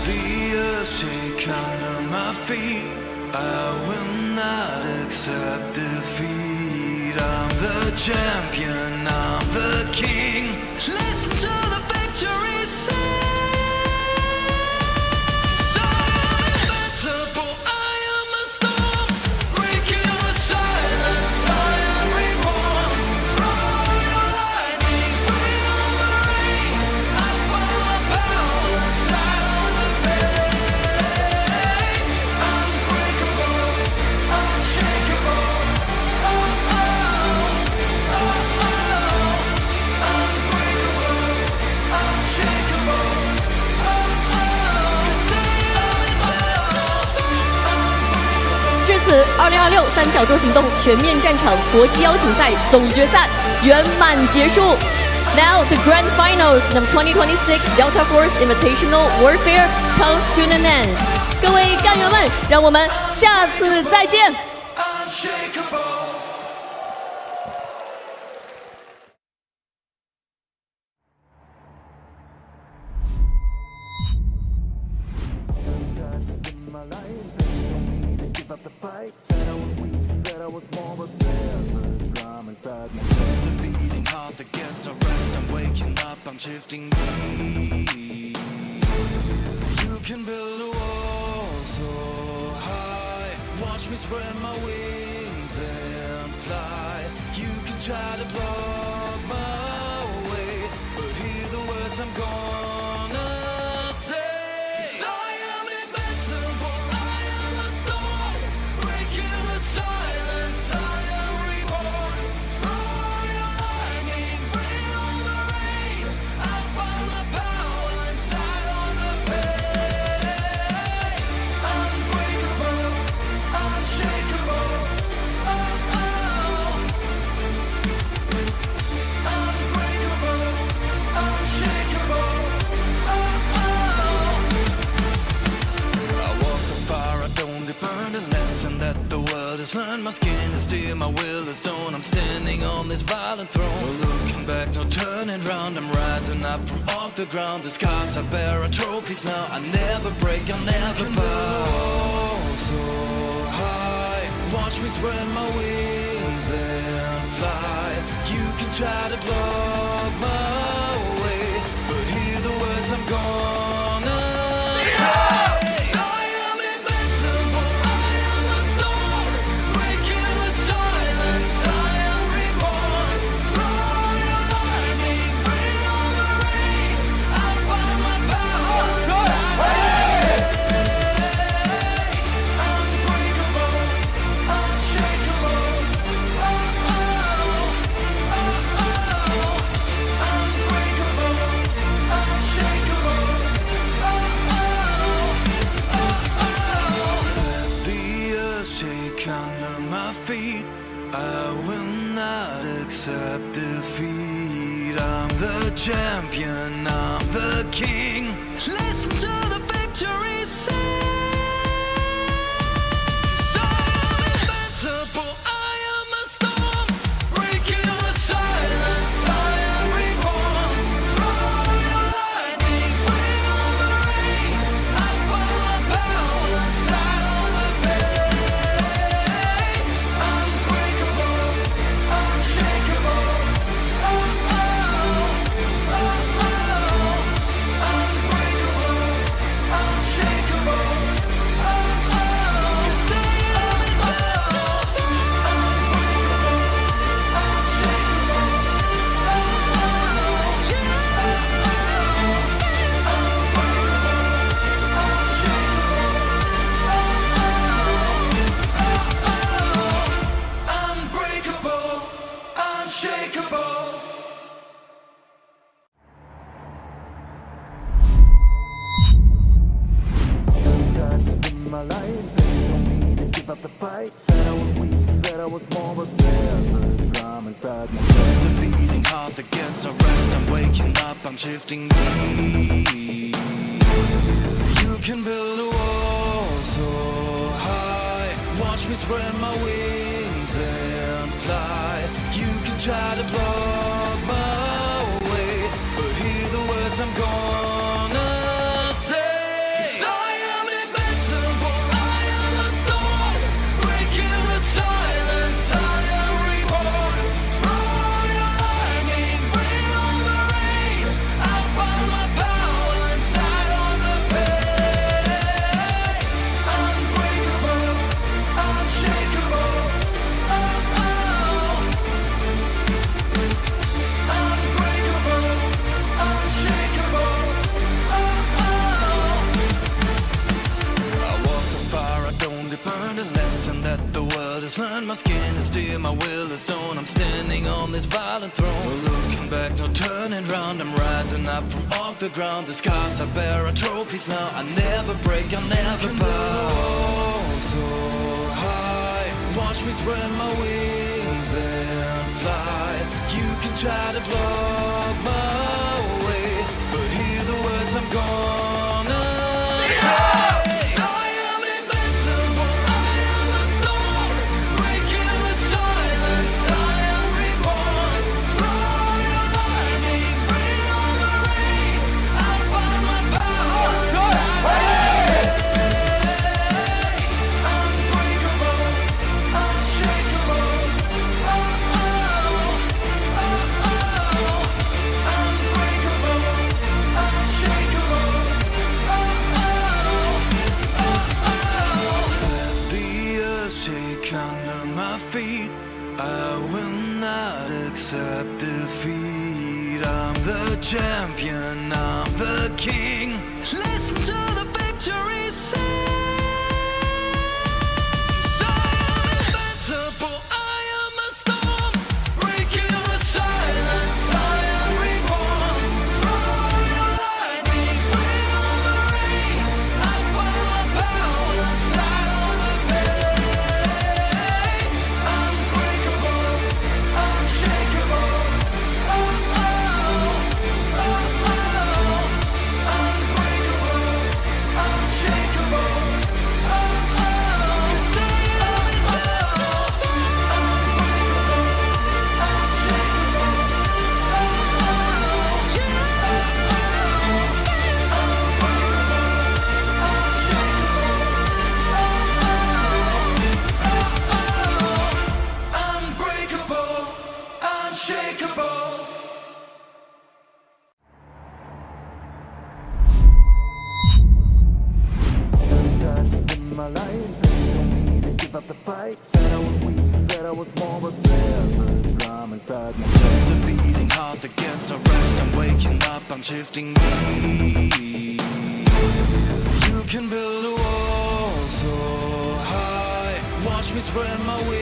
The earth shake under my feet. I will not accept defeat. I'm the champion, I'm the king. Listen to the victory sing. So invincible, I am a storm. Breaking the silence, I am reborn. 2026三角洲行动全面战场国际邀请赛总决赛圆满结束。Now the grand finals of 2026 Delta Force Invitational Warfare comes to an end。各位干员们，让我们下次再见。I'm shifting gears. You can build a wall so high. Watch me spread my wings and fly. You can try to block my way, but hear the words I'm gonna say. I am invincible, I am a storm, breaking the silence, I am reborn. Throw your lightning, bring on the rain. I find my power inside on the pain. Unbreakable, unshakeable. Oh, oh. Unbreakable, unshakeable. Oh, oh. I walk the fire, I don't burn. The lesson that the world has learned. My skin is steel, my will is stone. I'm standing on this violent throne. No looking back, no turning round. I'm rising up from off the ground. The scars I bear are trophies now. I never break, I'll never bow. So high, watch me spread my wings and fly. You can try to block my way, but hear the words I'm gonna say. I am invincible, I am a storm, breaking the silence, I am reborn. Throw your lightning, bring on the rain. I find my power inside my pain. Unbreakable, unshakeable. Oh, oh, oh, oh. Unbreakable, unshakeable. Oh, oh, oh. Let the earth shake under my feet. I will not accept defeat. I'm the champion, I'm the king. Listen to the victory sing. I am invincible, I am a storm, breaking the silence, I am reborn. Throw your lightning, bring on the rain. I find my power inside on the pain. Unbreakable, unshakeable. Oh, oh, oh, oh. Unbreakable, unshakeable. Oh, oh. 'Cause I am invincible. Unbreakable, unshakeable. Oh, oh. Unbreakable, unshakeable. In my life, they told me to give up the fight. Said I was weak, said I was small, but there's a drum inside my chest. A beating heart that gets no rest. I'm waking up, I'm shifting gears. You can build a wall so high. Watch me spread my wings and fly. You can try to block my way, but hear the words I'm gonna say. I am invincible, I am a storm, breaking the silence, I am reborn. Throw your lightning, bring on the rain. I find my power inside on the pain. Unbreakable, unshakeable. Oh, oh. Unbreakable, unshakeable. Oh, oh. I walk the fire, I don't burn. The lesson that the world has learned. My skin is steel, my will is stone. I'm standing on this violent throne. No looking back, no turning round. I'm rising up from off the ground. The scars I bear are trophies now. I never break, I'll never bow. So high, Watch me spread my wings and fly. You can try to block my way, but hear the words I'm gonna say. I am invincible, I am the storm, breaking the silence, I am reborn. Throw your lightning, bring on the rain, I'll find my power inside me. Unbreakable, unshakable, oh oh, oh oh. Unbreakable, unshakable, oh oh, oh oh. Let the earth shake under my feet, I will not accept defeat. I'm the champion, I'm the king. Listen to the victory sing. 'Cause I am invincible, I am the storm, breaking the silence, I am reborn. Throw your lightning, bring on the rain, I find my power inside of the pain. Unbreakable, unshakable, oh oh, oh oh. Unbreakable, unshakable, oh oh. 'Cause I am invincible. Unbreakable, unshakable, oh oh. Unbreakable, unshakable. In my life, they told me to give up the fight. Said I was weak, said I was small, but there's a drum inside my chest. A beating heart that gets no rest. I'm waking up, I'm shifting wheels. You can build a wall so high. Watch me spread my wings.